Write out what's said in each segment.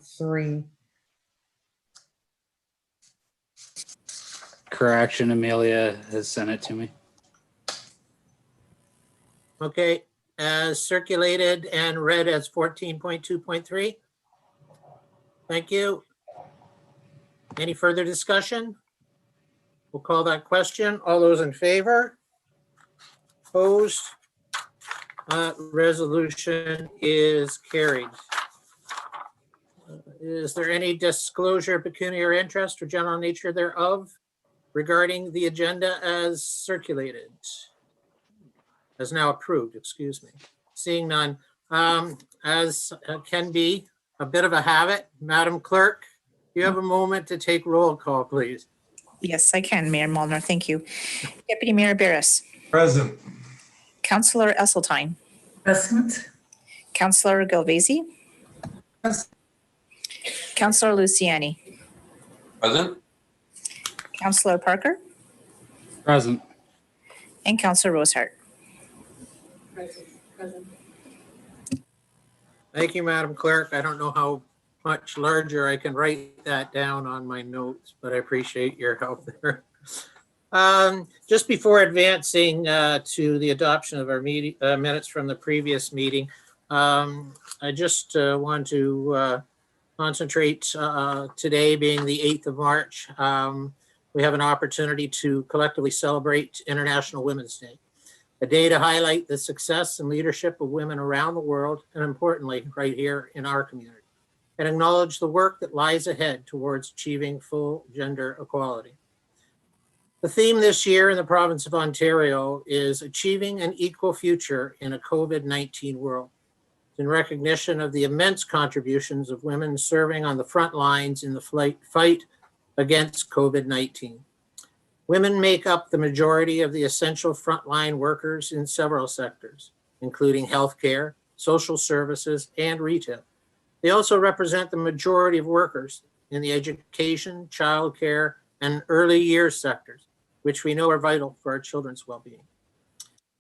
3. Correction, Amelia has sent it to me. Okay, as circulated and read as 14.2.3. Thank you. Any further discussion? We'll call that question. All those in favor? Opposed? Resolution is carried. Is there any disclosure of pecuniary interest or general nature thereof regarding the agenda as circulated? As now approved, excuse me. Seeing none, as can be a bit of a habit, Madam Clerk, you have a moment to take roll call, please. Yes, I can, Mayor Molnar. Thank you. Deputy Mayor Barris. Present. Councillor Esseltine. Present. Councillor Galvezi. Present. Councillor Luciani. Present. Councillor Parker. Present. And Councillor Rosehart. Thank you, Madam Clerk. I don't know how much larger I can write that down on my notes, but I appreciate your help there. Just before advancing to the adoption of our meeting minutes from the previous meeting, I just want to concentrate today being the 8th of March. We have an opportunity to collectively celebrate International Women's Day, a day to highlight the success and leadership of women around the world, and importantly, right here in our community, and acknowledge the work that lies ahead towards achieving full gender equality. The theme this year in the province of Ontario is achieving an equal future in a COVID-19 world, in recognition of the immense contributions of women serving on the front lines in the fight against COVID-19. Women make up the majority of the essential frontline workers in several sectors, including healthcare, social services, and retail. They also represent the majority of workers in the education, childcare, and early years sectors, which we know are vital for our children's well-being.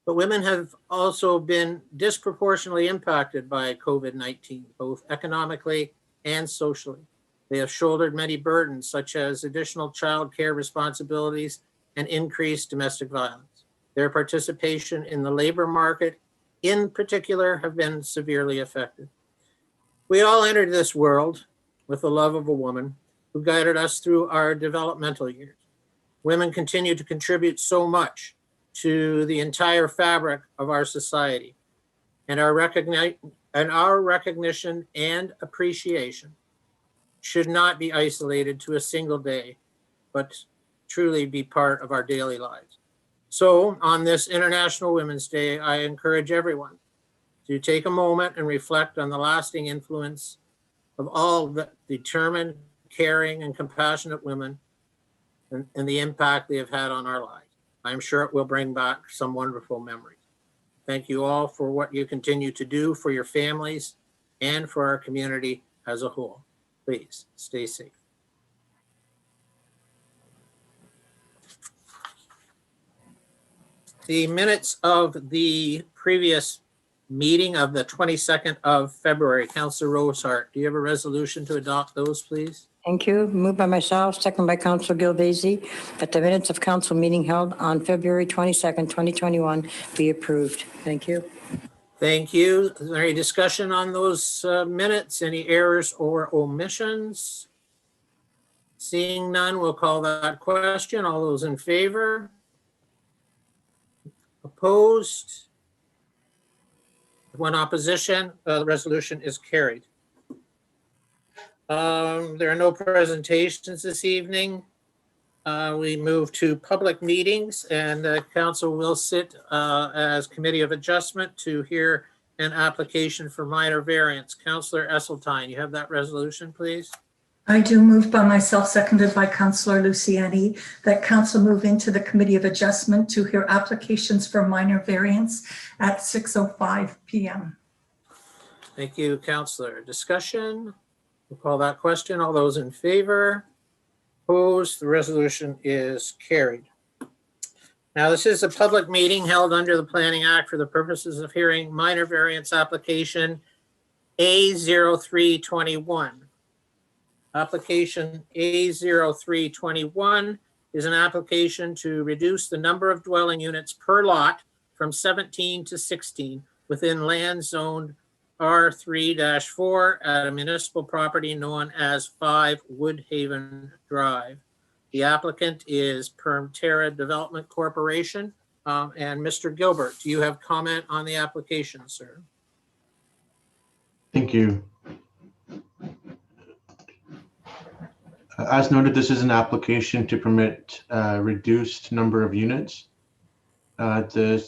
But women have also been disproportionately impacted by COVID-19, both economically and socially. They have shouldered many burdens, such as additional childcare responsibilities and increased domestic violence. Their participation in the labor market, in particular, have been severely affected. We all entered this world with the love of a woman who guided us through our developmental years. Women continue to contribute so much to the entire fabric of our society, and our recognition and appreciation should not be isolated to a single day, but truly be part of our daily lives. So on this International Women's Day, I encourage everyone to take a moment and reflect on the lasting influence of all the determined, caring, and compassionate women and the impact they have had on our lives. I'm sure it will bring back some wonderful memories. Thank you all for what you continue to do for your families and for our community as a whole. Please stay safe. The minutes of the previous meeting of the 22nd of February, Councillor Rosehart, do you have a resolution to adopt those, please? Thank you. Moved by myself, second by Councillor Galvezi, that the minutes of council meeting held on February 22nd, 2021 be approved. Thank you. Thank you. Is there any discussion on those minutes? Any errors or omissions? Seeing none, we'll call that question. All those in favor? Opposed? One opposition. The resolution is carried. There are no presentations this evening. We move to public meetings, and the council will sit as Committee of Adjustment to hear an application for minor variance. Councillor Esseltine, you have that resolution, please? I do, moved by myself, seconded by Councillor Luciani, that council move into the Committee of Adjustment to hear applications for minor variance at 6:05 p.m. Thank you, Councillor. Discussion? We'll call that question. All those in favor? Opposed? The resolution is carried. Now, this is a public meeting held under the Planning Act for the purposes of hearing minor variance application A0321 Application A0321 is an application to reduce the number of dwelling units per lot from 17 to 16 within land zoned R3-4 at a municipal property known as 5 Woodhaven Drive. The applicant is Terra Development Corporation. And Mr. Gilbert, do you have comment on the application, sir? Thank you. As noted, this is an application to permit reduced number of units. The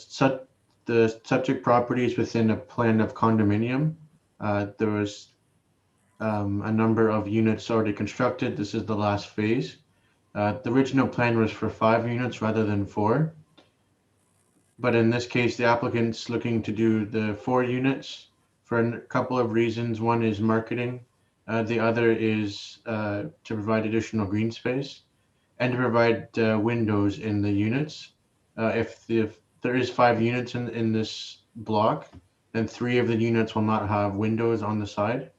subject property is within a plan of condominium. There was a number of units already constructed. This is the last phase. The original plan was for 5 units rather than 4. But in this case, the applicant's looking to do the 4 units for a couple of reasons. One is marketing. The other is to provide additional green space and to provide windows in the units. If there is 5 units in this block, then 3 of the units will not have windows on the side.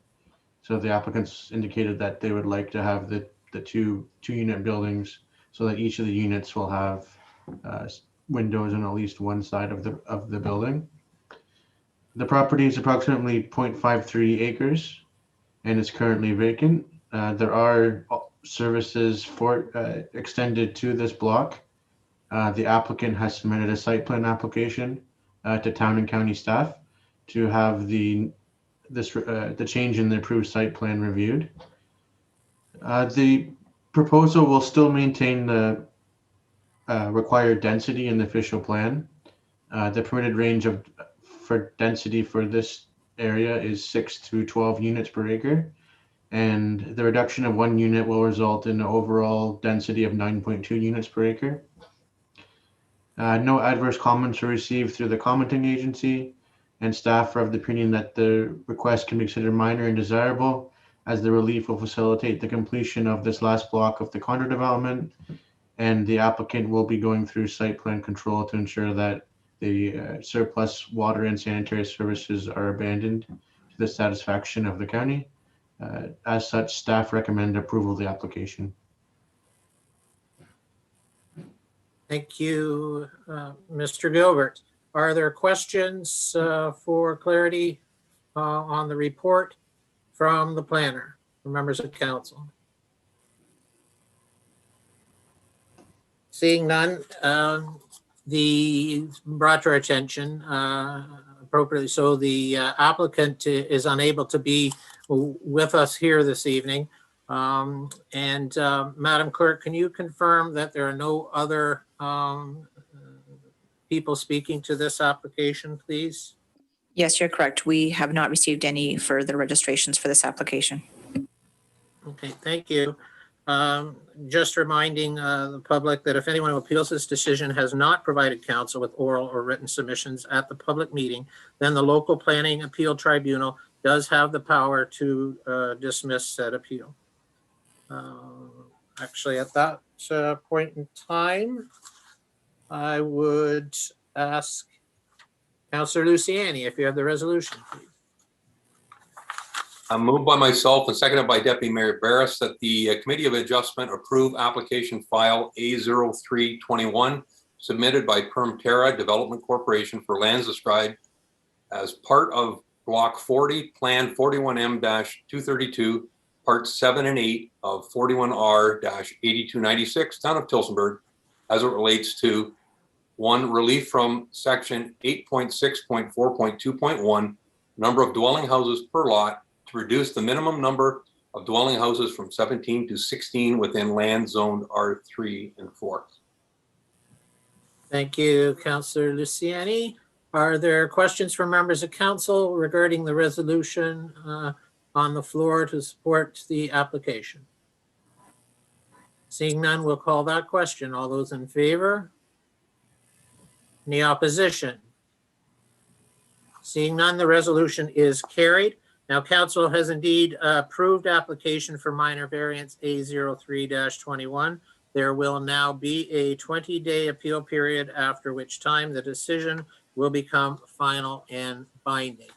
So the applicants indicated that they would like to have the 2 unit buildings so that each of the units will have windows on at least one side of the building. The property is approximately 0.53 acres and is currently vacant. There are services extended to this block. The applicant has submitted a site plan application to town and county staff to have the change in the approved site plan reviewed. The proposal will still maintain the required density in the official plan. The permitted range for density for this area is 6 to 12 units per acre, and the reduction of 1 unit will result in an overall density of 9.2 units per acre. No adverse comments were received through the commenting agency, and staff are of the opinion that the request can be considered minor and desirable, as the relief will facilitate the completion of this last block of the condo development, and the applicant will be going through site plan control to ensure that the surplus water and sanitary services are abandoned to the satisfaction of the county. As such, staff recommend approval of the application. Thank you, Mr. Gilbert. Are there questions for clarity on the report from the planner, from members of council? Seeing none, brought to our attention appropriately. So the applicant is unable to be with us here this evening. Madam Clerk, can you confirm that there are no other people speaking to this application, please? Yes, you're correct. We have not received any further registrations for this application. Okay, thank you. Just reminding the public that if anyone who appeals this decision has not provided counsel with oral or written submissions at the public meeting, then the local planning appeal tribunal does have the power to dismiss said appeal. Actually, at that point in time, I would ask Councillor Luciani if you have the resolution, please. Moved by myself and seconded by Deputy Mayor Barris that the Committee of Adjustment approve application file A0321 submitted by Terra Development Corporation for lands described as part of Block 40, Plan 41M-232, Parts 7 and 8 of 41R-8296, Town of Tillsonburg, as it relates to 1, relief from Section 8.6.4.2.1, number of dwelling houses per lot, to reduce the minimum number of dwelling houses from 17 to 16 within land zoned R3 and 4. Thank you, Councillor Luciani. Are there questions from members of council regarding the resolution on the floor to support the application? Seeing none, we'll call that question. All those in favor? Any opposition? Seeing none, the resolution is carried. Now, council has indeed approved application for minor variance A03-21. There will now be a 20-day appeal period, after which time the decision will become final and binding.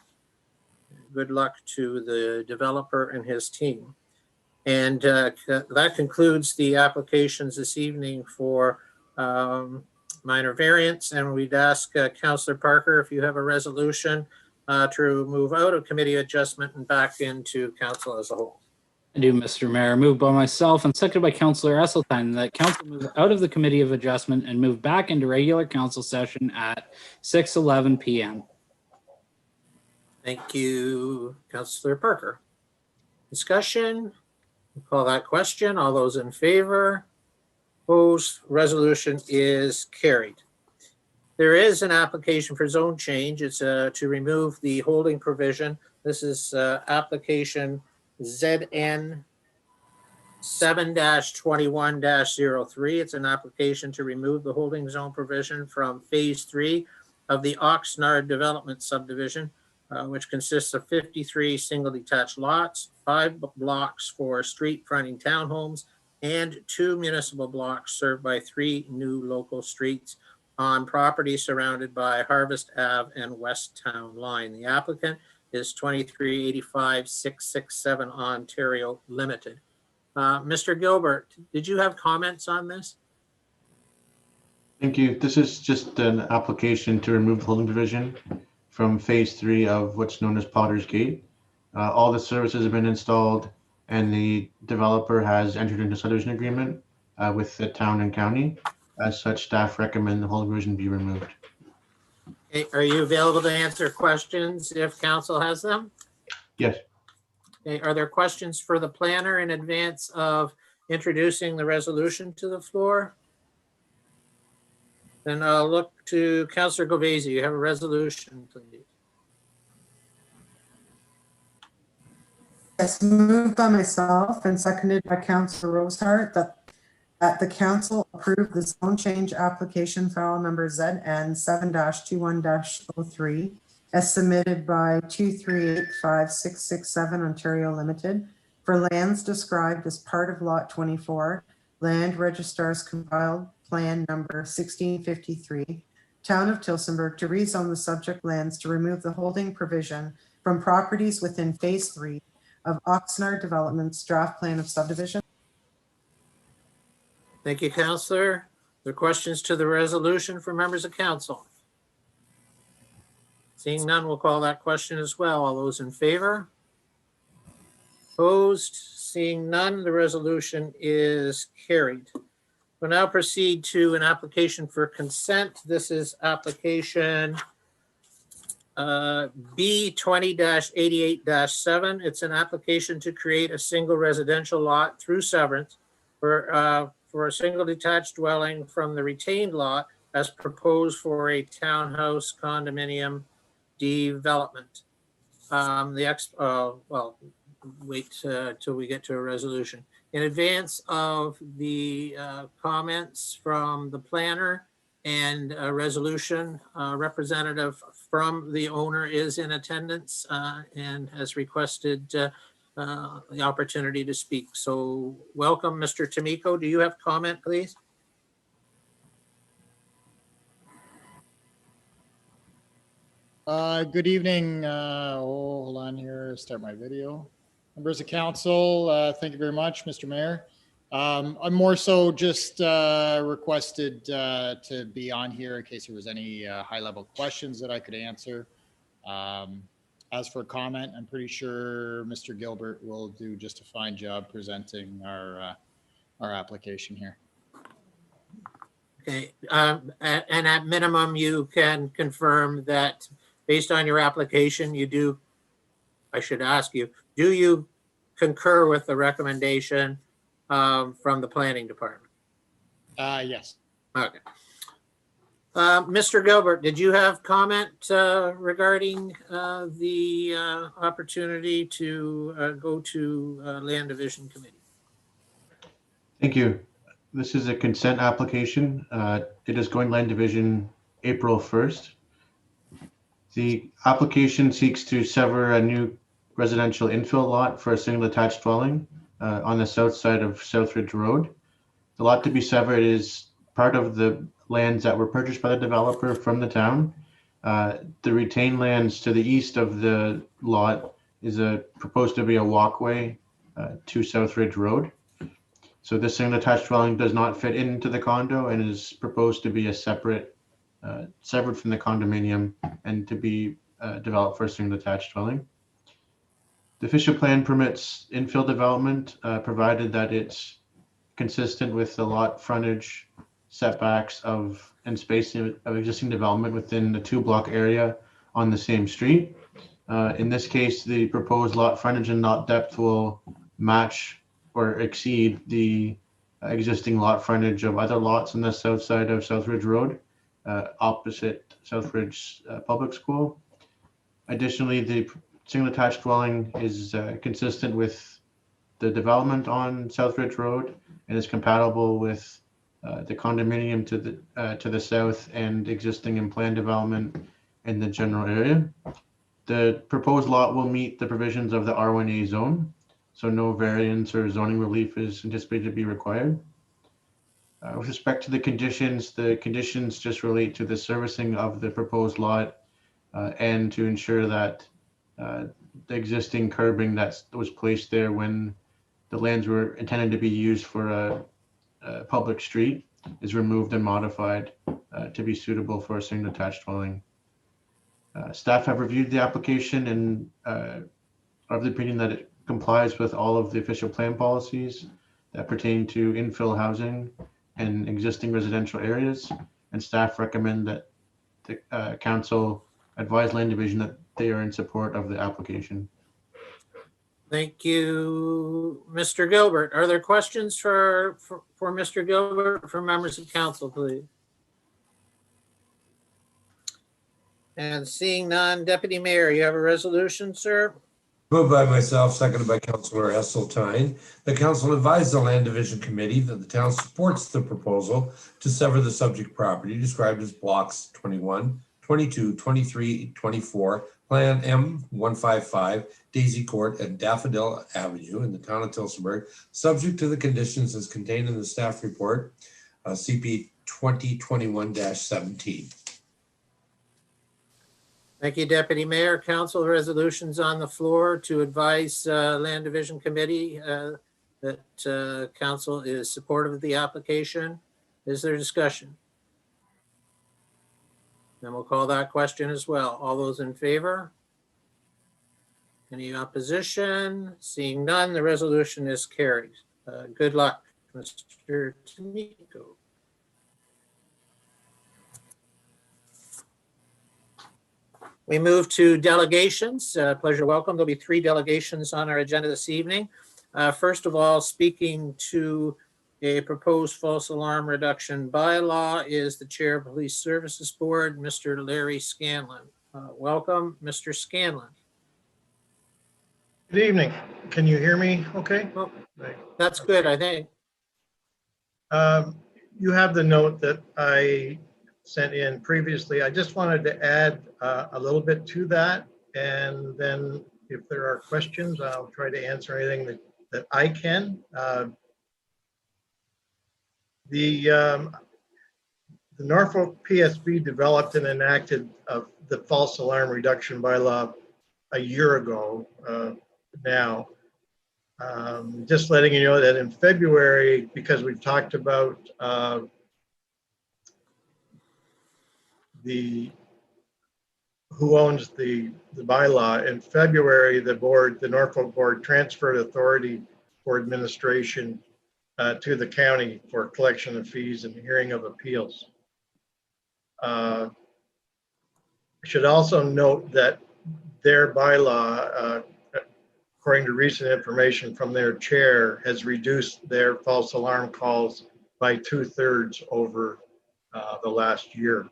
Good luck to the developer and his team. And that concludes the applications this evening for minor variance. And we'd ask Councillor Parker if you have a resolution to move out of committee adjustment and back into council as a whole. I do, Mr. Mayor. Moved by myself and seconded by Councillor Esseltine that council move out of the committee of adjustment and move back into regular council session at 6:11 p.m. Thank you, Councillor Parker. Discussion? We'll call that question. All those in favor? Opposed? Resolution is carried. There is an application for zone change. It's to remove the holding provision. This is application ZN 7-21-03. It's an application to remove the holding zone provision from phase 3 of the Oxnard development subdivision, which consists of 53 single detached lots, 5 blocks for street fronting townhomes, and 2 municipal blocks served by 3 new local streets on property surrounded by Harvest Ave and West Town Line. The applicant is 2385 667 Ontario Limited. Mr. Gilbert, did you have comments on this? Thank you. This is just an application to remove the holding provision from phase 3 of what's known as Potter's Gate. All the services have been installed and the developer has entered into a subdivision agreement with the town and county. As such, staff recommend the holding provision be removed. Okay, are you available to answer questions if council has them? Yes. Okay, are there questions for the planner in advance of introducing the resolution to the floor? Then I'll look to Councillor Govesi. You have a resolution, please. Yes, moved by myself and seconded by Councillor Rosehart that the council approve the zone change application file number ZN 7-21-03 as submitted by 2385667 Ontario Limited for lands described as part of Lot 24, Land Registrar's compiled plan number 1653, Town of Tillsonburg, to rezone the subject lands to remove the holding provision from properties within phase 3 of Oxnard Development's draft plan of subdivision. Thank you, Councillor. Are there questions to the resolution for members of council? Seeing none, we'll call that question as well. All those in favor? Opposed? Seeing none, the resolution is carried. We'll now proceed to an application for consent. This is application B 20-88-7. It's an application to create a single residential lot through severance for a single detached dwelling from the retained lot as proposed for a townhouse condominium development. Wait till we get to a resolution. In advance of the comments from the planner and a resolution, representative from the owner is in attendance and has requested the opportunity to speak. So welcome, Mr. Tamiko. Do you have comment, please? Good evening. Hold on here, start my video. Members of council, thank you very much, Mr. Mayor. I'm more so just requested to be on here in case there was any high-level questions that I could answer. As for comment, I'm pretty sure Mr. Gilbert will do just a fine job presenting our application here. Okay, and at minimum, you can confirm that based on your application, you do, I should ask you, do you concur with the recommendation from the planning department? Yes. Okay. Mr. Gilbert, did you have comment regarding the opportunity to go to Land Division Committee? Thank you. This is a consent application. It is going Land Division April 1st. The application seeks to sever a new residential infill lot for a single attached dwelling on the south side of Southridge Road. The lot to be severed is part of the lands that were purchased by the developer from the town. The retained lands to the east of the lot is proposed to be a walkway to South Ridge Road. So this single attached dwelling does not fit into the condo and is proposed to be a separate, severed from the condominium and to be developed for a single attached dwelling. The official plan permits infill development, provided that it's consistent with the lot frontage setbacks and spacing of existing development within the 2-block area on the same street. In this case, the proposed lot frontage and lot depth will match or exceed the existing lot frontage of other lots on the south side of South Ridge Road, opposite South Ridge Public School. Additionally, the single attached dwelling is consistent with the development on South Ridge Road and is compatible with the condominium to the south and existing and planned development in the general area. The proposed lot will meet the provisions of the R1A zone, so no variance or zoning relief is anticipated to be required. With respect to the conditions just relate to the servicing of the proposed lot and to ensure that the existing curbing that was placed there when the lands were intended to be used for a public street is removed and modified to be suitable for a single attached dwelling. Staff have reviewed the application and are of the opinion that it complies with all of the official plan policies that pertain to infill housing and existing residential areas, and staff recommend that the council advise Land Division that they are in support of the application. Thank you, Mr. Gilbert. Are there questions for Mr. Gilbert from members of council, please? And seeing none, Deputy Mayor, you have a resolution, sir? Moved by myself, seconded by Councillor Esseltine. The council advised the Land Division Committee that the town supports the proposal to sever the subject property described as blocks 21, 22, 23, 24, Plan M155, Daisy Court and Daffodil Avenue in the town of Tillsonburg, subject to the conditions as contained in the staff report, CP 2021-17. Thank you, Deputy Mayor. Council resolutions on the floor to advise Land Division Committee that council is supportive of the application. Is there discussion? Then we'll call that question as well. All those in favor? Any opposition? Seeing none, the resolution is carried. Good luck, Mr. Tamiko. We move to delegations. Pleasure, welcome. There'll be 3 delegations on our agenda this evening. First of all, speaking to a proposed false alarm reduction bylaw is the Chair of Police Services Board, Mr. Larry Scanlon. Welcome, Mr. Scanlon. Good evening. Can you hear me okay? Oh, that's good, I think. You have the note that I sent in previously. I just wanted to add a little bit to that. And then if there are questions, I'll try to answer anything that I can. The Norfolk PSB developed and enacted the false alarm reduction bylaw a year ago now. Just letting you know that in February, because we've talked about who owns the bylaw, in February, the Norfolk board transferred authority for administration to the county for collection of fees and hearing of appeals. I should also note that their bylaw, according to recent information from their chair, has reduced their false alarm calls by 2/3 over the last year.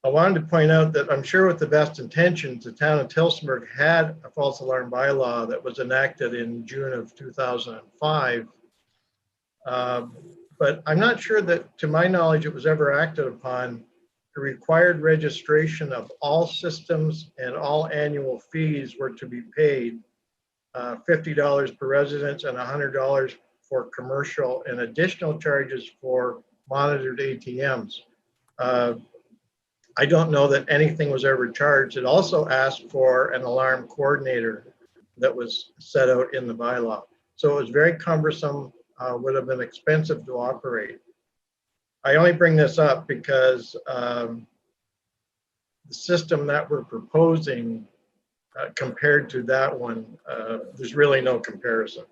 I wanted to point out that I'm sure with the best intentions, the town of Tillsonburg had a false alarm bylaw that was enacted in June of 2005. But I'm not sure that, to my knowledge, it was ever acted upon. The required registration of all systems and all annual fees were to be paid, $50 per residence and $100 for commercial, and additional charges for monitored ATMs. I don't know that anything was ever charged. It also asked for an alarm coordinator. that was set out in the bylaw. So it was very cumbersome, would have been expensive to operate. I only bring this up because the system that we're proposing compared to that one, there's really no comparison.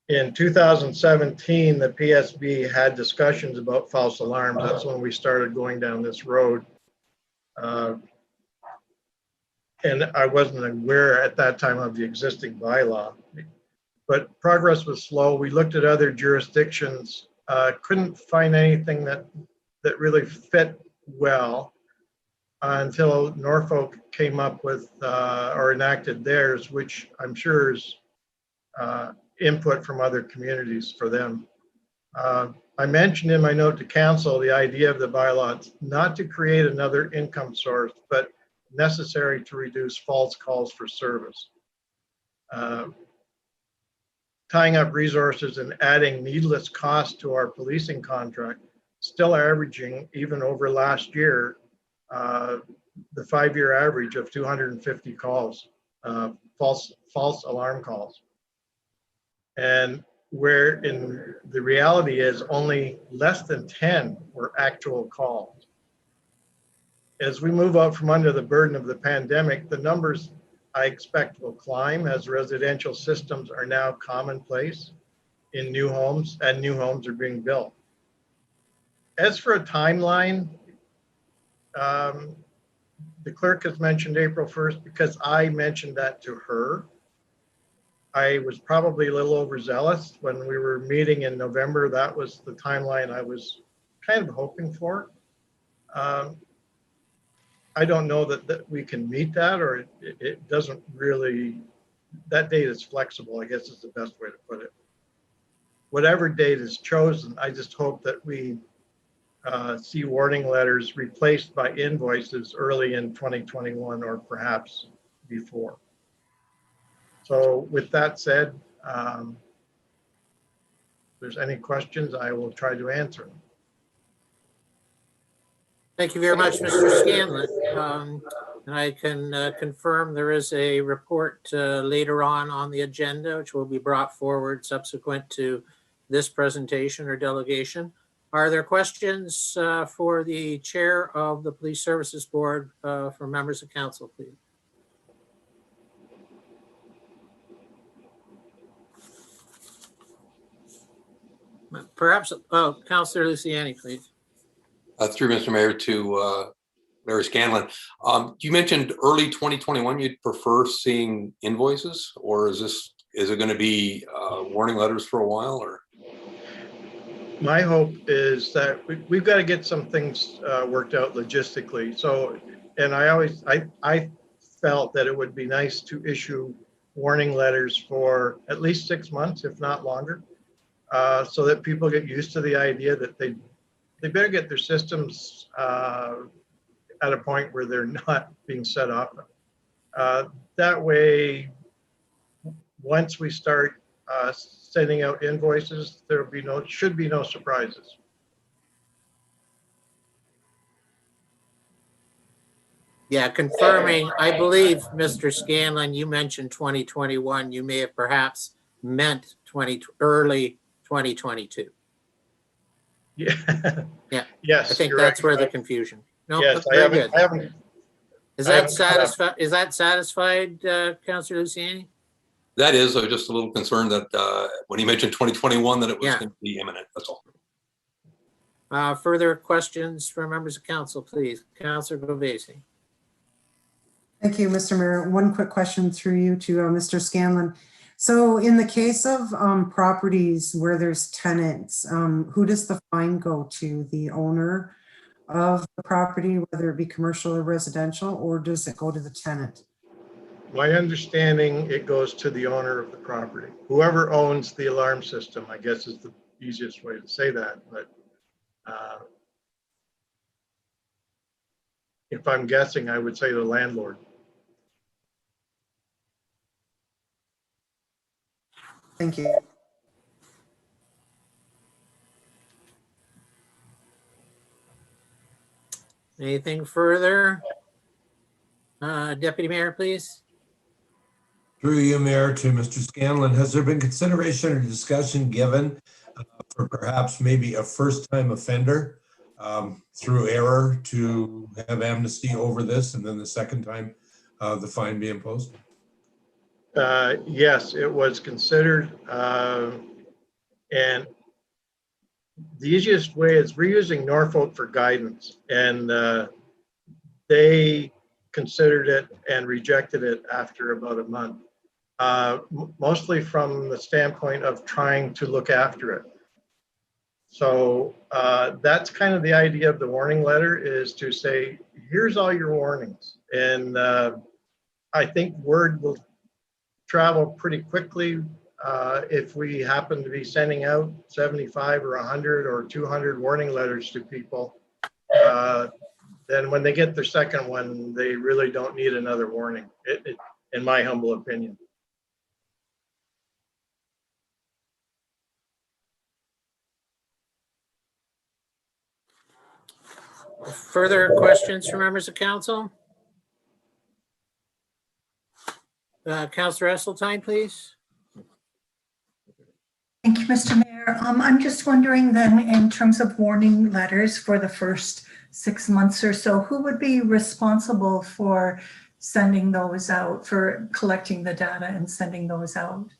In 2017, the PSB had discussions about false alarms. That's when we started going down this road. And I wasn't aware at that time of the existing bylaw, but progress was slow. We looked at other jurisdictions, couldn't find anything that really fit well until Norfolk came up with or enacted theirs, which I'm sure is input from other communities for them. I mentioned in my note to council the idea of the bylaw not to create another income source, but necessary to reduce false calls for service. Tying up resources and adding needless costs to our policing contract, still averaging, even over last year, the 5-year average of 250 calls, false alarm calls. And where in the reality is only less than 10 were actual calls. As we move out from under the burden of the pandemic, the numbers I expect will climb as residential systems are now commonplace in new homes and new homes are being built. As for a timeline, the clerk has mentioned April 1st because I mentioned that to her. I was probably a little overzealous when we were meeting in November. That was the timeline I was kind of hoping for. I don't know that we can meet that, or it doesn't really, that date is flexible, I guess is the best way to put it. Whatever date is chosen, I just hope that we see warning letters replaced by invoices early in 2021 or perhaps before. So with that said, if there's any questions, I will try to answer them. Thank you very much, Mr. Scanlon. And I can confirm there is a report later on the agenda, which will be brought forward subsequent to this presentation or delegation. Are there questions for the chair of the Police Services Board for members of council, please? Perhaps, Councillor Luciani, please. Through Mr. Mayor to Larry Scanlon. You mentioned early 2021, you'd prefer seeing invoices, or is it going to be warning letters for a while, or? My hope is that we've got to get some things worked out logistically. So, and I felt that it would be nice to issue warning letters for at least 6 months, if not longer, so that people get used to the idea that they better get their systems at a point where they're not being set up. That way, once we start sending out invoices, should be no surprises. Yeah, confirming, I believe, Mr. Scanlon, you mentioned 2021. You may have perhaps meant early 2022. Yeah. Yeah. Yes. I think you're that's right. where the confusion. No, Yes, very good. I haven't. Is I that haven't Is that satisfied, Councillor Luciani? That is, I was just a little concerned that when he mentioned 2021, that it was Yeah. going to be imminent, that's all. Further questions from members of council, please. Councillor Govesi. Thank you, Mr. Mayor. One quick question through you to Mr. Scanlon. So in the case of properties where there's tenants, who does the fine go to? The owner of the property, whether it be commercial or residential, or does it go to the tenant? My understanding, it goes to the owner of the property. Whoever owns the alarm system, I guess, is the easiest way to say that. But if I'm guessing, I would say the landlord. Thank you. Anything further? Deputy Mayor, please. Through you, Mayor, to Mr. Scanlon, has there been consideration or discussion given for perhaps maybe a first-time offender through error to have amnesty over this and then the second time the fine be imposed? Yes, it was considered. And the easiest way is we're using Norfolk for guidance, and they considered it and rejected it after about a month, mostly from the standpoint of trying to look after it. So that's kind of the idea of the warning letter, is to say, here's all your warnings. And I think word will travel pretty quickly if we happen to be sending out 75 or 100 or 200 warning letters to people. Then when they get their second one, they really don't need another warning, in my humble opinion. Further questions from members of council? Councillor Esseltine, please. Thank you, Mr. Mayor. I'm just wondering then, in terms of warning letters for the first 6 months or so, who would be responsible for sending those out, for collecting the data and sending those out?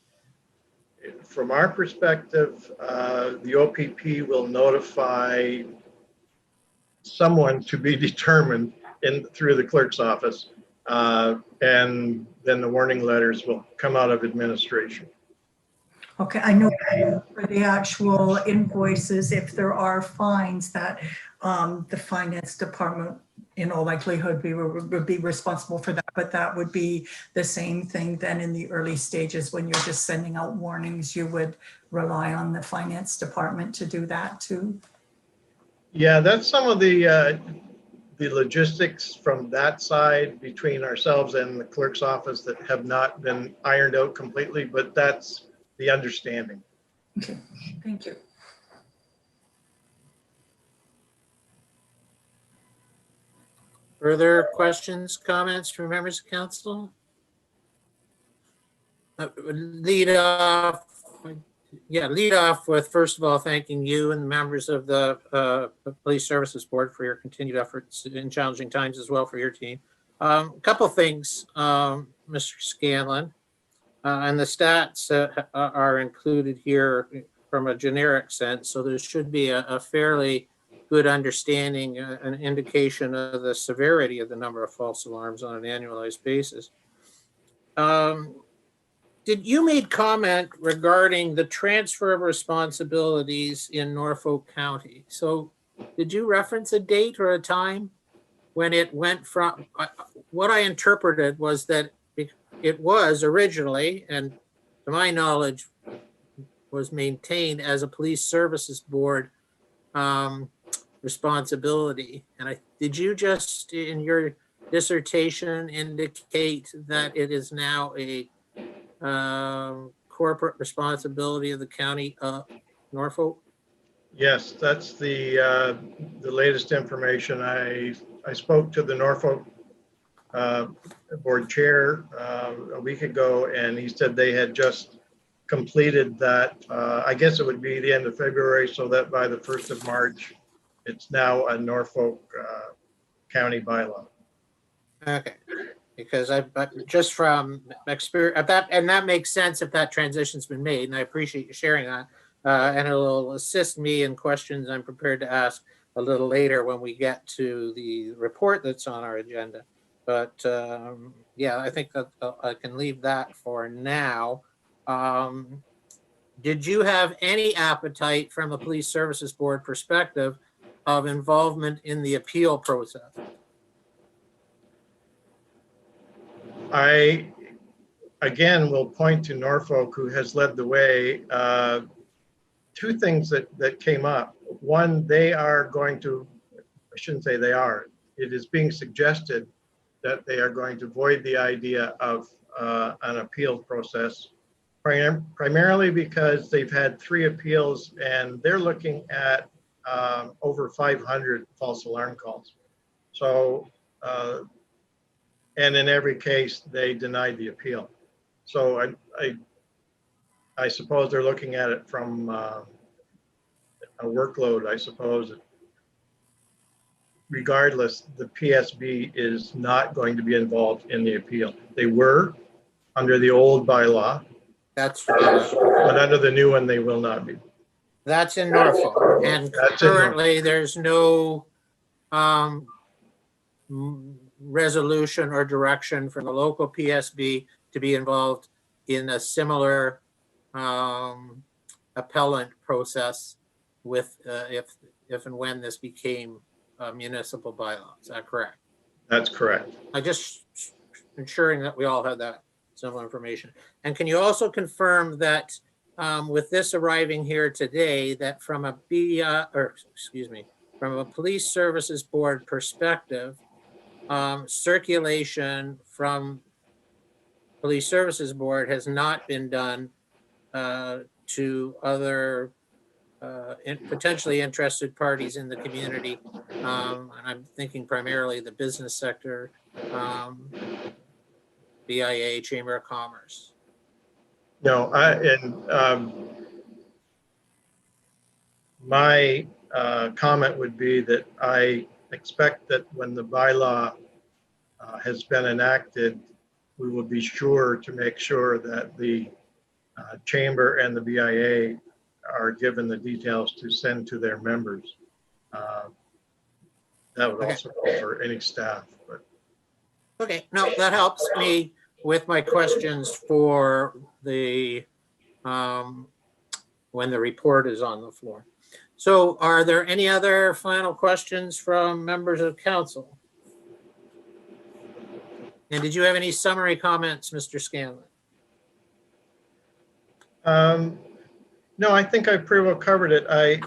From our perspective, the OPP will notify someone to be determined through the clerk's office, and then the warning letters will come out of administration. Okay, I know for the actual invoices, if there are fines, that the finance department in all likelihood would be responsible for that, but that would be the same thing then in the early stages when you're just sending out warnings. You would rely on the finance department to do that too? Yeah, that's some of the logistics from that side between ourselves and the clerk's office that have not been ironed out completely, but that's the understanding. Okay, thank you. Further questions, comments from members of council? Lead off with, first of all, thanking you and the members of the Police Services Board for your continued efforts in challenging times, as well for your team. A couple things, Mr. Scanlon, and the stats are included here from a generic sense, so there should be a fairly good understanding, an indication of the severity of the number of false alarms on an annualized basis. Did you make comment regarding the transfer of responsibilities in Norfolk County? So did you reference a date or a time when it went from, what I interpreted was that it was originally, and to my knowledge, was maintained as a police services board responsibility. And did you just in your dissertation indicate that it is now a corporate responsibility of the county of Norfolk? Yes, that's the latest information. I spoke to the Norfolk board chair a week ago, and he said they had just completed that. I guess it would be the end of February, so that by the 1st of March, it's now a Norfolk County bylaw. Okay, because I just from experience that makes sense if that transition's been made, and I appreciate you sharing that. And it'll assist me in questions I'm prepared to ask a little later when we get to the report that's on our agenda. But yeah, I think that I can leave that for now. Did you have any appetite from a police services board perspective of involvement in the appeal process? I, again, will point to Norfolk, who has led the way. Two things that came up. One, they are going to, I shouldn't say they are, it is being suggested that they are going to void the idea of an appeal process, primarily because they've had 3 appeals and they're looking at over 500 false alarm calls. So, and in every case, they denied the appeal. So I suppose they're looking at it from a workload, I suppose. Regardless, the PSB is not going to be involved in the appeal. They were under the old bylaw, That's but under the new one, they will not be. That's in Norfolk, and That's in Norfolk. currently there's no resolution or direction from the local PSB to be involved in a similar appellant process with if and when this became a municipal bylaw. Is that correct? That's correct. I just ensuring that we all have that similar information. And can you also confirm that with this arriving here today, that from a from a police services board perspective, circulation from police services board has not been done to other potentially interested parties in the community. And I'm thinking primarily the business sector, BIA, Chamber of Commerce. No, my comment would be that I expect that when the bylaw has been enacted, we will be sure to make sure that the chamber and the BIA are given the details to send to their members. That would also go for any staff, but. Okay, no, that helps me with my questions for the when the report is on the floor. So are there any other final questions from members of council? And did you have any summary comments, Mr. Scanlon? No, I think I pretty well covered it. I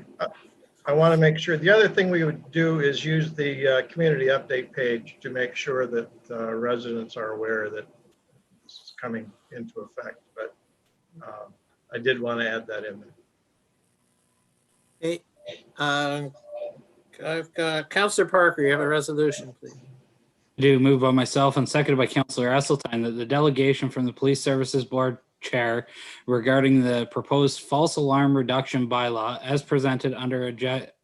want to make sure. The other thing we would do is use the community update page to make sure that residents are aware that this is coming into effect. But I did want to add that in there. Okay. I've got Councillor Parker. You have a resolution, please. I do move by myself and seconded by Councillor Esseltine that the delegation from the Police Services Board Chair regarding the proposed false alarm reduction bylaw as presented under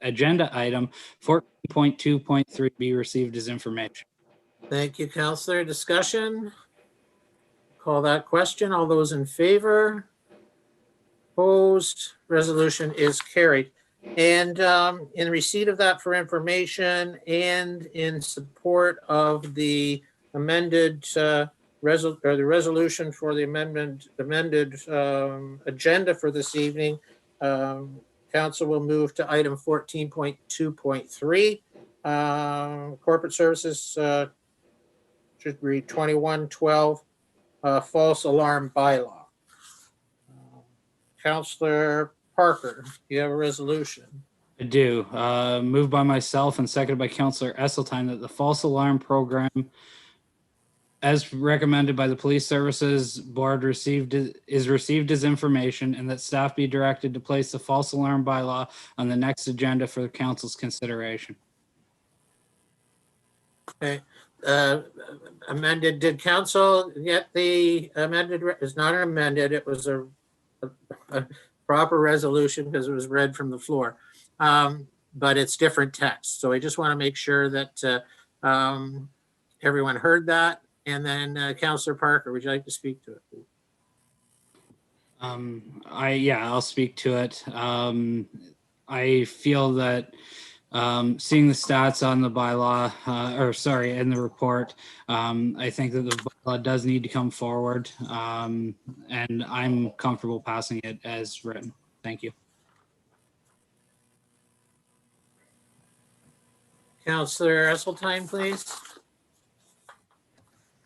agenda item 14.2.3 be received as information. Thank you, Councillor. Discussion? Call that question. All those in favor? Opposed? Resolution is carried. And in receipt of that for information and in support of the amended the resolution for the amended agenda for this evening, council will move to item 14.2.3. Corporate services should read 2112 false alarm bylaw. Councillor Parker, you have a resolution. I do. Moved by myself and seconded by Councillor Esseltine that the false alarm program as recommended by the Police Services Board is received as information and that staff be directed to place the false alarm bylaw on the next agenda for the council's consideration. Okay. Amended, did council get the amended? It's not an amended, it was a proper resolution because it was read from the floor. But it's different text. So I just want to make sure that everyone heard that. And then Councillor Parker, would you like to speak to it? I'll speak to it. I feel that seeing the stats on the bylaw, in the report, I think that the bylaw does need to come forward, and I'm comfortable passing it as written. Thank you. Councillor Esseltine, please.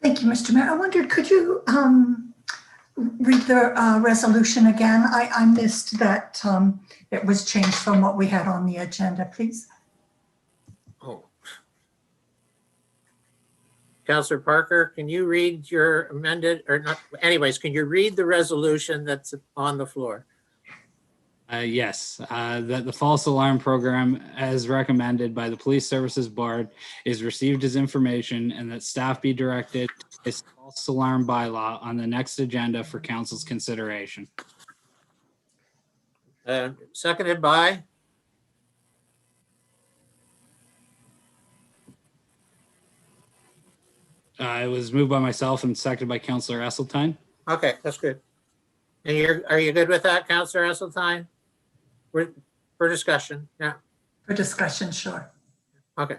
Thank you, Mr. Mayor. I wondered, could you read the resolution again? I missed that it was changed from what we had on the agenda, please. Oh. Councillor Parker, can you read your amended, or not, anyways, can you read the resolution that's on the floor? Yes, that the false alarm program as recommended by the Police Services Board is received as information and that staff be directed to place false false alarm bylaw on the next agenda for council's consideration. Seconded by? It was moved by myself and seconded by Councillor Esseltine. Okay, that's good. And are you good with that, Councillor Esseltine? For discussion, yeah. For discussion, sure. Okay,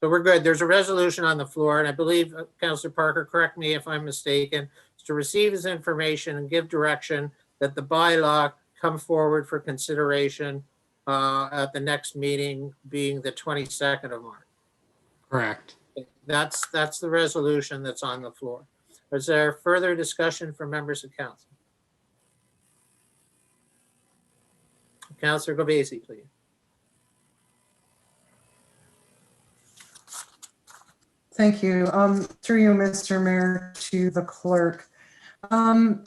so we're good. There's a resolution on the floor, and I believe, Councillor Parker, correct me if I'm mistaken, is to receive his information and give direction that the bylaw come forward for consideration at the next meeting, being the 22nd of March. Correct. That's the resolution that's on the floor. Is there further discussion from members of council? Councillor Gobesi, please. Thank you. Through you, Mr. Mayor, to the clerk. In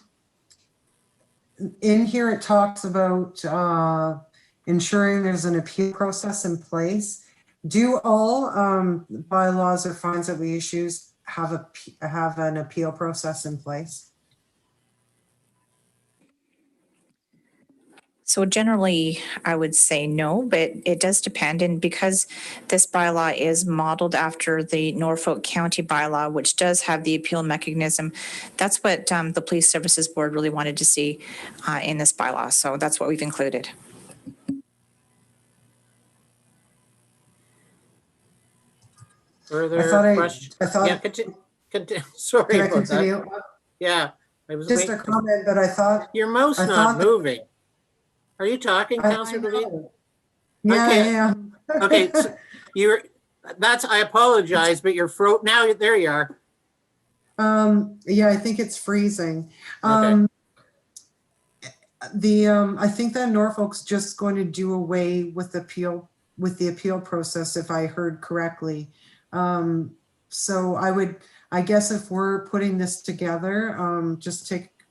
here, it talks about ensuring there's an appeal process in place. Do all bylaws or fines that we issue have an appeal process in place? So generally, I would say no, but it does depend. And because this bylaw is modeled after the Norfolk County bylaw, which does have the appeal mechanism, that's what the Police Services Board really wanted to see in this bylaw. So that's what we've included. Further questions? I thought, Yeah, sorry can I about that. continue? Yeah. I was Just a waiting. comment, but I thought. Your mouth's I not thought that- moving. Are you talking, I Councillor Gobesi? know. Yeah, Okay. yeah. Okay, so I apologize, but your throat, now there you are. Yeah, I think it's freezing. Okay. I think that Norfolk's just going to do away with the appeal process, if I heard correctly. So I guess if we're putting this together,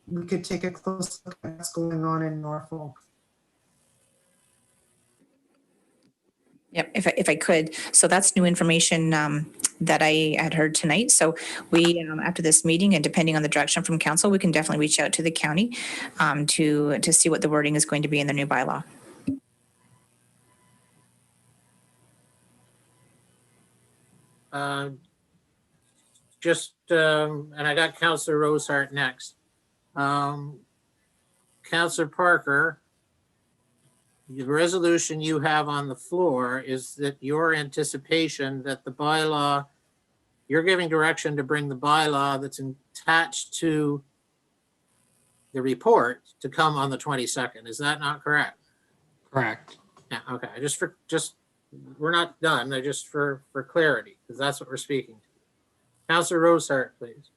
we could take a close look at what's going on in Norfolk. Yep, if I could. So that's new information that I had heard tonight. So we, after this meeting and depending on the direction from council, we can definitely reach out to the county to see what the wording is going to be in the new bylaw. And I got Councillor Rosehart next. Councillor Parker, the resolution you have on the floor is that your anticipation that the bylaw, you're giving direction to bring the bylaw that's attached to the report to come on the 22nd. Is that not correct? Correct. Yeah, okay. We're not done. Just for clarity, because that's what we're speaking to. Councillor Rosehart, please.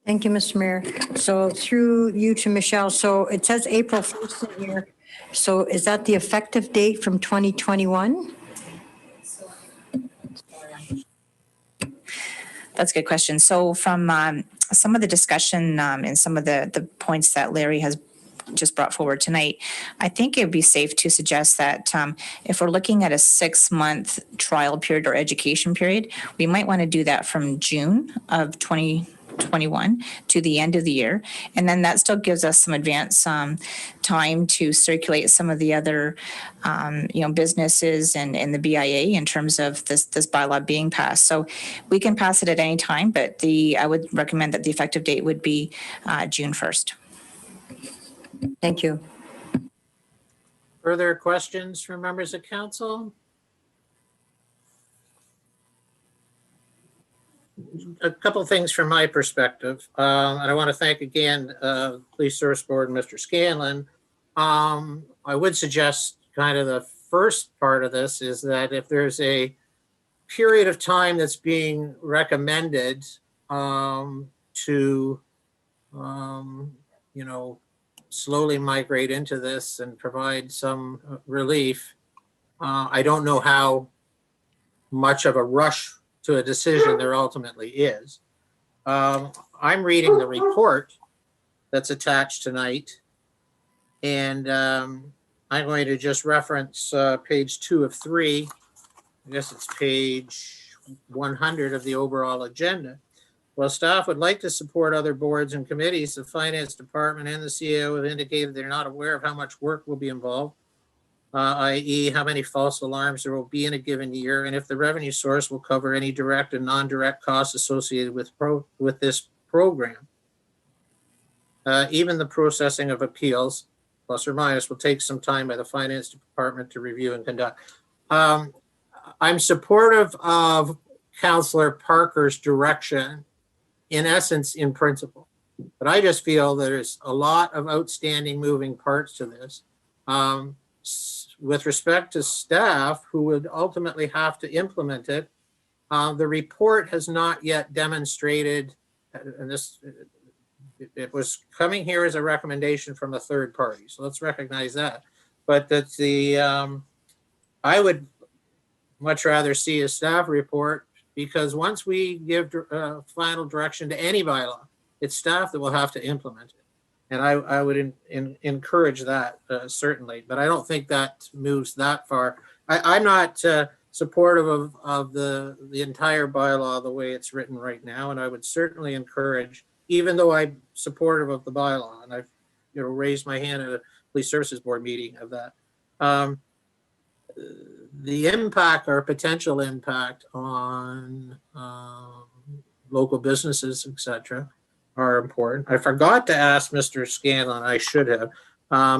Thank you, Mr. Mayor. So through you to Michelle, so it says April 1st in here. So is that the effective date from 2021? That's a good question. So from some of the discussion and some of the points that Larry has just brought forward tonight, I think it would be safe to suggest that if we're looking at a 6-month trial period or education period, we might want to do that from June of 2021 to the end of the year. And then that still gives us some advance time to circulate some of the other businesses and the BIA in terms of this bylaw being passed. So we can pass it at any time, but I would recommend that the effective date would be June 1st. Thank you. Further questions from members of council? A couple of things from my perspective, and I want to thank again Police Service Board and Mr. Scanlon. I would suggest kind of the first part of this is that if there's a period of time that's being recommended to slowly migrate into this and provide some relief, I don't know how much of a rush to a decision there ultimately is. I'm reading the report that's attached tonight, and I'm going to just reference page 2 of 3. I guess it's page 100 of the overall agenda, While staff would like to support other boards and committees, the finance department and the CAO have indicated they're not aware of how much work will be involved, i.e. how many false alarms there will be in a given year, and if the revenue source will cover any direct and non-direct costs associated with this program. Even the processing of appeals, plus or minus, will take some time by the finance department to review and conduct. I'm supportive of Councillor Parker's direction, in essence, in principle. But I just feel there's a lot of outstanding moving parts to this. With respect to staff who would ultimately have to implement it, the report has not yet demonstrated, and it was coming here as a recommendation from a third party, so let's recognize that. But that I would much rather see a staff report, because once we give final direction to any bylaw, it's staff that will have to implement it. And I would encourage that, certainly, but I don't think that moves that far. I'm not supportive of the entire bylaw the way it's written right now, and I would certainly encourage, even though I'm supportive of the bylaw, and I've raised my hand at a police services board meeting of that, the impact or potential impact on local businesses, etc., are important. I forgot to ask Mr. Scanlon, I should have,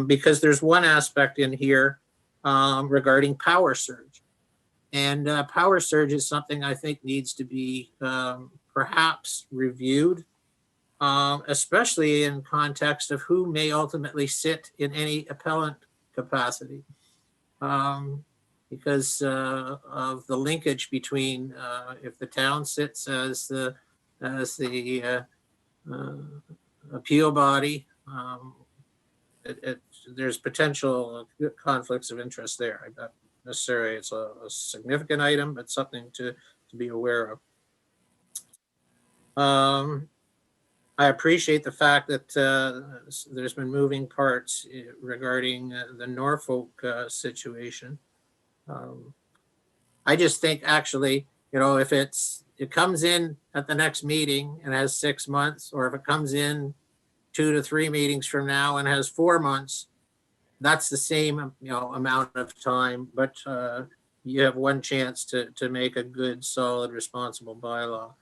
because there's one aspect in here regarding power surge. And power surge is something I think needs to be perhaps reviewed, especially in context of who may ultimately sit in any appellant capacity. Because of the linkage between if the town sits as the appeal body, there's potential conflicts of interest there. I'm not necessarily it's a significant item, but something to be aware of. I appreciate the fact that there's been moving parts regarding the Norfolk situation. I just think actually, if it comes in at the next meeting and has 6 months, or if it comes in 2 to 3 meetings from now and has 4 months, that's the same amount of time, but you have one chance to make a good, solid, responsible bylaw.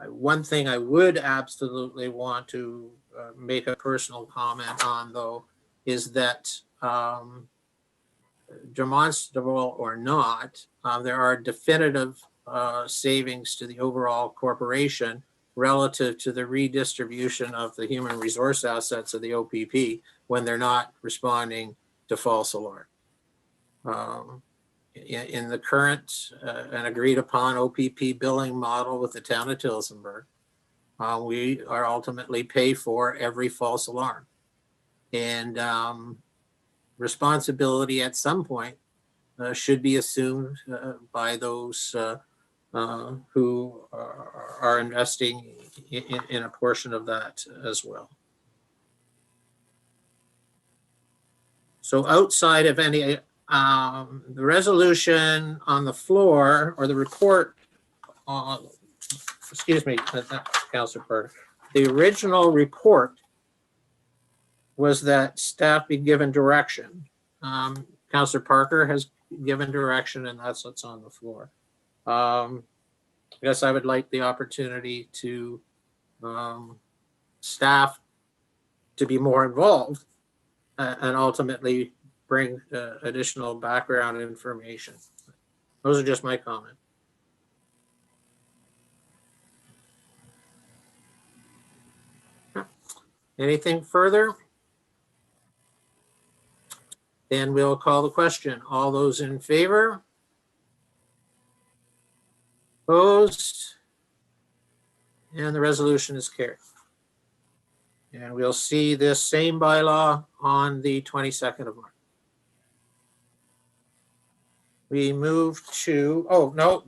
One thing I would absolutely want to make a personal comment on, though, is that demonstrable or not, there are definitive savings to the overall corporation relative to the redistribution of the human resource assets of the OPP when they're not responding to false alarm. In the current and agreed upon OPP billing model with the town of Tillsonburg, we are ultimately pay for every false alarm. And responsibility at some point should be assumed by those who are investing in a portion of that as well. So outside of any, the resolution on the floor, or the report, excuse me, Councilor Parker, the original report was that staff be given direction. Councilor Parker has given direction, and that's what's on the floor. I guess I would like the opportunity to staff to be more involved and ultimately bring additional background information. Those are just my comments. Anything further? Then we'll call the question. All those in favor? Opposed? And the resolution is carried. And we'll see this same bylaw on the 22nd of March. We move to, oh, no,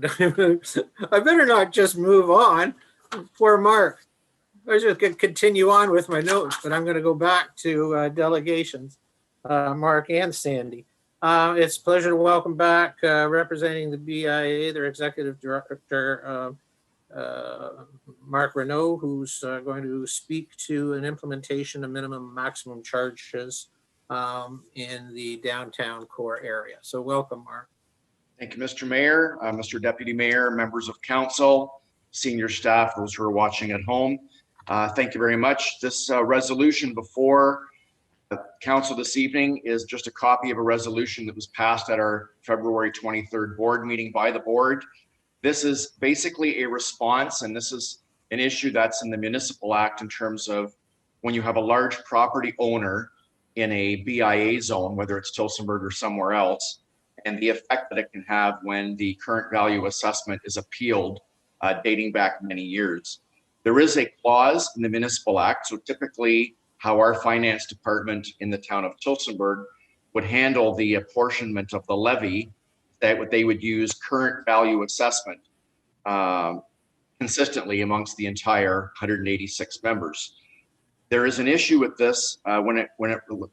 I better not just move on. Poor Mark. I was just going to continue on with my notes, but I'm going to go back to delegations, Mark and Sandy. It's a pleasure to welcome back representing the BIA, their Executive Director, Mark Renault, who's going to speak to an implementation of minimum maximum charges in the downtown core area. So welcome, Mark. Thank you, Mr. Mayor, Mr. Deputy Mayor, members of council, senior staff, those who are watching at home. Thank you very much. This resolution before council this evening is just a copy of a resolution that was passed at our February 23rd board meeting by the board. This is basically a response, and this is an issue that's in the Municipal Act in terms of when you have a large property owner in a BIA zone, whether it's Tillsonburg or somewhere else, and the effect that it can have when the current value assessment is appealed dating back many years. There is a clause in the Municipal Act, so typically how our finance department in the town of Tillsonburg would handle the apportionment of the levy, that what they would use current value assessment consistently amongst the entire 186 members. There is an issue with this when it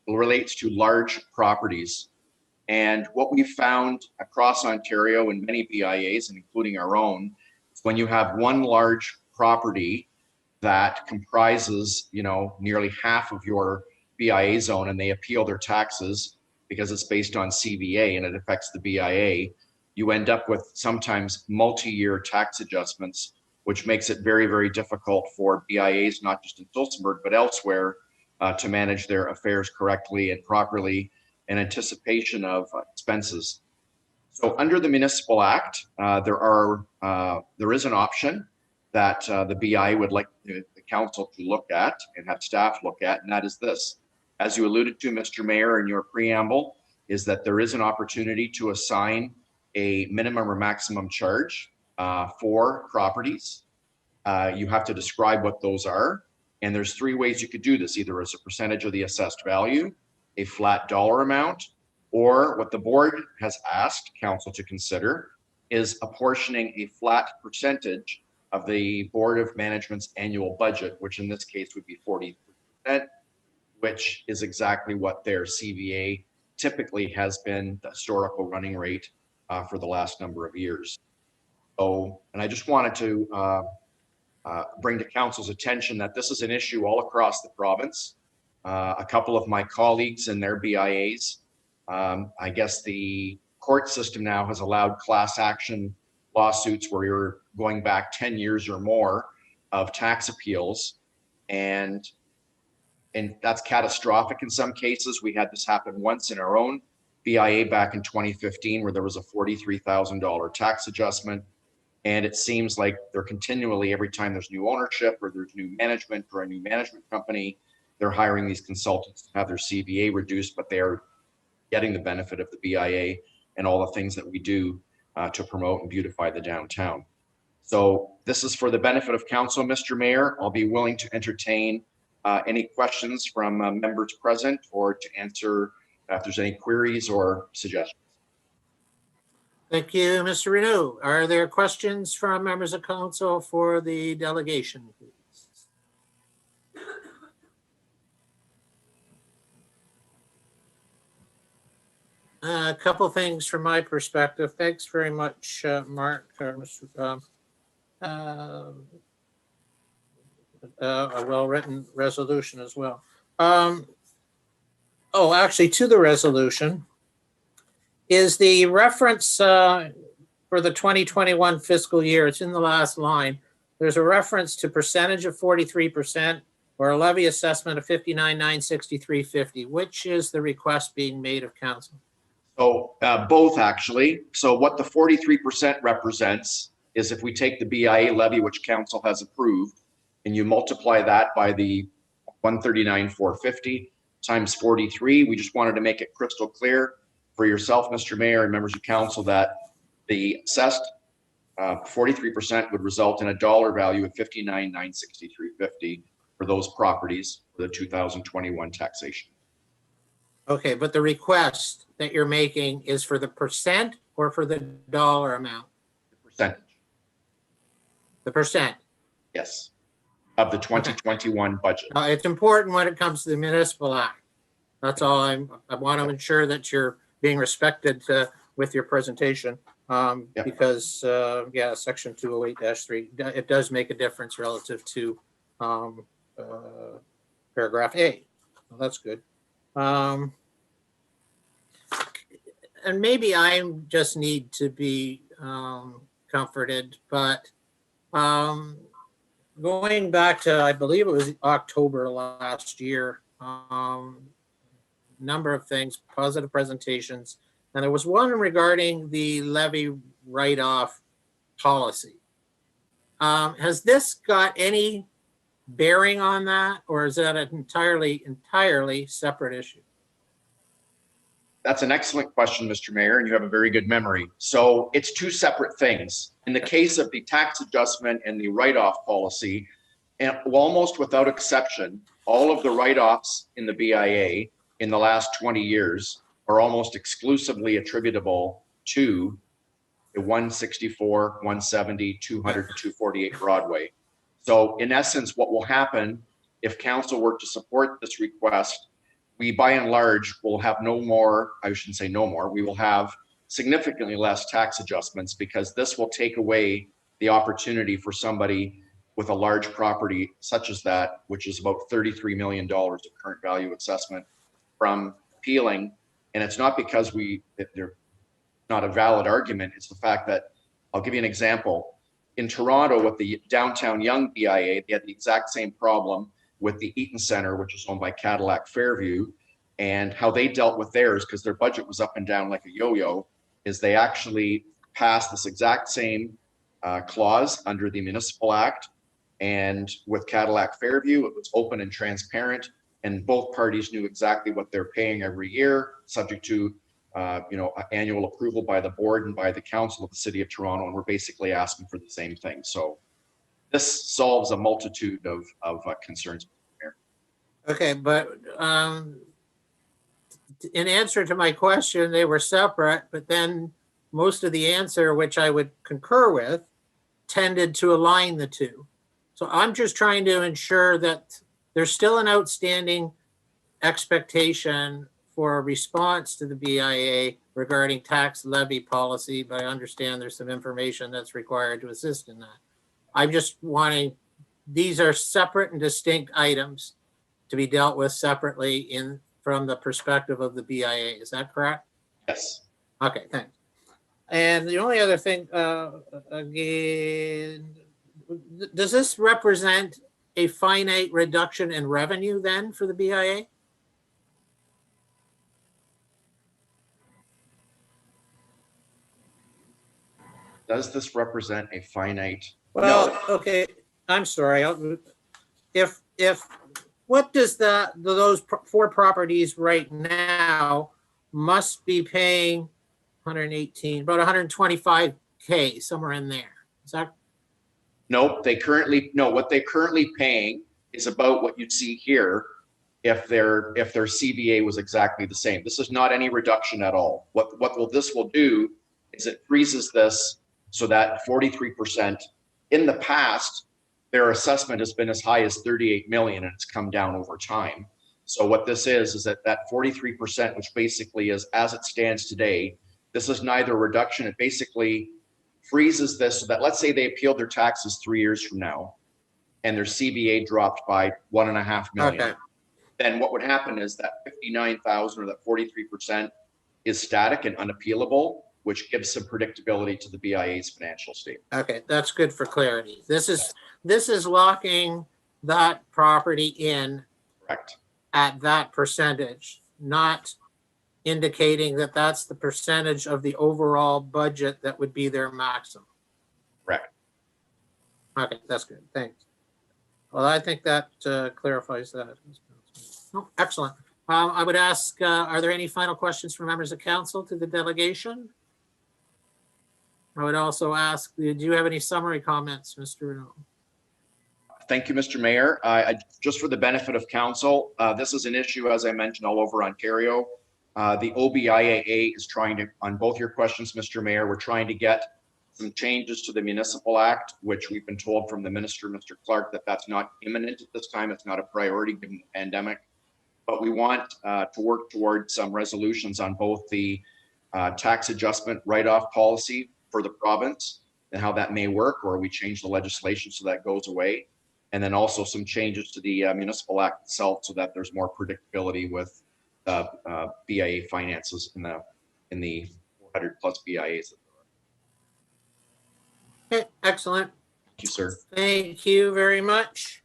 relates to large properties. And what we found across Ontario in many BIAs, and including our own, is when you have one large property that comprises, nearly half of your BIA zone, and they appeal their taxes because it's based on CVA and it affects the BIA, you end up with sometimes multi-year tax adjustments, which makes it very, very difficult for BIAs, not just in Tillsonburg, but elsewhere, to manage their affairs correctly and properly in anticipation of expenses. So under the Municipal Act, there is an option that the BI would like the council to look at and have staff look at, and that is this. As you alluded to, Mr. Mayor, in your preamble, is that there is an opportunity to assign a minimum or maximum charge for properties. You have to describe what those are, and there's three ways you could do this, either as a percentage of the assessed value, a flat dollar amount, or what the board has asked council to consider is apportioning a flat percentage of the Board of Management's annual budget, which in this case would be 40%, which is exactly what their CVA typically has been the historical running rate for the last number of years. So, and I just wanted to bring to council's attention that this is an issue all across the province. A couple of my colleagues in their BIAs, I guess the court system now has allowed class action lawsuits where you're going back 10 years or more of tax appeals. And that's catastrophic in some cases. We had this happen once in our own BIA back in 2015, where there was a $43,000 tax adjustment. And it seems like they're continually, every time there's new ownership or there's new management or a new management company, they're hiring these consultants to have their CVA reduced, but they're getting the benefit of the BIA and all the things that we do to promote and beautify the downtown. So this is for the benefit of council, Mr. Mayor. I'll be willing to entertain any questions from members present or to answer if there's any queries or suggestions. Thank you, Mr. Renault. Are there questions from members of council for the delegation, please? A couple things from my perspective. Thanks very much, Mark. A well-written resolution as well. Actually, to the resolution is the reference for the 2021 fiscal year. It's in the last line. There's a reference to percentage of 43% or a levy assessment of 59,963.50. Which is the request being made of council? So both actually. So what the 43% represents is if we take the BIA levy, which council has approved, and you multiply that by the 139,450 times 43, we just wanted to make it crystal clear for yourself, Mr. Mayor, and members of council, that the assessed 43% would result in a dollar value of 59,963.50 for those properties for the 2021 taxation. Okay, but the request that you're making is for the percent or for the dollar amount? The percentage. The percent? Yes, of the 2021 budget. It's important when it comes to the Municipal Act. That's all I want to ensure that you're being respected with your presentation. Because, yeah, section 208-3, it does make a difference relative to paragraph A. Well, that's good. And maybe I just need to be comforted, but going back to, I believe it was October last year, number of things, positive presentations, and there was one regarding the levy write-off policy. Has this got any bearing on that, or is that an entirely separate issue? That's an excellent question, Mr. Mayor, and you have a very good memory. So it's two separate things. In the case of the tax adjustment and the write-off policy, and almost without exception, all of the write-offs in the BIA in the last 20 years are almost exclusively attributable to the 164, 170, 200, 248 Broadway. So in essence, what will happen if council were to support this request, we by and large will have no more, I shouldn't say no more, we will have significantly less tax adjustments because this will take away the opportunity for somebody with a large property such as that, which is about $33 million of current value assessment, from appealing. And it's not because they're not a valid argument. It's the fact that, I'll give you an example. In Toronto with the downtown Yonge BIA, they had the exact same problem with the Eaton Center, which is owned by Cadillac Fairview, and how they dealt with theirs, because their budget was up and down like a yo-yo, is they actually passed this exact same clause under the Municipal Act. And with Cadillac Fairview, it was open and transparent, and both parties knew exactly what they're paying every year, subject to annual approval by the board and by the council of the city of Toronto, and we're basically asking for the same thing. So this solves a multitude of concerns. Okay, but in answer to my question, they were separate, but then most of the answer, which I would concur with, tended to align the two. So I'm just trying to ensure that there's still an outstanding expectation for a response to the BIA regarding tax levy policy, but I understand there's some information that's required to assist in that. I'm just wanting, these are separate and distinct items to be dealt with separately from the perspective of the BIA. Is that correct? Yes. Okay, thanks. And the only other thing, again, does this represent a finite reduction in revenue then for the BIA? Does this represent a finite? Well, No. okay, I'm sorry. If what does those four properties right now must be paying 118, about 125K, somewhere in there. Is that? No, what they're currently paying is about what you'd see here if their CVA was exactly the same. This is not any reduction at all. What this will do is it freezes this so that 43%, in the past, their assessment has been as high as 38 million and it's come down over time. So what this is that 43%, which basically is as it stands today, this is neither a reduction. It basically freezes this so that, let's say they appealed their taxes 3 years from now and their CVA dropped by 1.5 million. Okay. Then what would happen is that 59,000 or that 43% is static and unappealable, which gives some predictability to the BIA's financial statement. Okay, that's good for clarity. This is locking that property in. Correct. At that percentage, not indicating that that's the percentage of the overall budget that would be their maximum. Correct. Okay, that's good. Thanks. Well, I think that clarifies that. Oh, excellent. I would ask, are there any final questions from members of council to the delegation? I would also ask, do you have any summary comments, Mr. Renaud? Thank you, Mr. Mayor. Just for the benefit of council, this is an issue, as I mentioned, all over Ontario. The OBIAA is trying to, on both your questions, Mr. Mayor, we're trying to get some changes to the Municipal Act, which we've been told from the Minister, Mr. Clark, that that's not imminent at this time. It's not a priority given the pandemic. but we want to work towards some resolutions on both the tax adjustment write-off policy for the province and how that may work, or we change the legislation so that goes away. And then also some changes to the municipal act itself so that there's more predictability with BIA finances in the 400 plus BIAs. Okay, excellent. Thank you, sir. Thank you very much.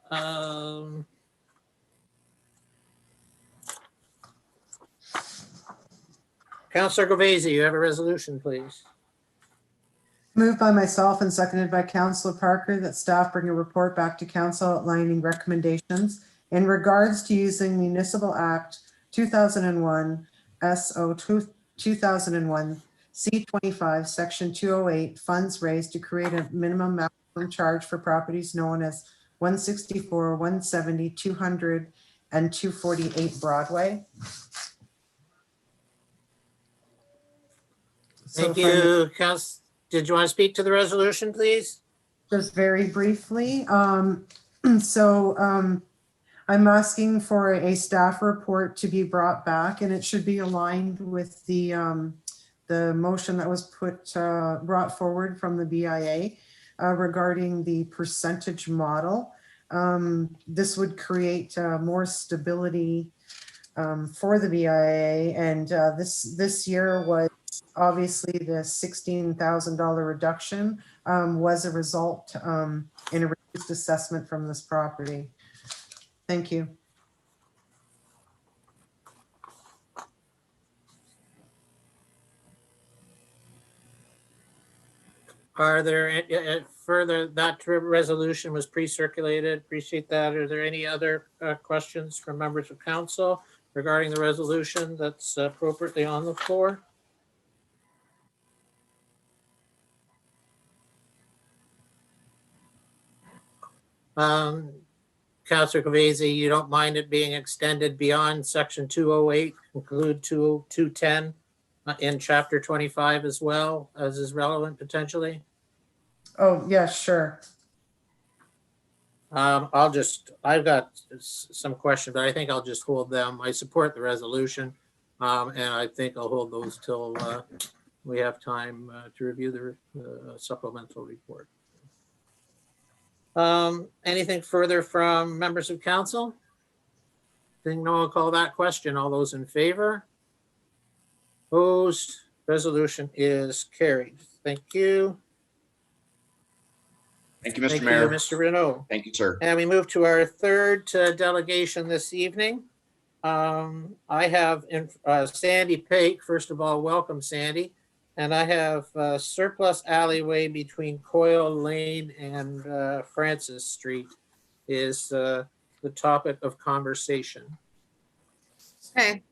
Councillor Govesi, you have a resolution, please. Moved by myself and seconded by Councillor Parker that staff bring a report back to council outlining recommendations in regards to using Municipal Act 2001 SO 2001 C25 Section 208 funds raised to create a minimum maximum charge for properties known as 164, 170, 200, and 248 Broadway. Thank you. Did you want to speak to the resolution, please? Just very briefly. I'm asking for a staff report to be brought back, and it should be aligned with the motion that was brought forward from the BIA regarding the percentage model. This would create more stability for the BIA, and this year was obviously the $16,000 reduction was a result in a reduced assessment from this property. Thank you. Are there further, that resolution was pre-circulated, appreciate that. Are there any other questions from members of council regarding the resolution that's appropriately on the floor? Councillor Govesi, you don't mind it being extended beyond section 208, include 210 in chapter 25 as well, as is relevant potentially? Oh, yeah, sure. I've got some questions, but I think I'll just hold them. I support the resolution, and I think I'll hold those till we have time to review the supplemental report. Anything further from members of council? Then no, I'll call that question. All those in favor? Opposed? Resolution is carried. Thank you. Thank you, Mr. Thank Mayor. you, Mr. Renaud. Thank you, sir. And we move to our third delegation this evening. I have Sandy Pake. First of all, welcome, Sandy. And I have surplus alleyway between Coyle Lane and Francis Street is the topic of conversation. Okay.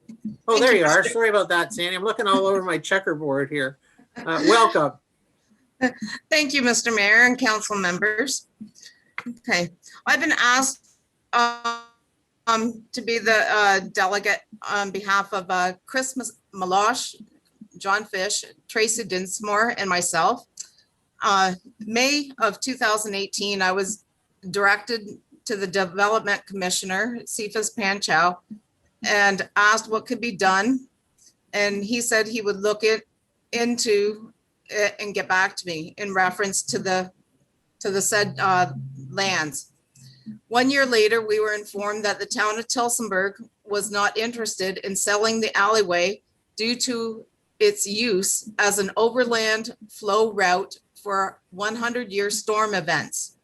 Oh, Thank there you, you are. Mr. Sorry about that, Sandy. I'm looking all over my checkerboard here. Welcome. Thank you, Mr. Mayor and council members. Okay, I've been asked to be the delegate on behalf of Chris Malosh, John Fish, Tracy Dinsmore, and myself. May of 2018, I was directed to the Development Commissioner, Cephas Panchow, and asked what could be done. And he said he would look into it and get back to me in reference to the said lands. 1 year later, we were informed that the town of Tillsonburg was not interested in selling the alleyway due to its use as an overland flow route for 100-year storm events.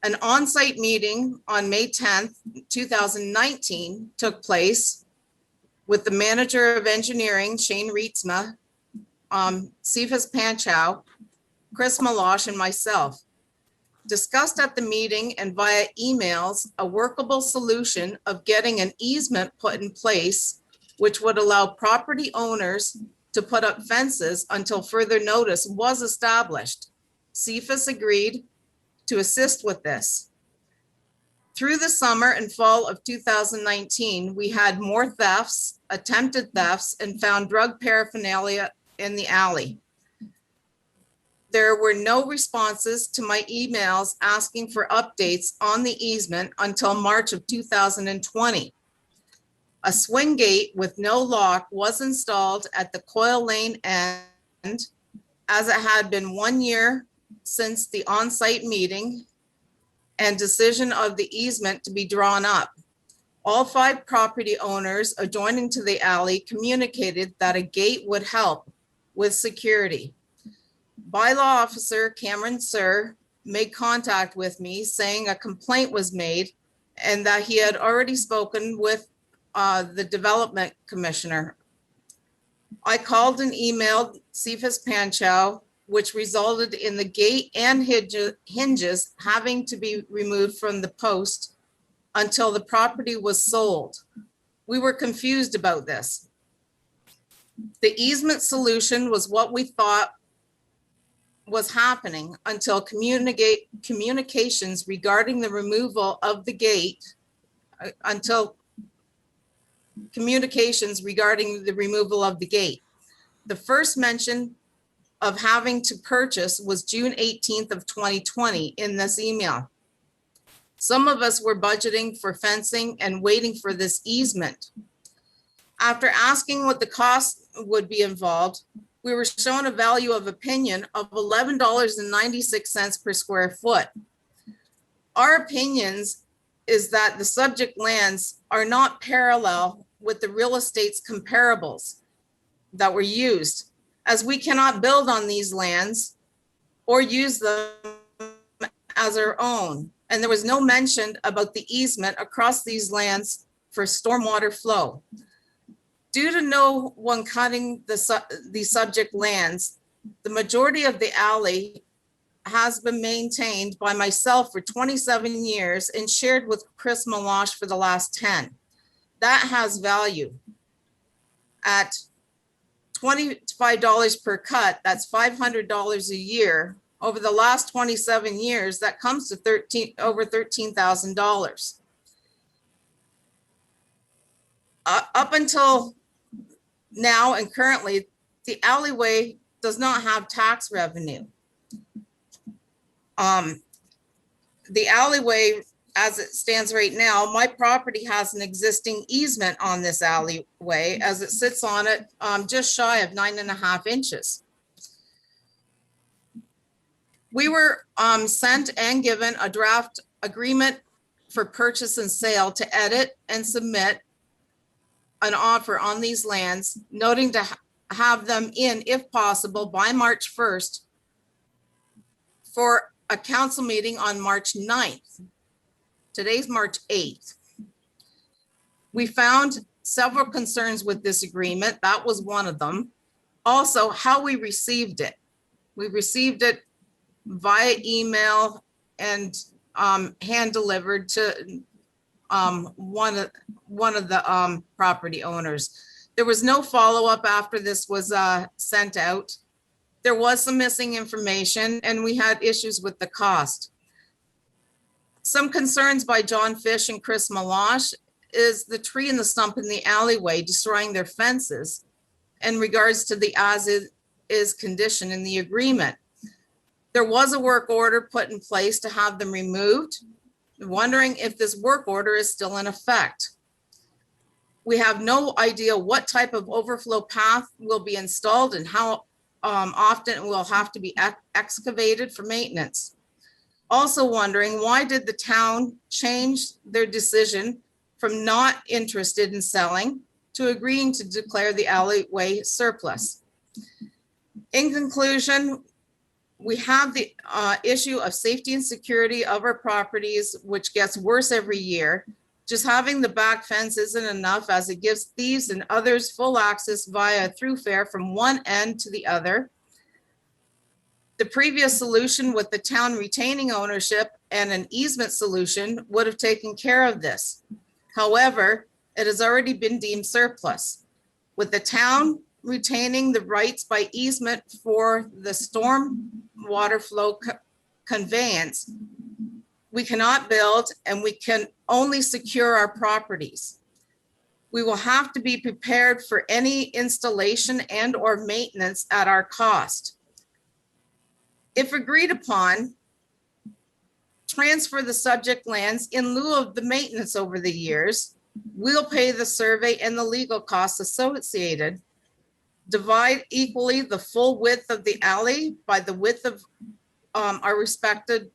An on-site meeting on May 10th, 2019 took place with the manager of engineering, Shane Rietzma, Cephas Panchow, Chris Malosh, and myself. Discussed at the meeting and via emails a workable solution of getting an easement put in place, which would allow property owners to put up fences until further notice was established. Cephas agreed to assist with this. Through the summer and fall of 2019, we had more thefts, attempted thefts, and found drug paraphernalia in the alley. There were no responses to my emails asking for updates on the easement until March of 2020. A swing gate with no lock was installed at the Coil Lane end, as it had been 1 year since the on-site meeting and decision of the easement to be drawn up. All 5 property owners adjoining to the alley communicated that a gate would help with security. Bylaw officer Cameron Sir made contact with me saying a complaint was made and that he had already spoken with the development commissioner. I called and emailed Cephas Panchow, which resulted in the gate and hinges having to be removed from the post until the property was sold. We were confused about this. The easement solution was what we thought was happening until communications regarding the removal of the gate, The first mention of having to purchase was June 18th of 2020 in this email. Some of us were budgeting for fencing and waiting for this easement. After asking what the cost would be involved, we were shown a value of opinion of $11.96 per square foot. Our opinions is that the subject lands are not parallel with the real estate's comparables that were used, as we cannot build on these lands or use them as our own. And there was no mention about the easement across these lands for stormwater flow. Due to no one cutting the subject lands, the majority of the alley has been maintained by myself for 27 years and shared with Chris Meloche for the last 10. That has value. At $25 per cut, that's $500 a year. Over the last 27 years, that comes to over $13,000. Up until now and currently, the alleyway does not have tax revenue. The alleyway, as it stands right now, my property has an existing easement on this alleyway as it sits on it just shy of 9.5 inches. We were sent and given a draft agreement for purchase and sale to edit and submit an offer on these lands, noting to have them in, if possible, by March 1st for a council meeting on March 9th. Today's March 8th. We found several concerns with this agreement. That was one of them. Also, how we received it. We received it via email and hand delivered to one of the property owners. There was no follow-up after this was sent out. There was some missing information and we had issues with the cost. Some concerns by John Fish and Chris Meloche is the tree and the stump in the alleyway destroying their fences in regards to the as-is condition in the agreement. There was a work order put in place to have them removed. Wondering if this work order is still in effect. We have no idea what type of overflow path will be installed and how often it will have to be excavated for maintenance. Also wondering, why did the town change their decision from not interested in selling to agreeing to declare the alleyway surplus? In conclusion, we have the issue of safety and security of our properties, which gets worse every year. Just having the back fence isn't enough, as it gives thieves and others full access via a throughfare from one end to the other. The previous solution with the town retaining ownership and an easement solution would have taken care of this. However, it has already been deemed surplus. With the town retaining the rights by easement for the storm water flow conveyance, we cannot build and we can only secure our properties. We will have to be prepared for any installation and or maintenance at our cost. If agreed upon, transfer the subject lands in lieu of the maintenance over the years. We'll pay the survey and the legal costs associated. Divide equally the full width of the alley by the width of our respective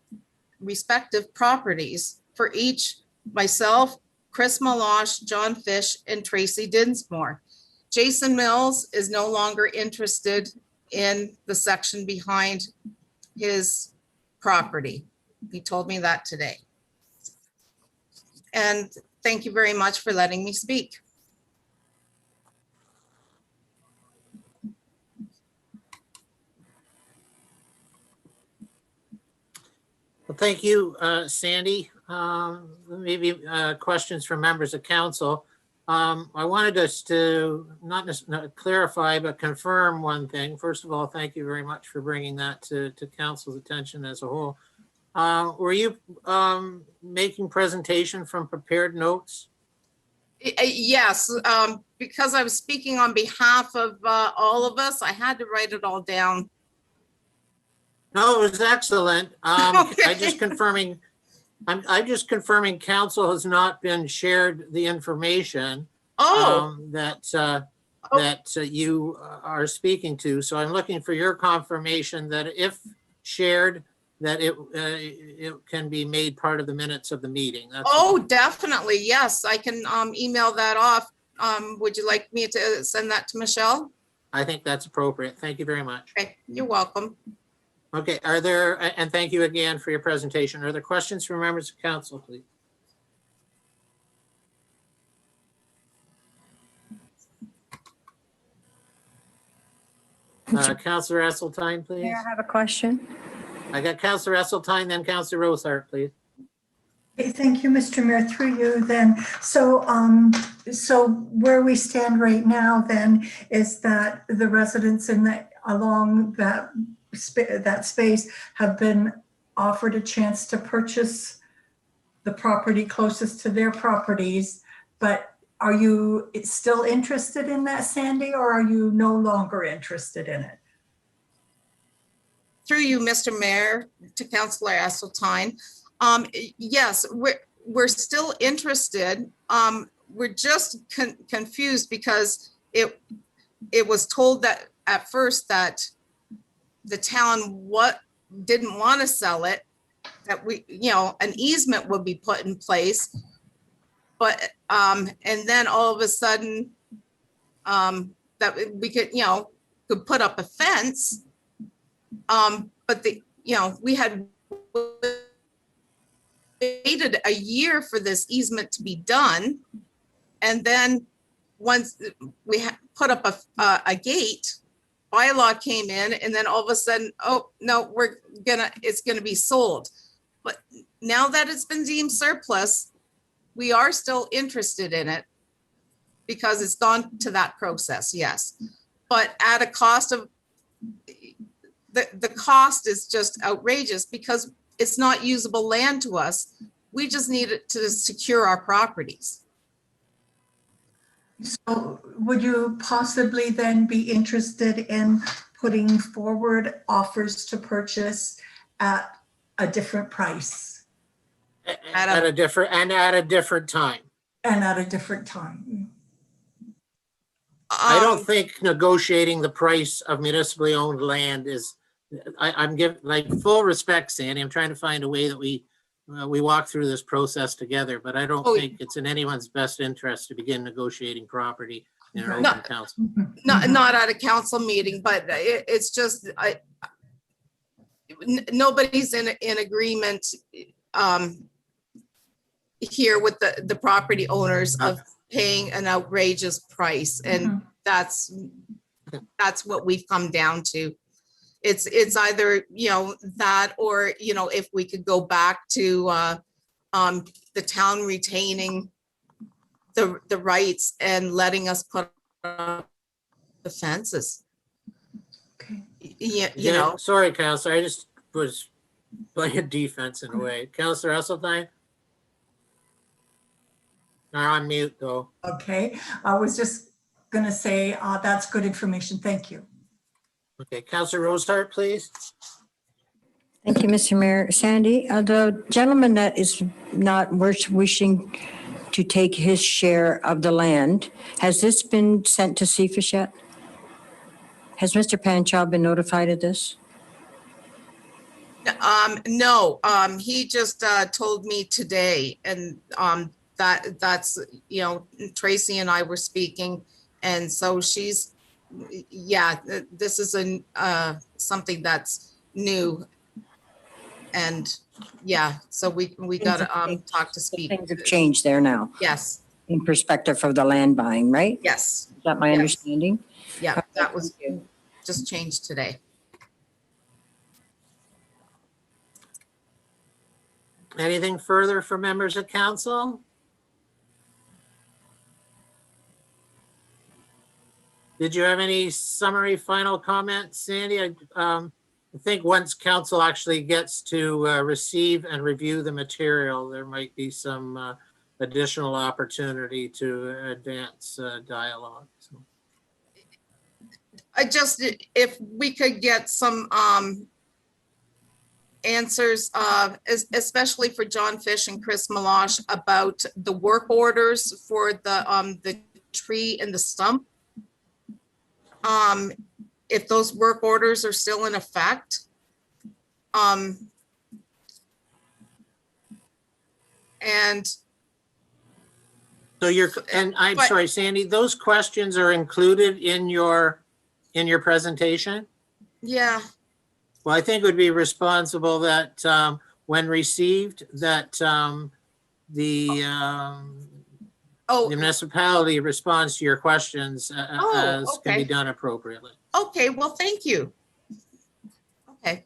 properties for each, myself, Chris Malosh, John Fish, and Tracy Dinsmore. Jason Mills is no longer interested in the section behind his property. He told me that today. And thank you very much for letting me speak. Well, thank you, Sandy. Maybe questions from members of council. I wanted us to not clarify, but confirm one thing. First of all, thank you very much for bringing that to council's attention as a whole. Were you making presentation from prepared notes? Yes, because I was speaking on behalf of all of us, I had to write it all down. No, it was excellent. I'm Okay. just confirming council has not been shared the information that you are speaking to. So I'm looking for your confirmation that if shared, that it can be made part of the minutes of the meeting. Definitely. Yes, I can email that off. Would you like me to send that to Michelle? I think that's appropriate. Thank you very much. Okay, you're welcome. Okay, are there, and thank you again for your presentation. Are there questions from members of council, please? Councillor Esseltine, please. Mayor, I have a question. I got Councillor Esseltine, then Councillor Rosehart, please. Okay, thank you, Mr. Mayor, through you then. So where we stand right now then is that the residents along that space have been offered a chance to purchase the property closest to their properties, but are you still interested in that, Sandy, or are you no longer interested in it? Through you, Mr. Mayor, to Councillor Esseltine. Yes, we're still interested. We're just confused because it was told that at first that the town didn't want to sell it, that an easement would be put in place. But and then all of a sudden that we could put up a fence. But we had waited a year for this easement to be done. And then once we put up a gate, bylaw came in, and then all of a sudden, oh no, it's gonna be sold. But now that it's been deemed surplus, we are still interested in it because it's gone to that process, yes. But at a cost of, the cost is just outrageous because it's not usable land to us. We just need it to secure our properties. So would you possibly then be interested in putting forward offers to purchase at a different price? At a different time. And at a different time. I don't think negotiating the price of municipally owned land is, I'm giving full respect, Sandy. I'm trying to find a way that we walk through this process together, but I don't think it's in anyone's best interest to begin negotiating property in an open council. Not at a council meeting, but it's just, nobody's in agreement here with the property owners of paying an outrageous price. And that's what we've come down to. It's either, that, or, if we could go back to the town retaining the rights and letting us put up the fences. Okay. Yeah, Sorry, Councillor, I just was playing defense in a way. Councillor Esseltine? They're on mute though. Okay, I was just gonna say, that's good information. Thank you. Okay, Councillor Rosehart, please. Thank you, Mr. Mayor. Sandy, the gentleman that is not wishing to take his share of the land, has this been sent to CFIS yet? Has Mr. Panchow been notified of this? No, he just told me today, and that's, you know, Tracy and I were speaking, and so she's, yeah, this is something that's new. And yeah, so we gotta talk to speak. Things have changed there now Yes, in perspective of the land buying, right? yes, Is that my Yes. understanding? yeah, that was Thank you. just changed today. Anything further from members of council? Did you have any summary final comments, Sandy? I think once council actually gets to receive and review the material, there might be some additional opportunity to advance dialogue. So. I just, if we could get some answers, especially for John Fish and Chris Meloche, about the work orders for the tree and the stump. If those work orders are still in effect. And So I'm But- sorry, Sandy, those questions are included in your presentation? yeah, Well, I think it would be responsible that when received, that the oh, municipality responds to your questions as can be okay. done appropriately. Okay, well, thank you. Okay.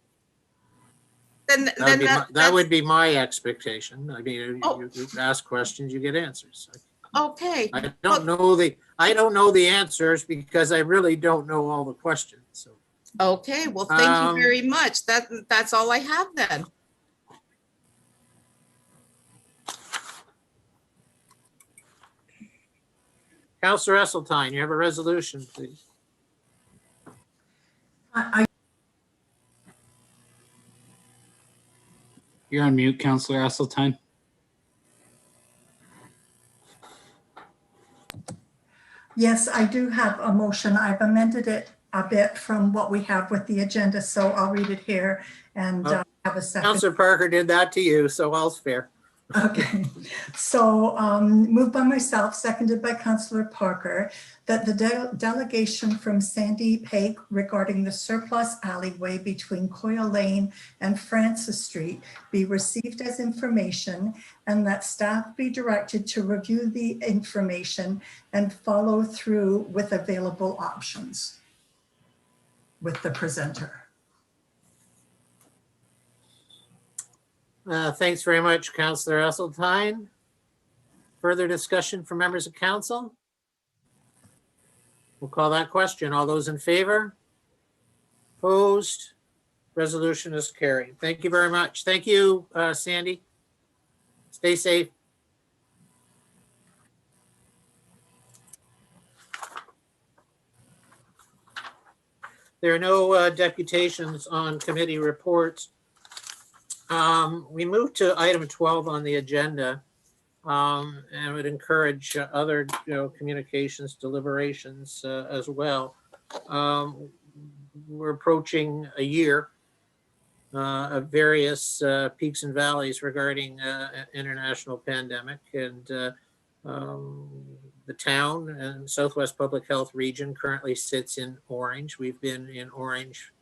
Then That would be my expectation. I mean, Oh. you ask questions, you get answers. okay. I don't know the answers because I really don't know all the questions. So. Okay, well, thank you very much. That's all I have then. Councillor Esseltine, you have a resolution, please. You're on mute, Councillor Esseltine. Yes, I do have a motion. I've amended it a bit from what we have with the agenda, so I'll read it here and have a second. Councillor Parker did that to you, so all's fair. Okay, so moved by myself, seconded by Councillor Parker, that the delegation from Sandy Pake regarding the surplus alleyway between Coyle Lane and Francis Street be received as information, and that staff be directed to review the information and follow through with available options with the presenter. Thanks very much, Councillor Esseltine. Further discussion from members of council? We'll call that question. All those in favor? Opposed? Resolution is carried. Thank you very much. Thank you, Sandy. Stay safe. There are no deputations on committee reports. We move to item 12 on the agenda, and would encourage other communications, deliberations as well. We're approaching a year of various peaks and valleys regarding international pandemic, and the town and Southwest Public Health Region currently sits in orange. We've been in orange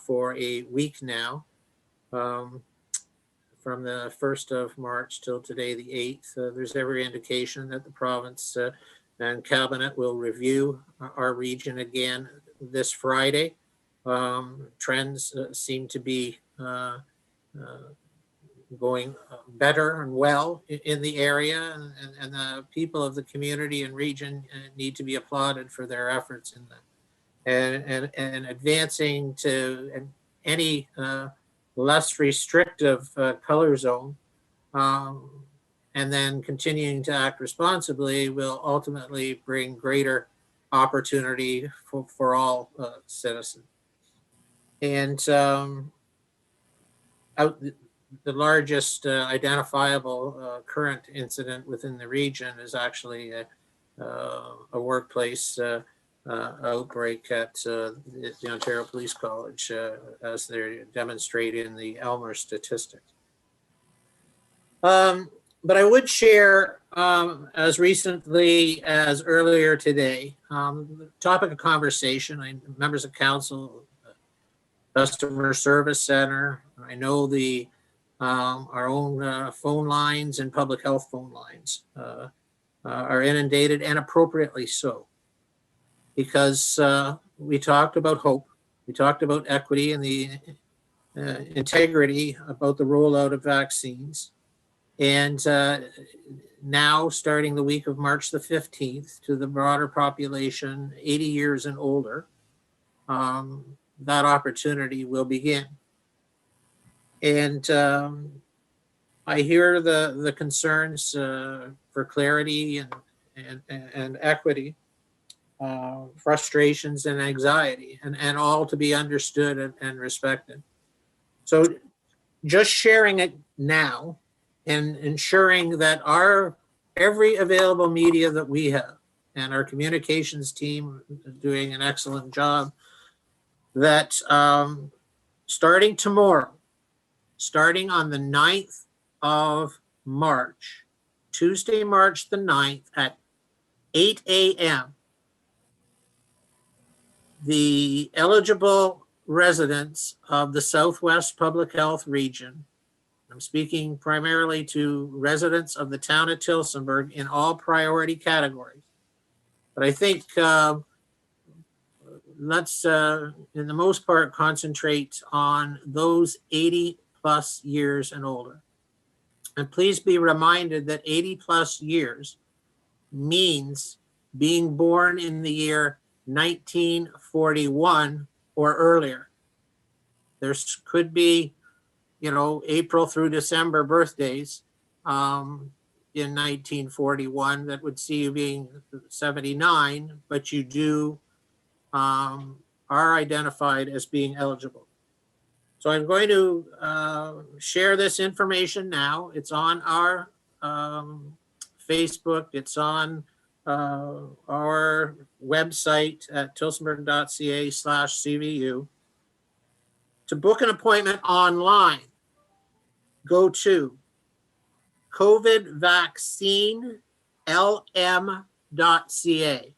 for a week now. From the 1st of March till today, the 8th, there's every indication that the province and cabinet will review our region again this Friday. Trends seem to be going better and well in the area, and the people of the community and region need to be applauded for their efforts in that and advancing to any less restrictive color zone, and then continuing to act responsibly will ultimately bring greater opportunity for all citizens. And the largest identifiable current incident within the region is actually a workplace outbreak at the Ontario Police College, as they're demonstrating the Elmer statistics. But I would share, as recently as earlier today, the topic of conversation, members of council, customer service center, I know our own phone lines and public health phone lines are inundated, and appropriately so, because we talked about hope, we talked about equity and the integrity about the rollout of vaccines. And now, starting the week of March the 15th, to the broader population, 80 years and older, that opportunity will begin. And I hear the concerns for clarity and equity, frustrations and anxiety, and all to be understood and respected. So just sharing it now and ensuring that every available media that we have, and our communications team is doing an excellent job, that starting tomorrow, starting on the 9th of March, Tuesday, March the 9th at 8 a.m., the eligible residents of the Southwest Public Health Region, I'm speaking primarily to residents of the town of Tillsonburg in all priority categories. But I think let's, in the most part, concentrate on those 80 plus years and older. And please be reminded that 80 plus years means being born in the year 1941 or earlier. There could be, April through December birthdays in 1941 that would see you being 79, but you are identified as being eligible. So I'm going to share this information now. It's on our Facebook. It's on our website at tillsonburg.ca/CVU. To book an appointment online, go to covidvaccinelm.ca.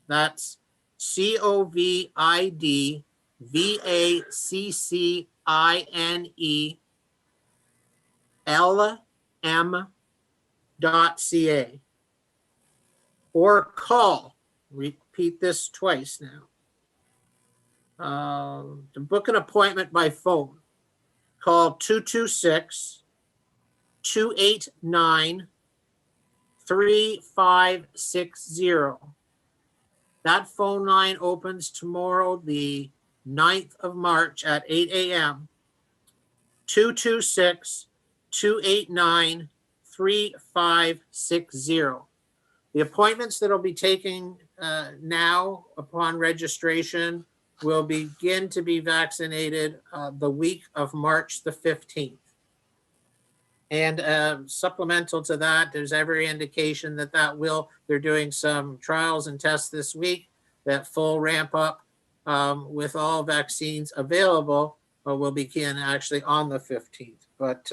That's covidvaccinelm.ca. Or call, repeat this twice now. To book an appointment by phone, call 226-289-3560. That phone line opens tomorrow, the 9th of March at 8 a.m. 226-289-3560. The appointments that will be taking now upon registration will begin to be vaccinated the week of March the 15th. And supplemental to that, there's every indication that they're doing some trials and tests this week. That full ramp up with all vaccines available will begin actually on the 15th, but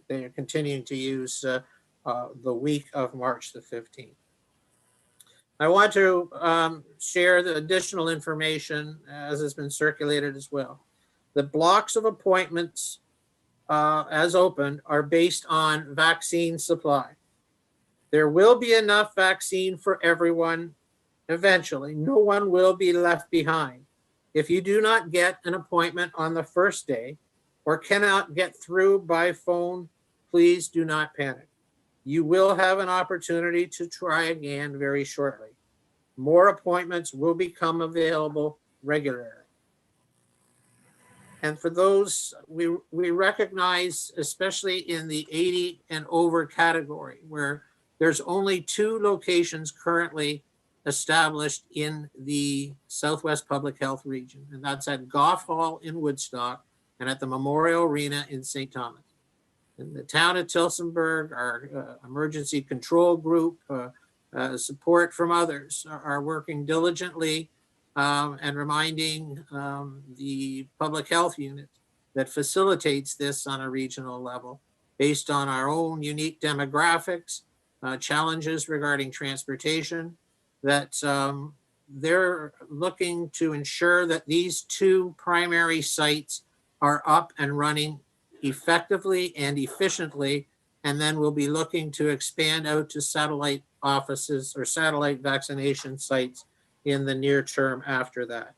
they are continuing to use the week of March the 15th. I want to share the additional information as has been circulated as well. The blocks of appointments as opened are based on vaccine supply. There will be enough vaccine for everyone eventually. No one will be left behind. If you do not get an appointment on the first day or cannot get through by phone, please do not panic. You will have an opportunity to try again very shortly. More appointments will become available regularly. And for those, we recognize, especially in the 80 and over category, where there's only 2 locations currently established in the Southwest Public Health Region, and that's at Goff Hall in Woodstock and at the Memorial Arena in St. Thomas. In the town of Tillsonburg, our emergency control group, support from others are working diligently and reminding the public health unit that facilitates this on a regional level based on our own unique demographics, challenges regarding transportation, that they're looking to ensure that these two primary sites are up and running effectively and efficiently, and then we'll be looking to expand out to satellite offices or satellite vaccination sites in the near term after that.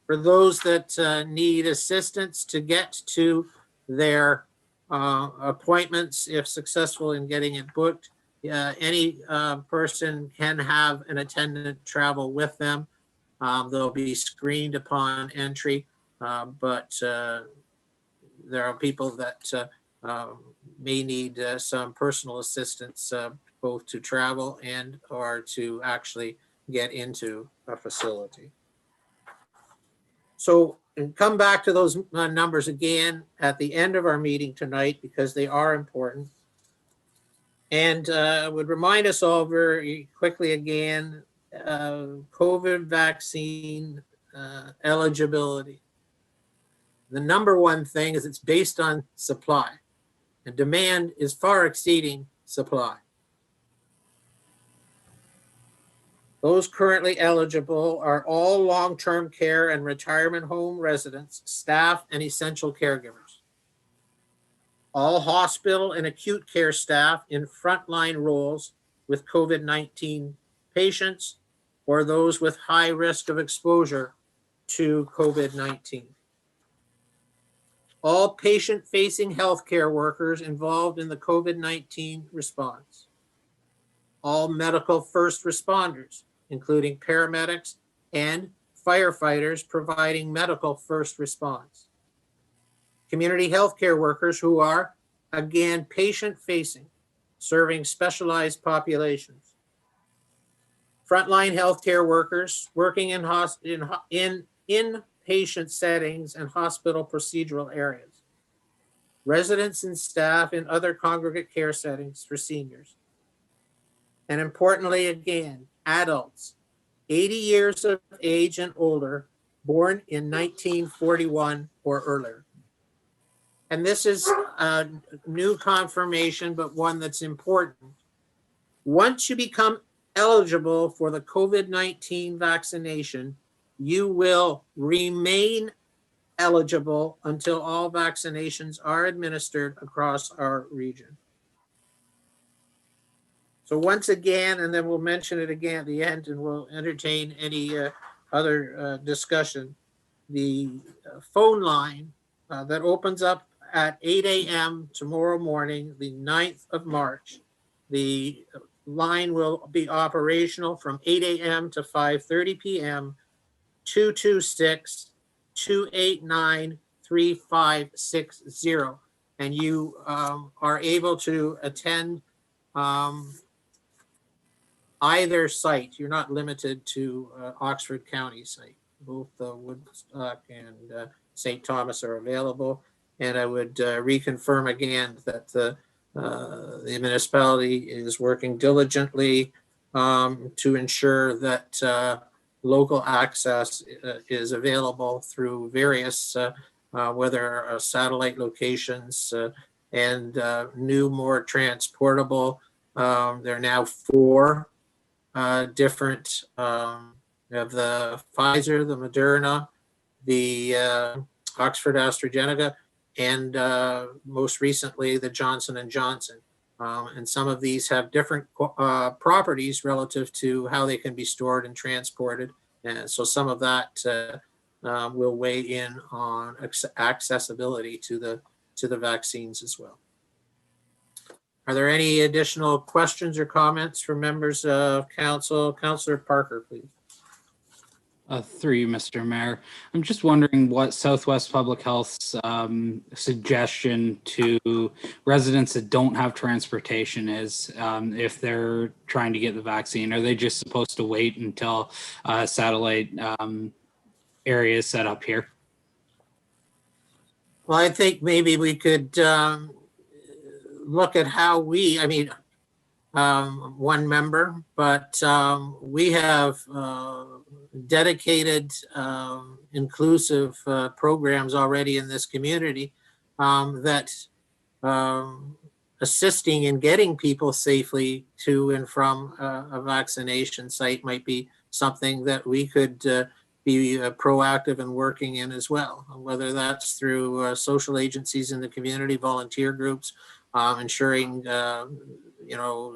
For those that need assistance to get to their appointments, if successful in getting it booked, any person can have an attendant travel with them. They'll be screened upon entry, but there are people that may need some personal assistance, both to travel and or to actually get into a facility. So, and come back to those numbers again at the end of our meeting tonight, because they are important. And would remind us all very quickly again, COVID vaccine eligibility. The number one thing is it's based on supply, and demand is far exceeding supply. Those currently eligible are all long-term care and retirement home residents, staff, and essential caregivers. All hospital and acute care staff in frontline roles with COVID-19 patients or those with high risk of exposure to COVID-19. All patient-facing healthcare workers involved in the COVID-19 response. All medical first responders, including paramedics and firefighters providing medical first response. Community healthcare workers who are, again, patient-facing, serving specialized populations. Frontline healthcare workers working in inpatient settings and hospital procedural areas. Residents and staff in other congregate care settings for seniors. And importantly, again, adults, 80 years of age and older, born in 1941 or earlier. And this is a new confirmation, but one that's important. Once you become eligible for the COVID-19 vaccination, you will remain eligible until all vaccinations are administered across our region. So once again, and then we'll mention it again at the end, and we'll entertain any other discussion. The phone line that opens up at 8 a.m. tomorrow morning, the 9th of March. The line will be operational from 8 a.m. to 5:30 p.m. 226-289-3560. And you are able to attend either site. You're not limited to Oxford County site. Both Woodstock and St. Thomas are available. And I would reconfirm again that the municipality is working diligently to ensure that local access is available through various, whether satellite locations and new, more transportable. There are now 4 different of the Pfizer, the Moderna, the Oxford AstraZeneca, and most recently the Johnson & Johnson. And some of these have different properties relative to how they can be stored and transported. And so some of that will weigh in on accessibility to the vaccines as well. Are there any additional questions or comments from members of council? Councillor Parker, please. Through you, Mr. Mayor. I'm just wondering what Southwest Public Health's suggestion to residents that don't have transportation is if they're trying to get the vaccine. Are they just supposed to wait until satellite areas set up here. Well, I think maybe we could look at how I mean, one member, but we have dedicated inclusive programs already in this community that assisting in getting people safely to and from a vaccination site might be something that we could be proactive and working in as well, whether that's through social agencies in the community, volunteer groups, ensuring,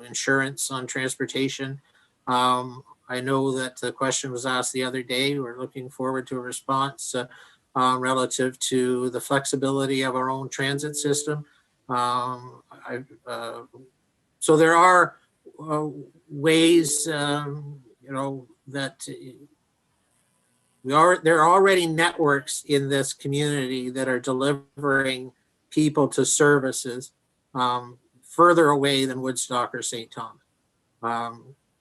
insurance on transportation. I know that the question was asked the other day. We're looking forward to a response relative to the flexibility of our own transit system. So there are ways, that there are already networks in this community that are delivering people to services further away than Woodstock or St. Thomas.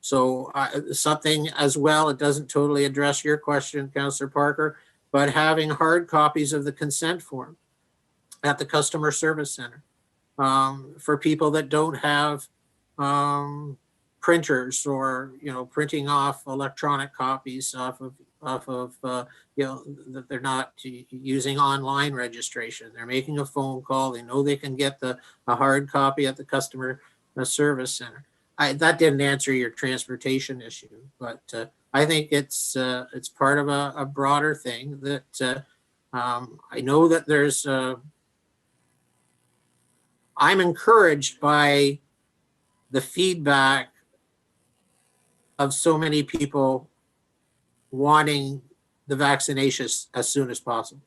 So something as well, it doesn't totally address your question, Councillor Parker, but having hard copies of the consent form at the customer service center for people that don't have printers or, printing off electronic copies off of that they're not using online registration. They're making a phone call. They know they can get a hard copy at the customer service center. That didn't answer your transportation issue, but I think it's part of a broader thing that I know that there's. I'm encouraged by the feedback of so many people wanting the vaccination as soon as possible,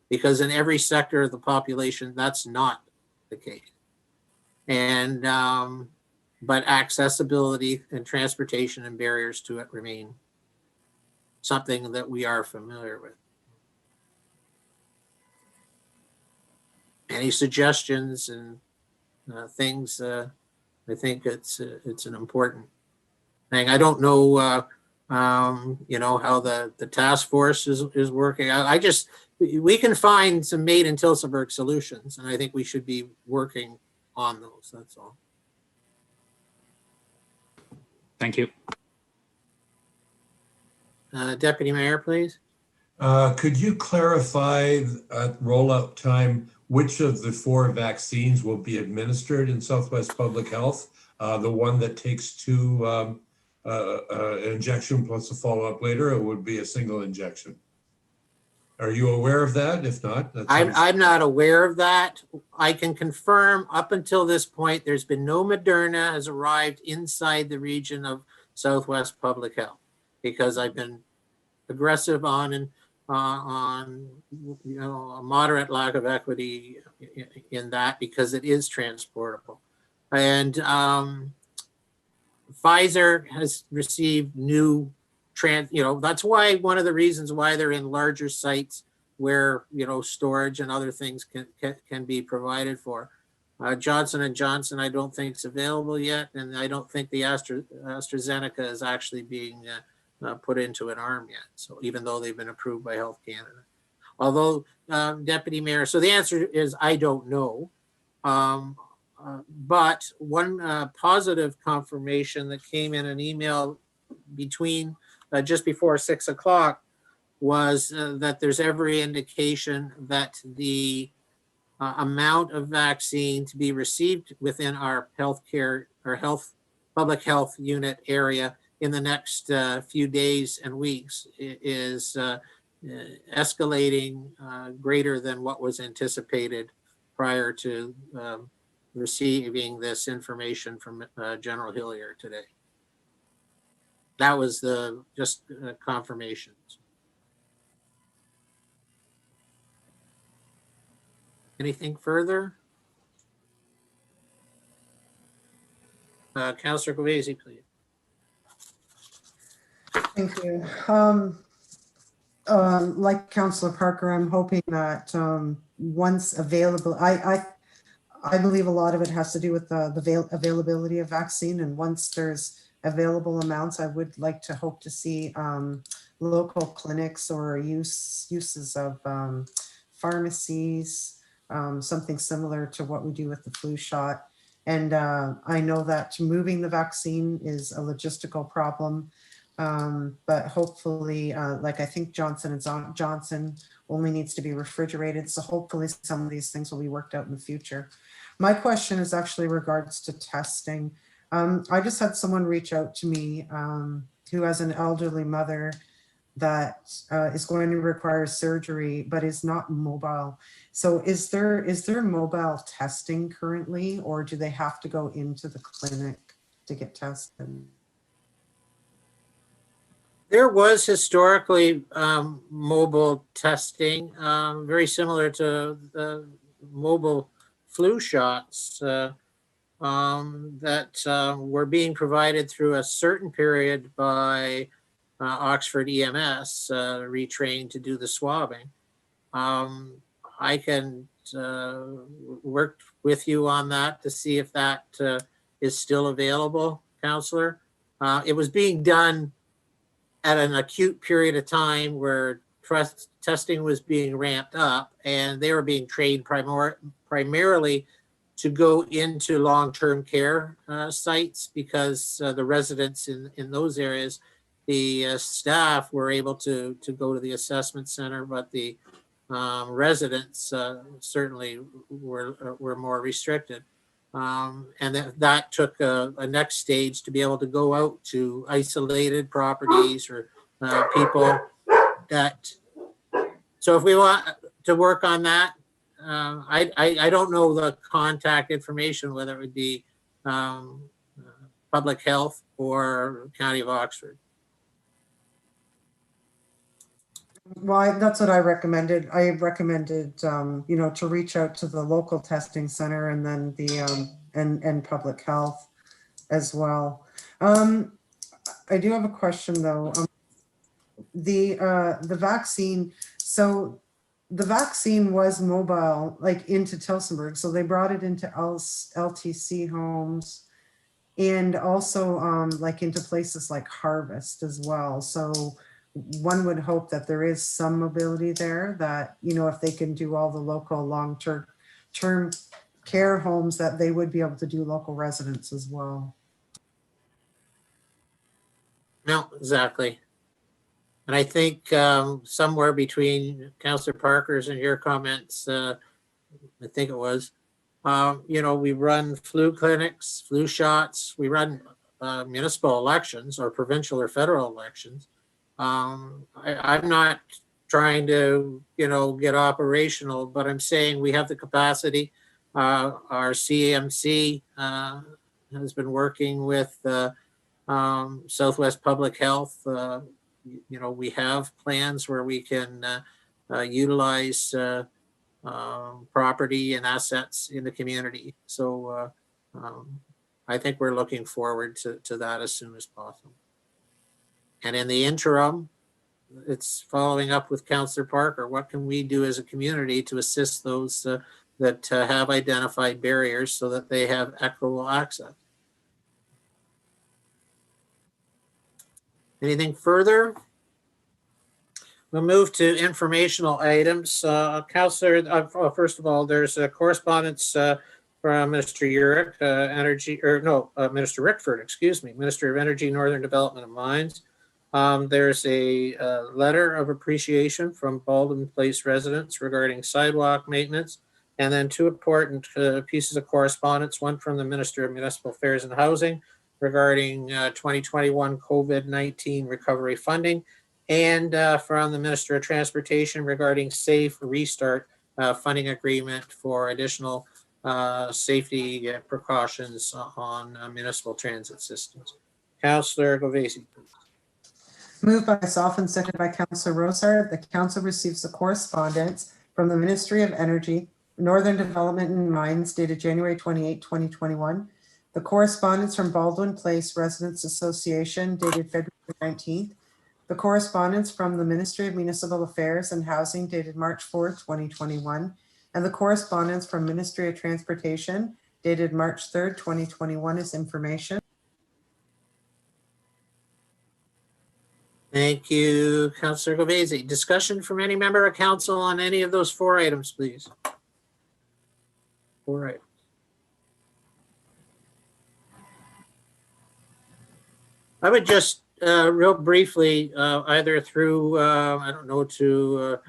because in every sector of the population, that's not the case. And but accessibility and transportation and barriers to it remain something that we are familiar with. Any suggestions and things? I think it's an important thing. I don't know, how the task force is working. We can find some made in Tillsonburg solutions, and I think we should be working on those. That's all. Thank you. Deputy Mayor, please. Could you clarify at rollout time which of the 4 vaccines will be administered in Southwest Public Health? The one that takes 2 injection plus a follow-up later, it would be a single injection. Are you aware of that? If not, I'm not aware of that. I can confirm up until this point, there's been no Moderna has arrived inside the region of Southwest Public Health, because I've been aggressive on a moderate lack of equity in that, because it is transportable. And Pfizer has received new that's why one of the reasons why they're in larger sites where storage and other things can be provided for. Johnson & Johnson, I don't think is available yet, and I don't think the AstraZeneca is actually being put into an arm yet. So even though they've been approved by Health Canada, although Deputy Mayor, so the answer is I don't know. But one positive confirmation that came in an email between just before 6 o'clock was that there's every indication that the amount of vaccine to be received within our healthcare or public health unit area in the next few days and weeks is escalating greater than what was anticipated prior to receiving this information from General Hillier today. That was just confirmations. Anything further? Councillor Kowese, please. Thank you. Like Councillor Parker, I'm hoping that once available, I believe a lot of it has to do with the availability of vaccine, and once there's available amounts, I would like to hope to see local clinics or uses of pharmacies, something similar to what we do with the flu shot. And I know that moving the vaccine is a logistical problem, but hopefully, like I think Johnson & Johnson only needs to be refrigerated. So hopefully some of these things will be worked out in the future. My question is actually regards to testing. I just had someone reach out to me who has an elderly mother that is going to require surgery, but is not mobile. So is there mobile testing currently, or do they have to go into the clinic to get tested? There was historically mobile testing, very similar to the mobile flu shots that were being provided through a certain period by Oxford EMS, retrained to do the swabbing. I can work with you on that to see if that is still available, Counselor. It was being done at an acute period of time where testing was being ramped up, and they were being trained primarily to go into long-term care sites, because the residents in those areas, the staff were able to go to the assessment center, but the residents certainly were more restricted. And that took a next stage to be able to go out to isolated properties or people that. So if we want to work on that, I don't know the contact information, whether it would be public health or County of Oxford. Well, that's what I recommended. I recommended, to reach out to the local testing center and then the and public health as well. I do have a question though. The vaccine. So the vaccine was mobile, like into Tillsonburg. So they brought it into LTC homes and also like into places like Harvest as well. So one would hope that there is some mobility there, that, if they can do all the local long-term care homes, that they would be able to do local residents as well. No, exactly. And I think somewhere between Councillor Parker's and your comments, I think it was, we run flu clinics, flu shots, we run municipal elections or provincial or federal elections. I'm not trying to, get operational, but I'm saying we have the capacity. Our CMC has been working with Southwest Public Health. We have plans where we can utilize property and assets in the community. So I think we're looking forward to that as soon as possible. And in the interim, it's following up with Councillor Parker. What can we do as a community to assist those that have identified barriers so that they have equitable access? Anything further? We'll move to informational items. Councillor, first of all, there's a correspondence from Minister Urick, Minister Rickford, excuse me, Minister of Energy, Northern Development and Mines. There's a letter of appreciation from Baldwin Place residents regarding sidewalk maintenance, and then two important pieces of correspondence, one from the Minister of Municipal Affairs and Housing regarding 2021 COVID-19 recovery funding, and from the Minister of Transportation regarding Safe Restart funding agreement for additional safety precautions on municipal transit systems. Councillor Govesi. Moved by myself and seconded by Councillor Rosar. The council receives the correspondence from the Ministry of Energy, Northern Development and Mines dated January 28, 2021. The correspondence from Baldwin Place Residents Association dated February 19th. The correspondence from the Ministry of Municipal Affairs and Housing dated March 4th, 2021. And the correspondence from Ministry of Transportation dated March 3rd, 2021 is information. Thank you, Councillor Govesi. Discussion from any member of council on any of those 4 items, please. 4 items. I would just real briefly, either through, I don't know, to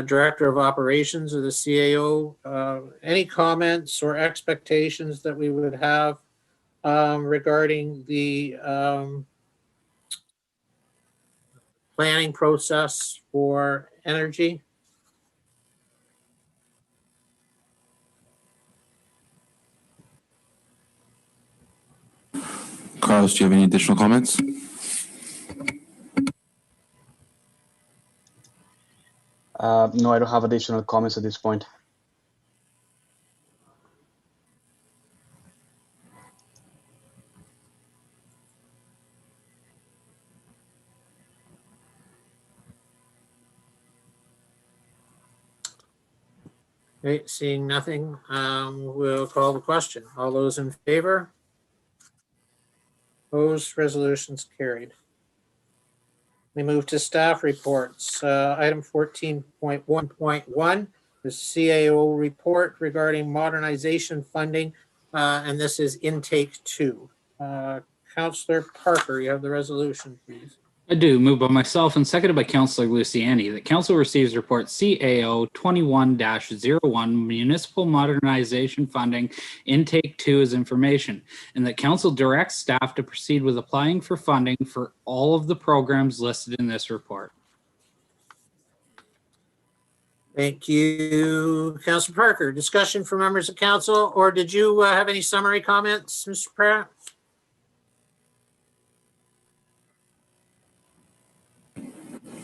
Director of Operations or the CAO, any comments or expectations that we would have regarding the planning process for energy? Carlos, do you have any additional comments? No, I don't have additional comments at this point. Okay, seeing nothing, we'll call the question. All those in favor? Opposed, resolutions carried. We move to staff reports. Item 14.1.1, the CAO report regarding modernization funding, and this is intake 2. Councillor Parker, you have the resolution, please. I do. Moved by myself and seconded by Councillor Luciani that council receives report CAO 21-01 municipal modernization funding intake 2 as information, and that council directs staff to proceed with applying for funding for all of the programs listed in this report. Thank you, Councillor Parker. Discussion for members of council, or did you have any summary comments, Mr. Pratt?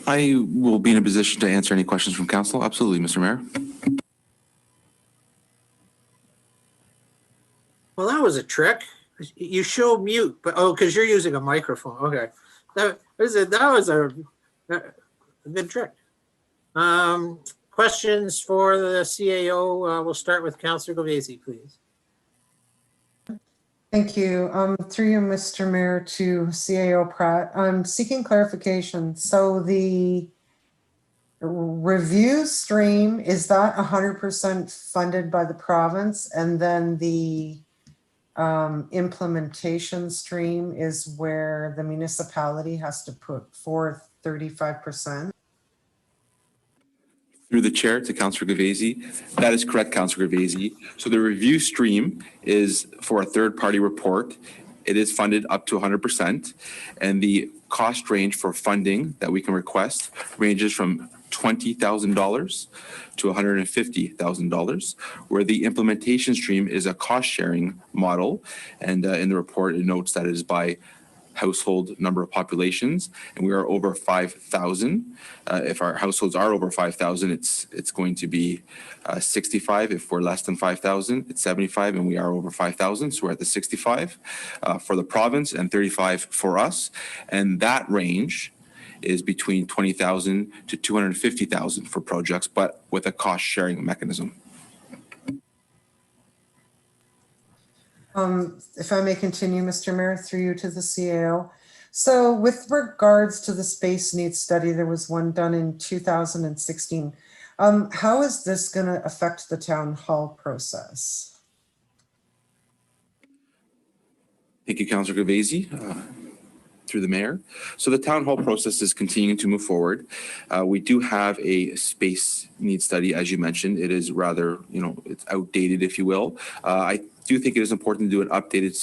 I will be in a position to answer any questions from council. Absolutely, Mr. Mayor. Well, that was a trick. You show mute, but because you're using a microphone. Okay, that was a good trick. Questions for the CAO? We'll start with Councillor Govesi, please. Thank you. Through you, Mr. Mayor, to CAO Pratt. I'm seeking clarification. So the review stream, is that 100% funded by the province? And then the implementation stream is where the municipality has to put forth 35%? Through the chair to Councillor Govesi. That is correct, Councillor Govesi. So the review stream is for a third-party report. It is funded up to 100%, and the cost range for funding that we can request ranges from $20,000 to $150,000, where the implementation stream is a cost-sharing model, and in the report it notes that it is by household number of populations, and we are over 5,000. If our households are over 5,000, it's going to be 65. If we're less than 5,000, it's 75, and we are over 5,000, so we're at the 65 for the province and 35 for us. And that range is between 20,000 to 250,000 for projects, but with a cost-sharing mechanism. If I may continue, Mr. Mayor, through you to the CAO. So with regards to the space needs study, there was one done in 2016. How is this going to affect the town hall process? Thank you, Councillor Govesi. Through the mayor. So the town hall process is continuing to move forward. We do have a space needs study, as you mentioned. It is rather, it's outdated, if you will. I do think it is important to do an updated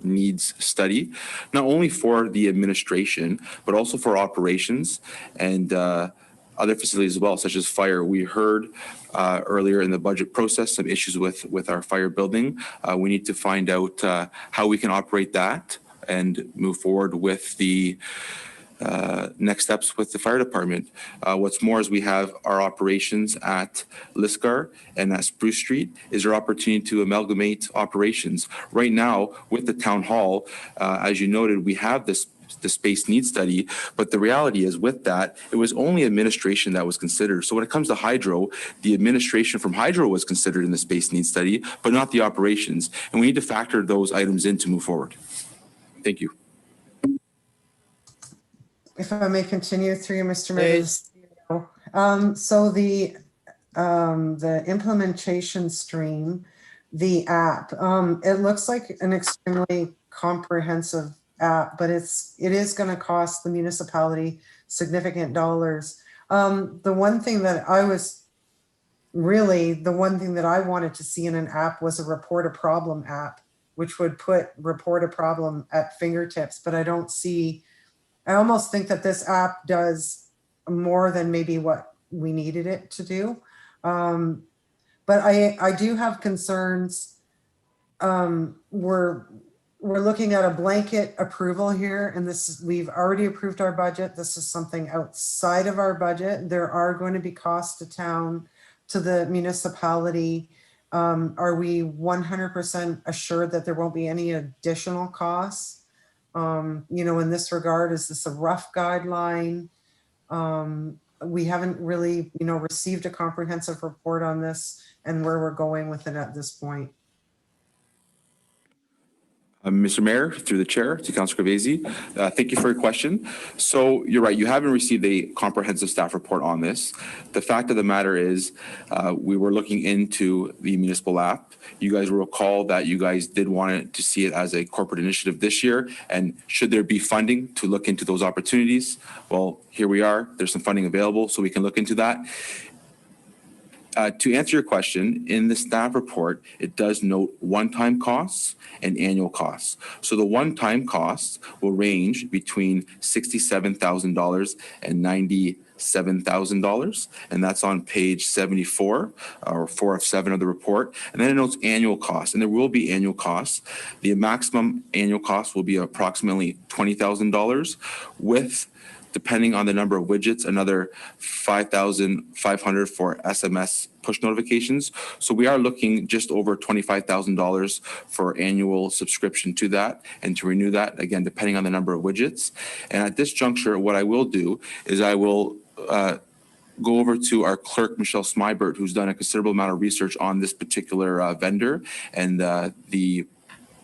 needs study, not only for the administration, but also for operations and other facilities as well, such as fire. We heard earlier in the budget process some issues with our fire building. We need to find out how we can operate that and move forward with the next steps with the fire department. What's more is we have our operations at Lisgar and at Spruce Street. Is there opportunity to amalgamate operations? Right now, with the town hall, as you noted, we have the space needs study, but the reality is with that, it was only administration that was considered. So when it comes to hydro, the administration from hydro was considered in the space needs study, but not the operations. And we need to factor those items in to move forward. Thank you. If I may continue through you, Mr. Mayor. Please. So the implementation stream, the app, it looks like an extremely comprehensive app, but it is going to cost the municipality significant dollars. The one thing that I wanted to see in an app was a report a problem app, which would put report a problem at fingertips, but I almost think that this app does more than maybe what we needed it to do. But I do have concerns. We're looking at a blanket approval here, and we've already approved our budget. This is something outside of our budget. There are going to be costs to town, to the municipality. Are we 100% assured that there won't be any additional costs? In this regard, is this a rough guideline? We haven't really, received a comprehensive report on this and where we're going with it at this point. Mr. Mayor, through the chair to Councilor Cavazzi, thank you for your question. So you're right, you haven't received a comprehensive staff report on this. The fact of the matter is we were looking into the municipal app. You guys will recall that you guys did want to see it as a corporate initiative this year. And should there be funding to look into those opportunities? Well, here we are. There's some funding available, so we can look into that. To answer your question, in the staff report, it does note one-time costs and annual costs. So the one-time costs will range between $67,000 and $97,000, and that's on page 74 or 4 of 7 of the report. And then it notes annual costs, and there will be annual costs. The maximum annual cost will be approximately $20,000 with, depending on the number of widgets, another $5,500 for SMS push notifications. So we are looking just over $25,000 for annual subscription to that and to renew that, again, depending on the number of widgets. And at this juncture, what I will do is I will go over to our clerk, Michelle Smybert, who's done a considerable amount of research on this particular vendor and the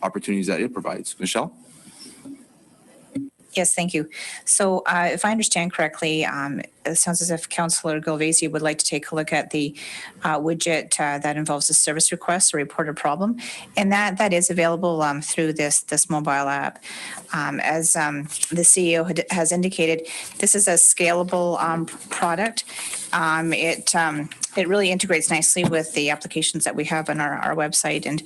opportunities that it provides. Michelle? Yes, thank you. So if I understand correctly, it sounds as if Councillor Galvezi would like to take a look at the widget that involves a service request or report a problem. And that is available through this mobile app. As the CEO has indicated, this is a scalable product. It really integrates nicely with the applications that we have on our website. And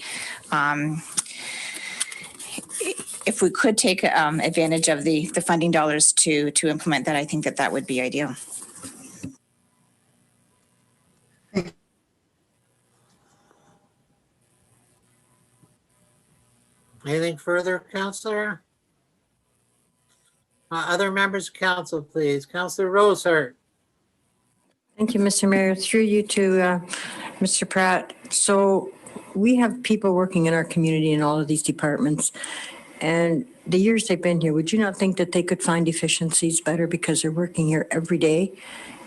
if we could take advantage of the funding dollars to implement that, I think that would be ideal. Anything further, Councillor? Other members of council, please. Councillor Rosehart. Thank you, Mr. Mayor. Through you to Mr. Pratt. So we have people working in our community in all of these departments. And the years they've been here, would you not think that they could find efficiencies better because they're working here every day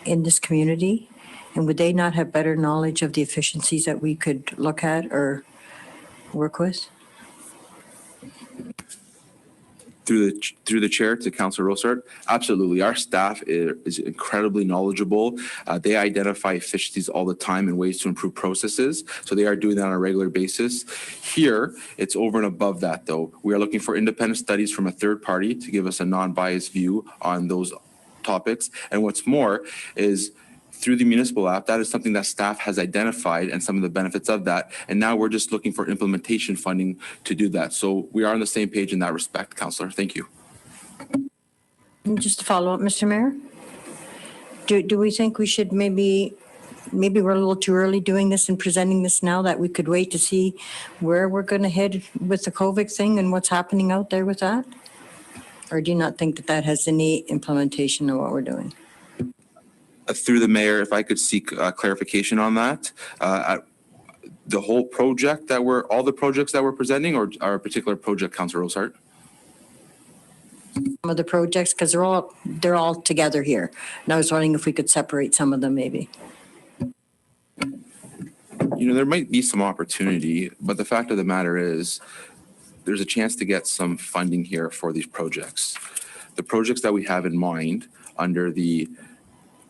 in this community? And would they not have better knowledge of the efficiencies that we could look at or work with? Through the chair to Councillor Rosehart, absolutely. Our staff is incredibly knowledgeable. They identify efficiencies all the time and ways to improve processes. So they are doing that on a regular basis. Here, it's over and above that, though. We are looking for independent studies from a third party to give us a non-biased view on those topics. And what's more is, through the municipal app, that is something that staff has identified and some of the benefits of that. And now we're just looking for implementation funding to do that. So we are on the same page in that respect, Councillor. Thank you. And just to follow up, Mr. Mayor, do we think we should maybe we're a little too early doing this and presenting this now, that we could wait to see where we're going to head with the COVID thing and what's happening out there with that? Or do you not think that has any implementation of what we're doing? Through the mayor, if I could seek clarification on that, the whole project all the projects that we're presenting, or our particular project, Councillor Rosehart? Some of the projects, because they're all together here. And I was wondering if we could separate some of them maybe. There might be some opportunity, but the fact of the matter is there's a chance to get some funding here for these projects. The projects that we have in mind under the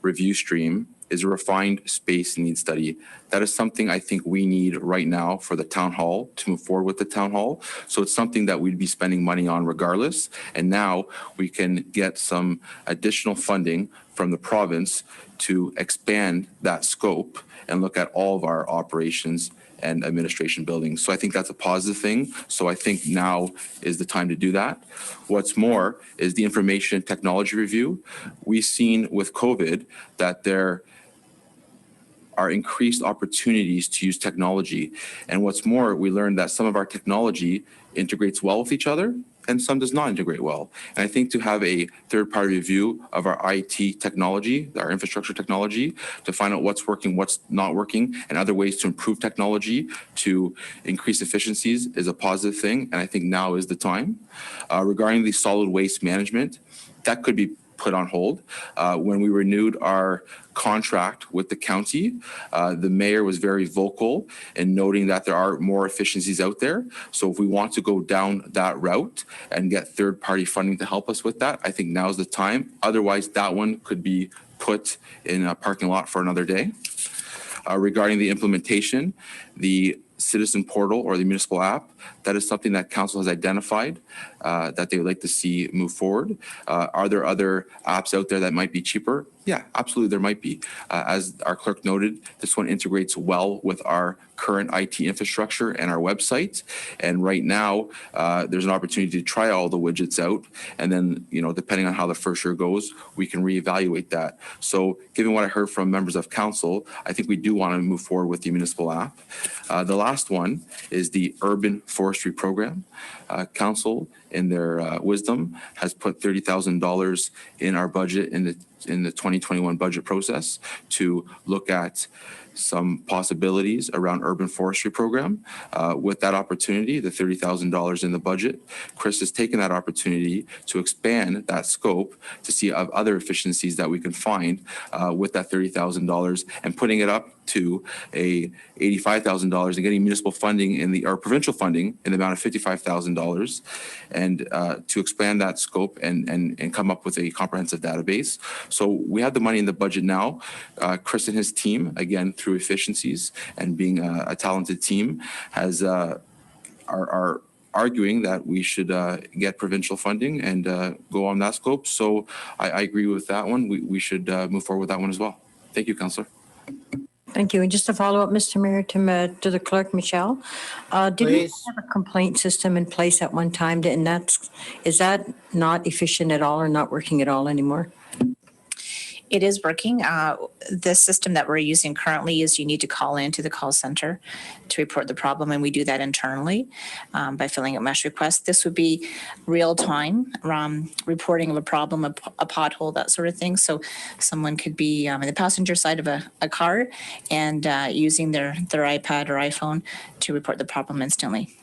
review stream is a refined space needs study. That is something I think we need right now for the town hall to move forward with the town hall. So it's something that we'd be spending money on regardless. And now we can get some additional funding from the province to expand that scope and look at all of our operations and administration buildings. So I think that's a positive thing. So I think now is the time to do that. What's more is the information technology review. We've seen with COVID that there are increased opportunities to use technology. And what's more, we learned that some of our technology integrates well with each other and some does not integrate well. And I think to have a third-party review of our IT technology, our infrastructure technology, to find out what's working, what's not working, and other ways to improve technology to increase efficiencies is a positive thing. And I think now is the time. Regarding the solid waste management, that could be put on hold. When we renewed our contract with the county, the mayor was very vocal in noting that there are more efficiencies out there. So if we want to go down that route and get third-party funding to help us with that, I think now's the time. Otherwise, that one could be put in a parking lot for another day. Regarding the implementation, the citizen portal or the municipal app, that is something that council has identified that they would like to see move forward. Are there other apps out there that might be cheaper? Yeah, absolutely, there might be. As our clerk noted, this one integrates well with our current IT infrastructure and our website. And right now, there's an opportunity to try all the widgets out. And then, you know, depending on how the first year goes, we can reevaluate that. So given what I heard from members of council, I think we do want to move forward with the municipal app. The last one is the urban forestry program. Council, in their wisdom, has put $30,000 in our budget in the 2021 budget process to look at some possibilities around urban forestry program. With that opportunity, the $30,000 in the budget, Chris has taken that opportunity to expand that scope to see of other efficiencies that we can find with that $30,000 and putting it up to a $85,000 and getting municipal funding or provincial funding in the amount of $55,000 and to expand that scope and come up with a comprehensive database. So we have the money in the budget now. Chris and his team, again, through efficiencies and being a talented team, are arguing that we should get provincial funding and go on that scope. So I agree with that one. We should move forward with that one as well. Thank you, Councillor. Thank you. And just to follow up, Mr. Mayor, to the clerk, Michelle, did we have a complaint system in place at one time? And is that not efficient at all or not working at all anymore? It is working. The system that we're using currently is you need to call into the call center to report the problem, and we do that internally by filling out mesh requests. This would be real time reporting of a problem, a pothole, that sort of thing. So someone could be in the passenger side of a car and using their iPad or iPhone to report the problem instantly.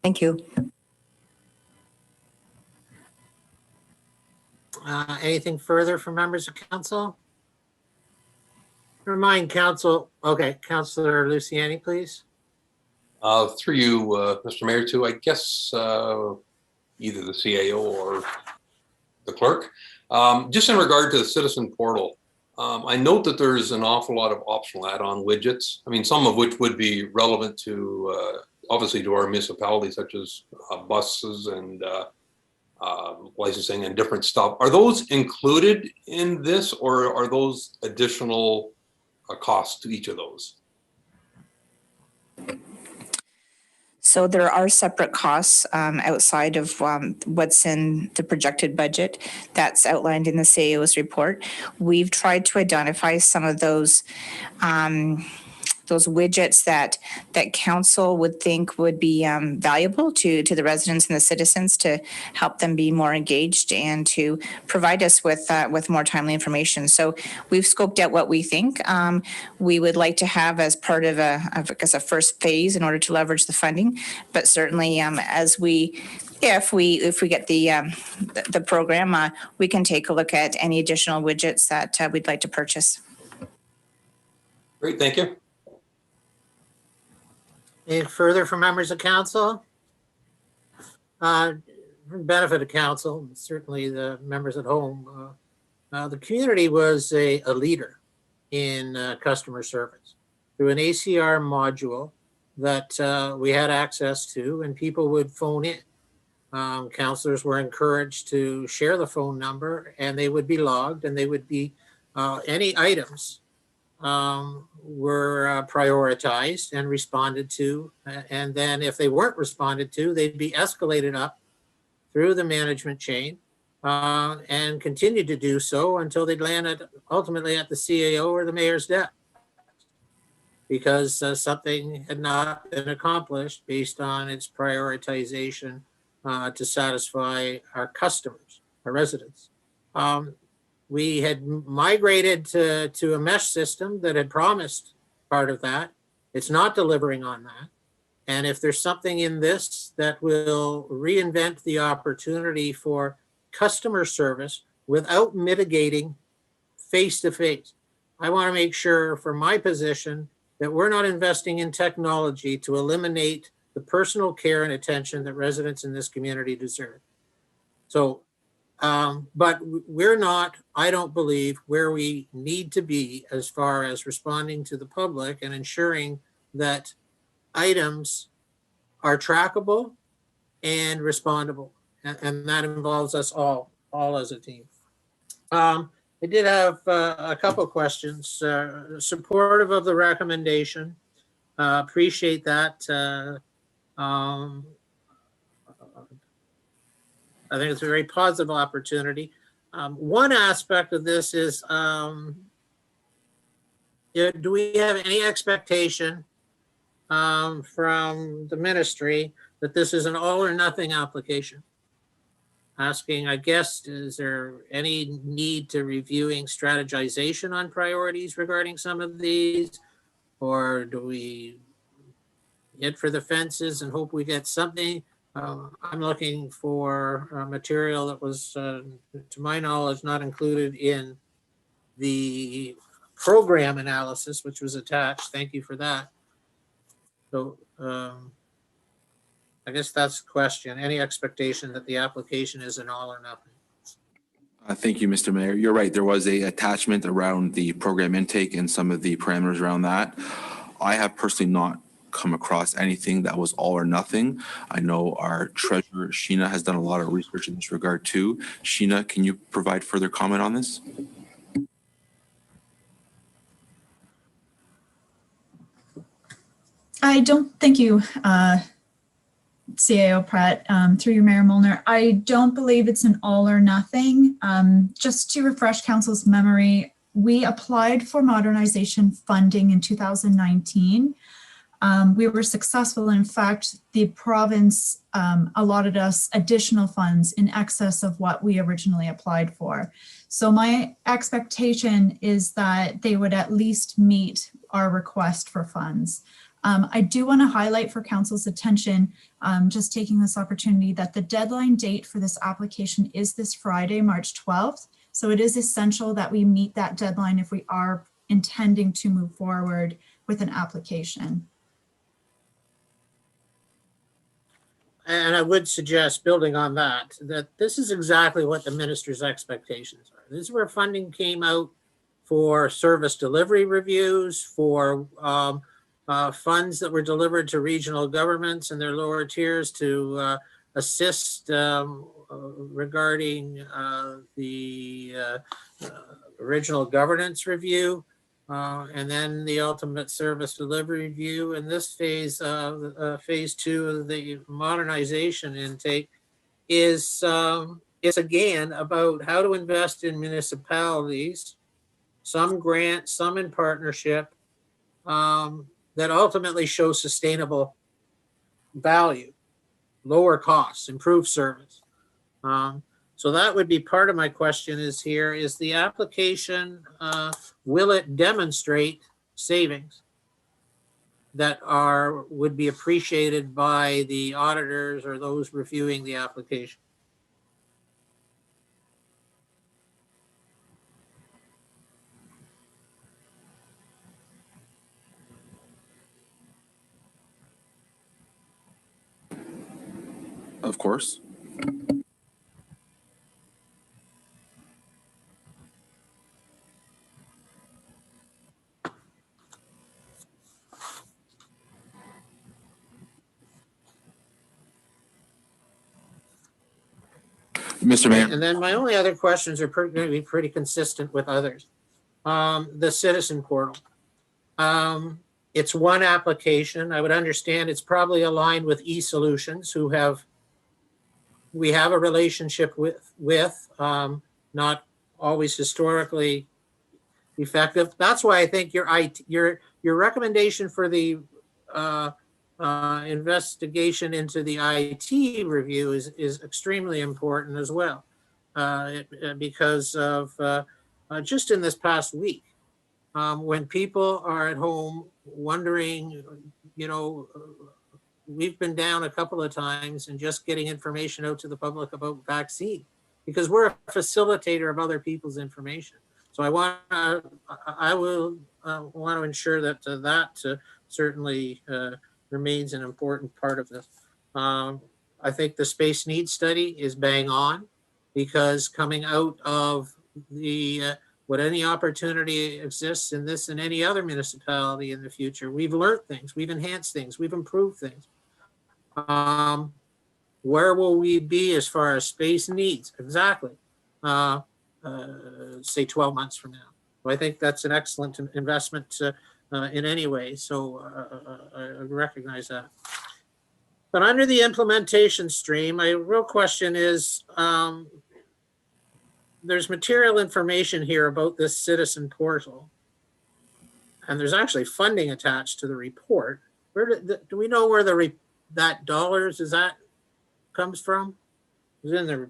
Thank you. Anything further from members of council? Remind council, okay, Councillor Luciani, please. Through you, Mr. Mayor, too, I guess either the CAO or the clerk. Just in regard to the citizen portal, I note that there's an awful lot of optional add-on widgets. I mean, some of which would be relevant to, obviously, to our municipalities, such as buses and licensing and different stuff. Are those included in this, or are those additional costs to each of those? So there are separate costs outside of what's in the projected budget that's outlined in the CAO's report. We've tried to identify some of those widgets that council would think would be valuable to the residents and the citizens to help them be more engaged and to provide us with more timely information. So we've scoped out what we think we would like to have as part of a first phase in order to leverage the funding. But certainly if we get the program, we can take a look at any additional widgets that we'd like to purchase. Great, thank you. Any further from members of council? for the benefit of council, certainly the members at home, the community was a leader in customer service through an ACR module that we had access to, and people would phone in. Counselors were encouraged to share the phone number, and they would be logged, and they would be any items were prioritized and responded to. And then if they weren't responded to, they'd be escalated up through the management chain and continued to do so until they'd landed ultimately at the CAO or the mayor's desk, because something had not been accomplished based on its prioritization to satisfy our customers, our residents. We had migrated to a mesh system that had promised part of that. It's not delivering on that. And if there's something in this that will reinvent the opportunity for customer service without mitigating face-to-face, I want to make sure from my position that we're not investing in technology to eliminate the personal care and attention that residents in this community deserve. So, but we're not, I don't believe, where we need to be as far as responding to the public and ensuring that items are trackable and respondable. And that involves us all as a team. I did have a couple of questions. Supportive of the recommendation. Appreciate that. I think it's a very positive opportunity. One aspect of this is, do we have any expectation from the ministry that this is an all or nothing application? Asking, I guess, is there any need to reviewing strategization on priorities regarding some of these? Or do we hit for the fences and hope we get something? I'm looking for material that was, to my knowledge, not included in the program analysis, which was attached. Thank you for that. So I guess that's the question. Any expectation that the application is an all or nothing? Thank you, Mr. Mayor. You're right. There was a attachment around the program intake and some of the parameters around that. I have personally not come across anything that was all or nothing. I know our treasurer, Sheena, has done a lot of research in this regard too. Sheena, can you provide further comment on this? I don't, thank you, CAO Pratt, through you, Mayor Molnar. I don't believe it's an all or nothing. Just to refresh council's memory, we applied for modernization funding in 2019. We were successful. In fact, the province allotted us additional funds in excess of what we originally applied for. So my expectation is that they would at least meet our request for funds. I do want to highlight for council's attention, just taking this opportunity, that the deadline date for this application is this Friday, March 12th. So it is essential that we meet that deadline if we are intending to move forward with an application. And I would suggest, building on that, that this is exactly what the minister's expectations are. This is where funding came out for service delivery reviews, for funds that were delivered to regional governments and their lower tiers to assist regarding the original governance review. And then the ultimate service delivery review. And this phase, phase two of the modernization intake is again about how to invest in municipalities, some grant, some in partnership, that ultimately show sustainable value, lower costs, improved service. So that would be part of my question is here, is the application, will it demonstrate savings that would be appreciated by the auditors or those reviewing the application? Of course. Mr. Mayor. And then my only other questions are going to be pretty consistent with others. The citizen portal. It's one application. I would understand it's probably aligned with eSolutions, who we have a relationship with, not always historically effective. That's why I think your recommendation for the investigation into the IT review is extremely important as well, because of just in this past week, when people are at home wondering, we've been down a couple of times and just getting information out to the public about vaccine, because we're a facilitator of other people's information. So I will want to ensure that certainly remains an important part of this. I think the space needs study is bang on, because coming out of what any opportunity exists in this and any other municipality in the future, we've learned things, we've enhanced things, we've improved things. Where will we be as far as space needs? Exactly. Say 12 months from now. So I think that's an excellent investment in any way. So I recognize that. But under the implementation stream, my real question is, there's material information here about this citizen portal, and there's actually funding attached to the report. Where do we know where that dollars comes from? Is in the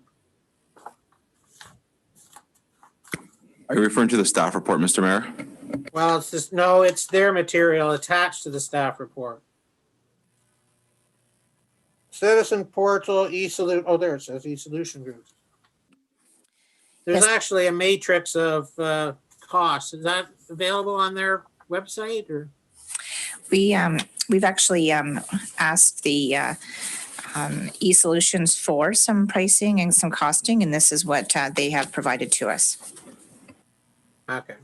Are you referring to the staff report, Mr. Mayor? Well, it's just, no, it's their material attached to the staff report. Citizen portal, eSolution. Oh, there it says eSolution groups. There's actually a matrix of costs. Is that available on their website, or? We've actually asked the eSolutions for some pricing and some costing, and this is what they have provided to us. Okay.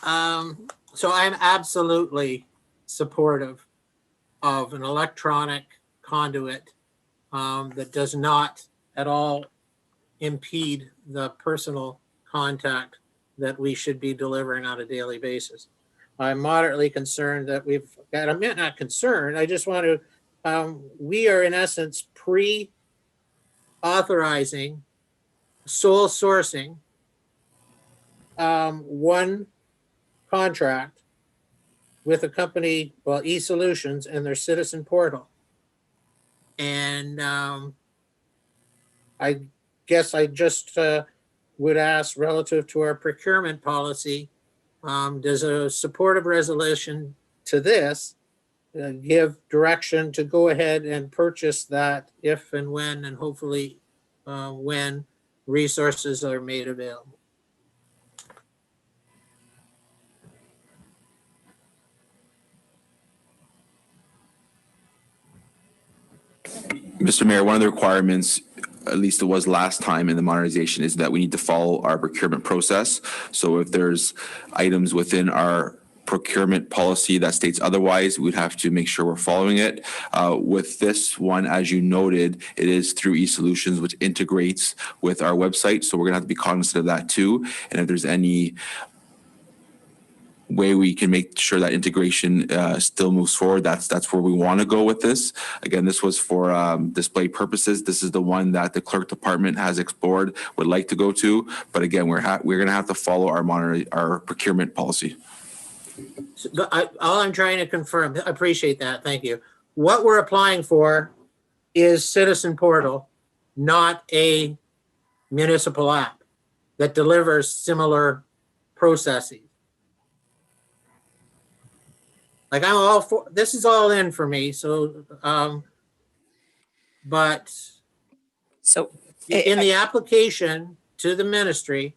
So I'm absolutely supportive of an electronic conduit that does not at all impede the personal contact that we should be delivering on a daily basis. I'm moderately concerned that I'm not concerned, I just want to, we are in essence pre-authorizing sole sourcing one contract with a company, well, eSolutions and their citizen portal. And I guess I just would ask, relative to our procurement policy, does a supportive resolution to this give direction to go ahead and purchase that if and when, and hopefully when resources are made available? Mr. Mayor, one of the requirements, at least it was last time in the modernization, is that we need to follow our procurement process. So if there's items within our procurement policy that states otherwise, we'd have to make sure we're following it. With this one, as you noted, it is through eSolutions, which integrates with our website. So we're gonna have to be cognizant of that too. And if there's any way we can make sure that integration still moves forward, that's where we want to go with this. Again, this was for display purposes. This is the one that the clerk department has explored, would like to go to. But again, we're going to have to follow our procurement policy. So, all I'm trying to confirm, I appreciate that, thank you. What we're applying for is Citizen Portal, not a municipal app that delivers similar processes. Like, I'm all for, this is all in for me, so, but so in the application to the ministry,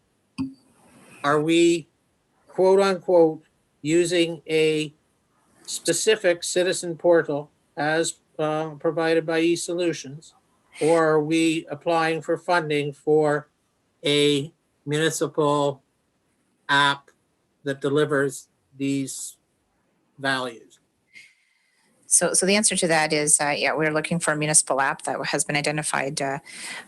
are we, quote unquote, using a specific citizen portal as provided by eSolutions, or are we applying for funding for a municipal app that delivers these values? So the answer to that is, yeah, we're looking for a municipal app that has been identified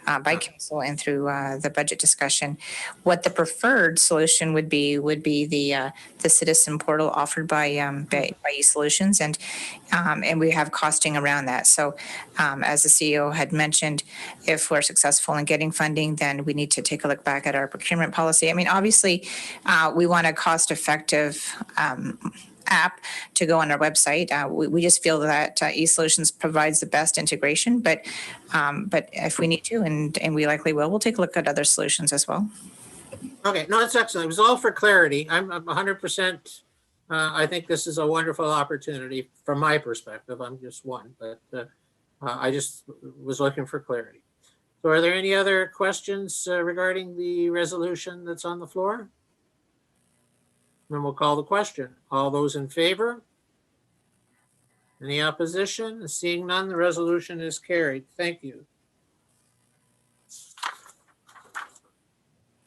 by council and through the budget discussion. What the preferred solution would be the citizen portal offered by eSolutions, and we have costing around that. So as the CEO had mentioned, if we're successful in getting funding, then we need to take a look back at our procurement policy. I mean, obviously, we want a cost-effective app to go on our website. We just feel that eSolutions provides the best integration, but if we need to, and we likely will, we'll take a look at other solutions as well. Okay, no, that's excellent. It was all for clarity. I'm 100%. I think this is a wonderful opportunity from my perspective. I'm just one, but I just was looking for clarity. So are there any other questions regarding the resolution that's on the floor? Then we'll call the question. All those in favor? Any opposition? Seeing none, the resolution is carried. Thank you.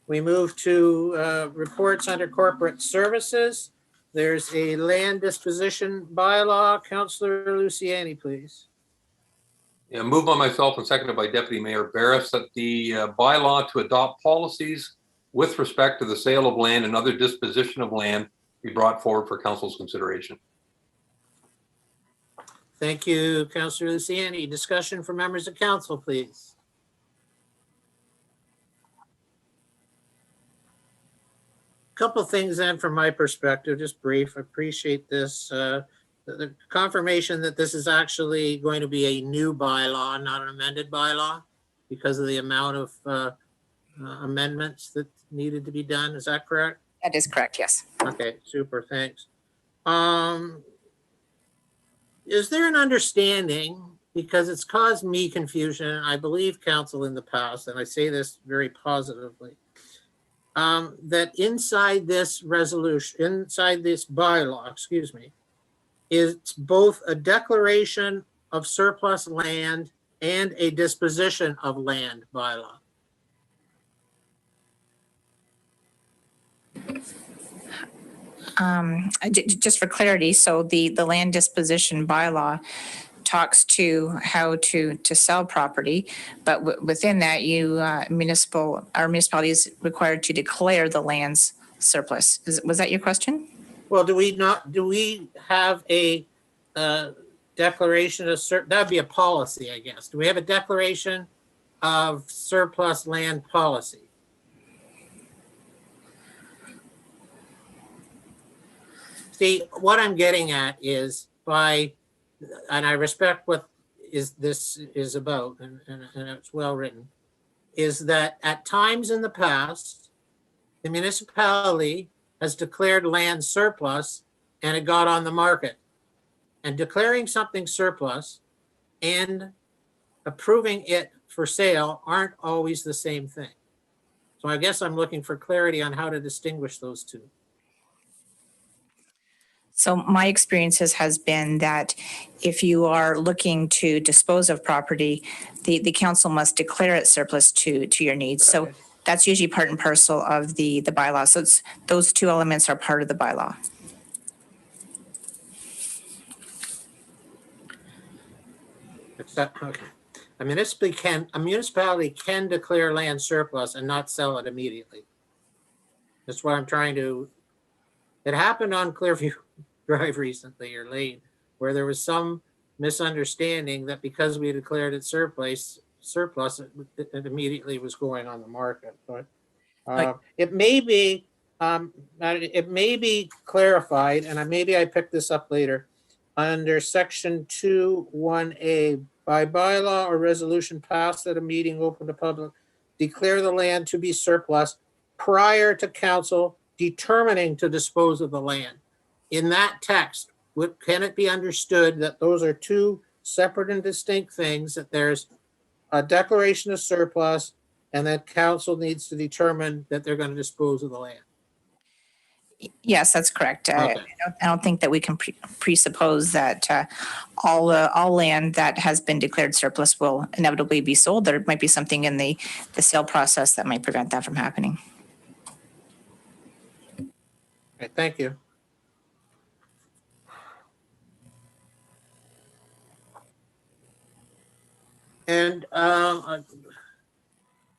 We move to reports under corporate services. There's a land disposition bylaw. Councillor Luciani, please. Yeah, moved by myself and seconded by Deputy Mayor Barris that the bylaw to adopt policies with respect to the sale of land and other disposition of land be brought forward for council's consideration. Thank you, Councillor Luciani. Discussion for members of council, please. Couple things then from my perspective, just brief. I appreciate this. The confirmation that this is actually going to be a new bylaw, not an amended bylaw, because of the amount of amendments that needed to be done. Is that correct? That is correct, yes. Okay, super, thanks. Is there an understanding, because it's caused me confusion, and I believe council in the past, and I say this very positively, that inside this resolution, inside this bylaw, excuse me, is both a declaration of surplus land and a disposition of land bylaw? Just for clarity, so the land disposition bylaw talks to how to sell property, but within that, our municipality is required to declare the land's surplus. Was that your question? Well, do we have a declaration of that'd be a policy, I guess. Do we have a declaration of surplus land policy? See, what I'm getting at is and I respect what this is about, and it's well written, is that at times in the past, the municipality has declared land surplus and it got on the market. And declaring something surplus and approving it for sale aren't always the same thing. So I guess I'm looking for clarity on how to distinguish those two. So my experiences has been that if you are looking to dispose of property, the council must declare it surplus to your needs. So that's usually part and parcel of the bylaw. So those two elements are part of the bylaw. Okay. A municipality can declare land surplus and not sell it immediately. That's what I'm trying to. It happened on Clearview Drive recently, or Lane, where there was some misunderstanding that because we declared it surplus, it immediately was going on the market. But it may be clarified, and maybe I picked this up later, under section 2(1)(a), by bylaw or resolution passed at a meeting open to public, declare the land to be surplus prior to council determining to dispose of the land. In that text, can it be understood that those are two separate and distinct things, that there's a declaration of surplus and that council needs to determine that they're going to dispose of the land? Yes, that's correct. Okay. I don't think that we can presuppose that all land that has been declared surplus will inevitably be sold. There might be something in the sale process that might prevent that from happening. Okay, thank you. And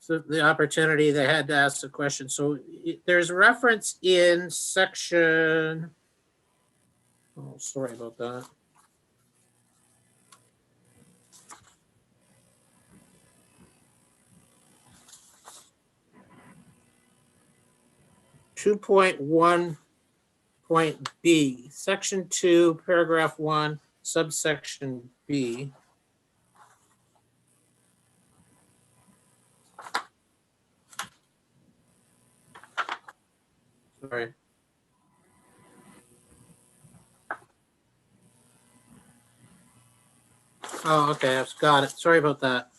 so the opportunity they had to ask the question. So there's reference in section, oh, sorry about that. .1.B, section 2, paragraph 1, subsection B. Sorry. Oh, okay, I've got it. Sorry about that.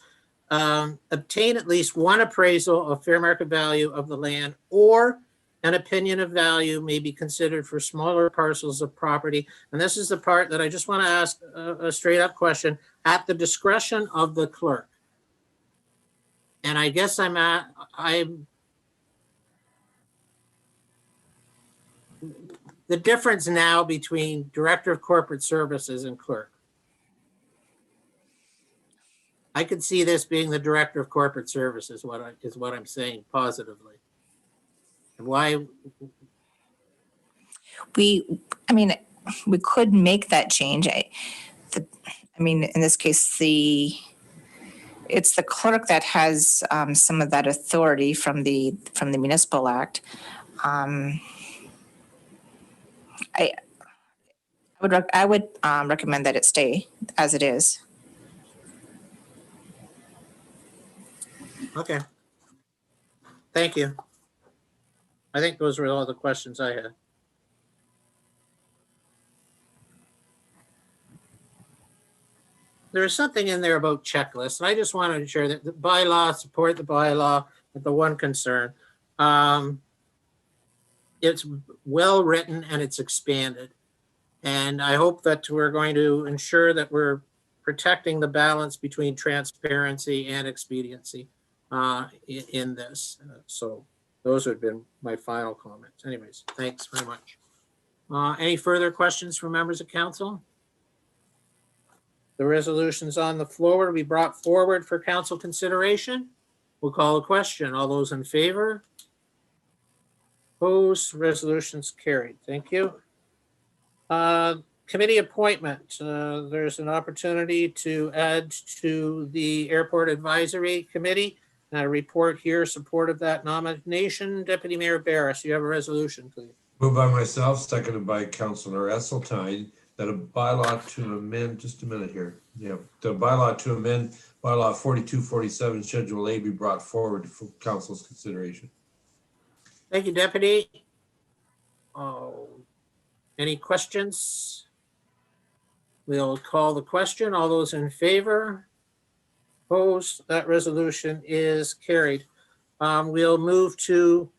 Obtain at least one appraisal of fair market value of the land, or an opinion of value may be considered for smaller parcels of property. And this is the part that I just want to ask a straight up question, at the discretion of the clerk. And I guess the difference now between Director of Corporate Services and clerk. I could see this being the Director of Corporate Services, is what I'm saying positively. And why? We could make that change. In this case, it's the clerk that has some of that authority from the Municipal Act. I would recommend that it stay as it is. Okay. Thank you. I think those were all the questions I had. There is something in there about checklists, and I just want to ensure that the bylaw, support the bylaw, with the one concern. It's well written and it's expanded. And I hope that we're going to ensure that we're protecting the balance between transparency and expediency in this. So those have been my final comments. Anyways, thanks very much. Any further questions from members of council? The resolutions on the floor will be brought forward for council consideration. We'll call a question. All those in favor? Opposed? Resolutions carried. Thank you. Committee appointment. There's an opportunity to add to the Airport Advisory Committee. A report here, support of that nomination. Deputy Mayor Barris, you have a resolution, please. Moved by myself, seconded by Councillor Esseltine, that a bylaw to amend, just a minute here. Yeah, the bylaw to amend bylaw 4247 Schedule A be brought forward for council's consideration. Thank you, Deputy. Oh, any questions? We'll call the question. All those in favor? Opposed? That resolution is carried. We'll move to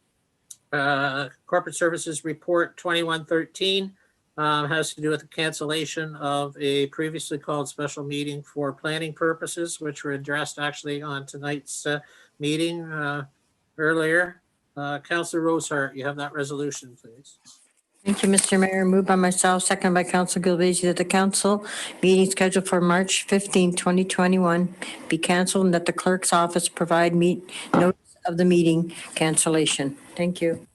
Corporate Services Report 2113. Has to do with the cancellation of a previously called special meeting for planning purposes, which were addressed actually on tonight's meeting earlier. Councillor Rosehart, you have that resolution, please. Thank you, Mr. Mayor. Moved by myself, second by Councilor Gilbezi, that the council meeting scheduled for March 15, 2021 be canceled, and that the clerk's office provide notice of the meeting cancellation. Thank you.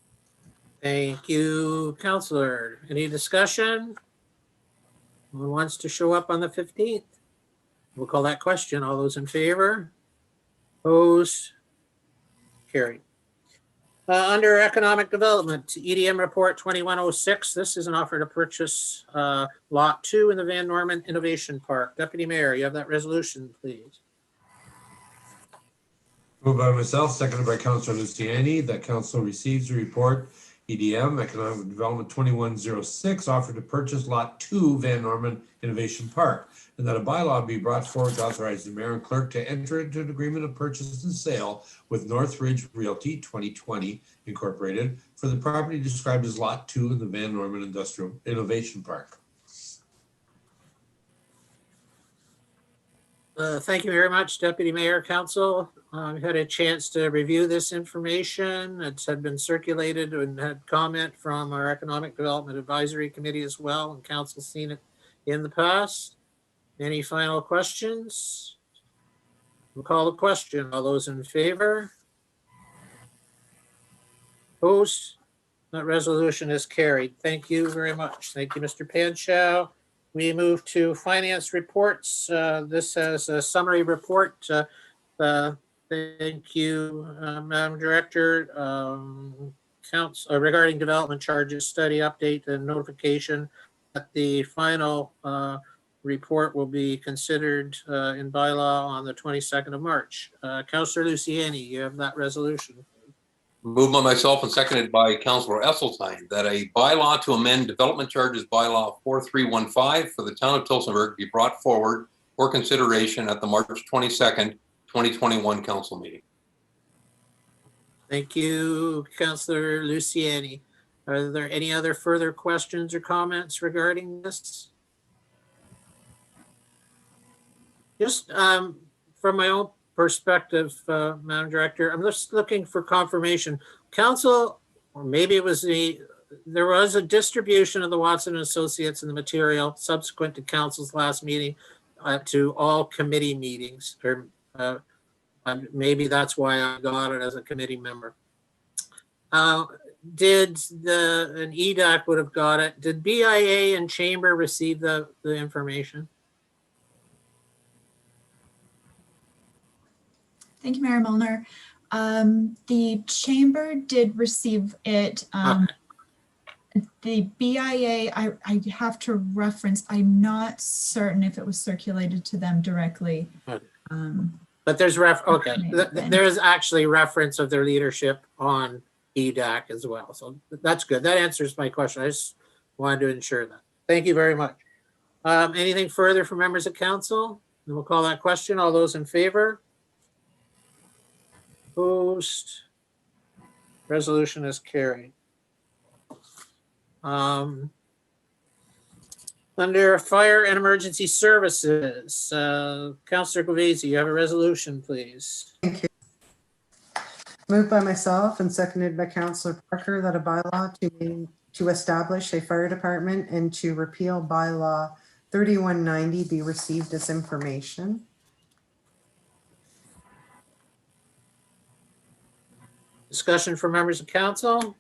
Thank you, Councillor. Any discussion? Who wants to show up on the 15th? We'll call that question. All those in favor? Opposed? Carried. Under Economic Development, EDM Report 2106. This is an offer to purchase Lot 2 in the Van Norman Innovation Park. Deputy Mayor, you have that resolution, please. Moved by myself, seconded by Councillor Luciani, that council receives a report, EDM, Economic Development 2106, offered to purchase Lot 2, Van Norman Innovation Park, and that a bylaw be brought forward to authorize the mayor and clerk to enter into an agreement of purchase and sale with Northridge Realty 2020 Incorporated for the property described as Lot 2 in the Van Norman Industrial Innovation Park. Thank you very much, Deputy Mayor, Council. I've had a chance to review this information. It's had been circulated and had comment from our Economic Development Advisory Committee as well, and Council's seen it in the past. Any final questions? We'll call the question. All those in favor? Opposed? That resolution is carried. Thank you very much. Thank you, Mr. Panshaw. We move to finance reports. This has a summary report. Thank you, Madam Director. Regarding development charges, study update and notification that the final report will be considered in bylaw on the 22nd of March. Councillor Luciani, you have that resolution. Moved by myself and seconded by Councillor Esseltine that a bylaw to amend development charges bylaw 4315 for the town of Tillsonburg be brought forward for consideration at the March 22nd, 2021 council meeting. Thank you, Councillor Luciani. Are there any other further questions or comments regarding this? Just from my own perspective, Madam Director, I'm just looking for confirmation. Council, or maybe it was there was a distribution of the Watson and Associates and the material subsequent to council's last meeting to all committee meetings, or maybe that's why I got it as a committee member. Did an EDAC would have got it? Did BIA and Chamber receive the information? Thank you, Mayor Milner. The chamber did receive it. The BIA, I have to reference, I'm not certain if it was circulated to them directly. But there's there is actually reference of their leadership on EDAC as well. So that's good. That answers my question. I just wanted to ensure that. Thank you very much. Anything further from members of council? And we'll call that question. All those in favor? Opposed? Resolution is carried. Under fire and emergency services, Councillor Govesi, you have a resolution, please. Thank you. Moved by myself and seconded by Councillor Parker that a bylaw to establish a fire department and to repeal bylaw 3190 be received as information. Discussion for members of council.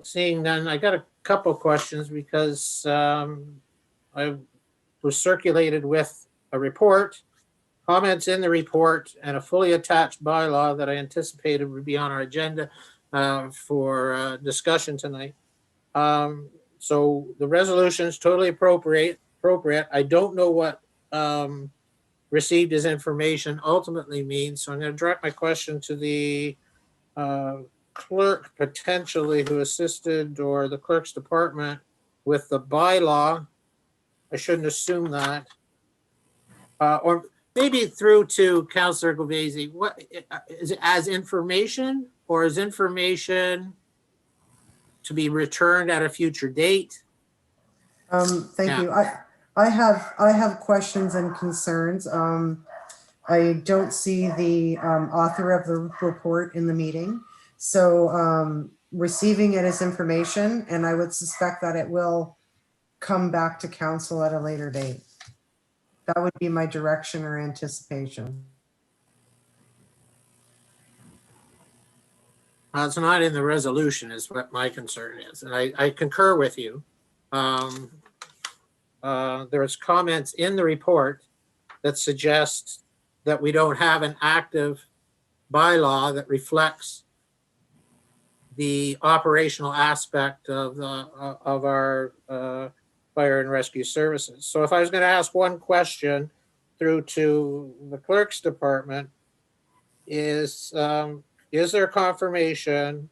Seeing none, I got a couple questions because I was circulated with a report, comments in the report, and a fully attached bylaw that I anticipated would be on our agenda for discussion tonight. So the resolution is totally appropriate. I don't know what received as information ultimately means, so I'm going to direct my question to the clerk potentially who assisted, or the clerk's department with the bylaw. I shouldn't assume that. Or maybe through to Councillor Govesi. What is it, as information, or is information to be returned at a future date? Thank you. I have questions and concerns. I don't see the author of the report in the meeting. So receiving it as information, and I would suspect that it will come back to council at a later date. That would be my direction or anticipation. It's not in the resolution is what my concern is. And I concur with you. There's comments in the report that suggest that we don't have an active bylaw that reflects the operational aspect of our fire and rescue services. So if I was going to ask one question through to the clerk's department, is there confirmation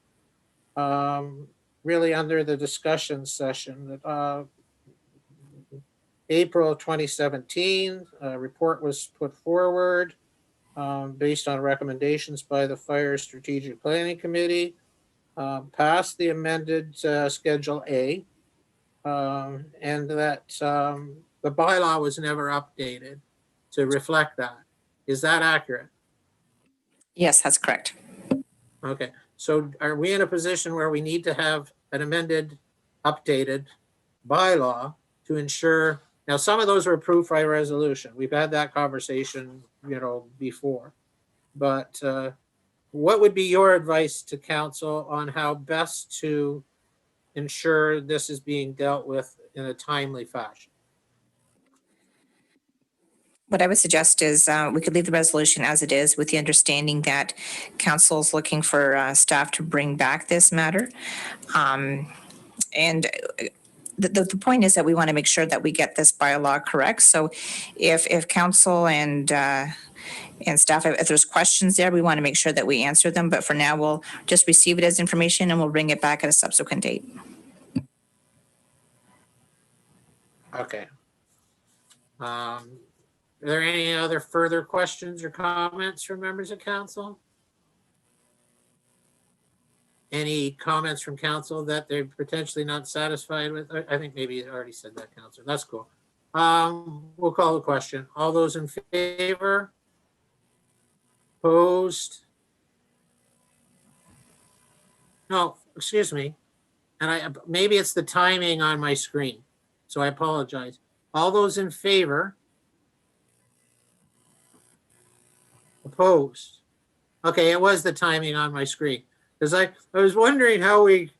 really under the discussion session that April 2017, a report was put forward based on recommendations by the Fire Strategic Planning Committee, passed the amended Schedule A, and that the bylaw was never updated to reflect that. Is that accurate? Yes, that's correct. Okay, so are we in a position where we need to have an amended, updated bylaw to ensure, now some of those were approved by resolution. We've had that conversation, before. But what would be your advice to council on how best to ensure this is being dealt with in a timely fashion? What I would suggest is we could leave the resolution as it is with the understanding that council is looking for staff to bring back this matter. And the point is that we want to make sure that we get this bylaw correct. So if council and staff, if there's questions there, we want to make sure that we answer them. But for now, we'll just receive it as information and we'll bring it back at a subsequent date. Okay. Are there any other further questions or comments from members of council? Any comments from council that they're potentially not satisfied with? I think maybe you already said that, Councilor. That's cool. We'll call the question. All those in favor? Opposed? No, excuse me. And maybe it's the timing on my screen, so I apologize. All those in favor? Opposed? Okay, it was the timing on my screen. Because I was wondering how it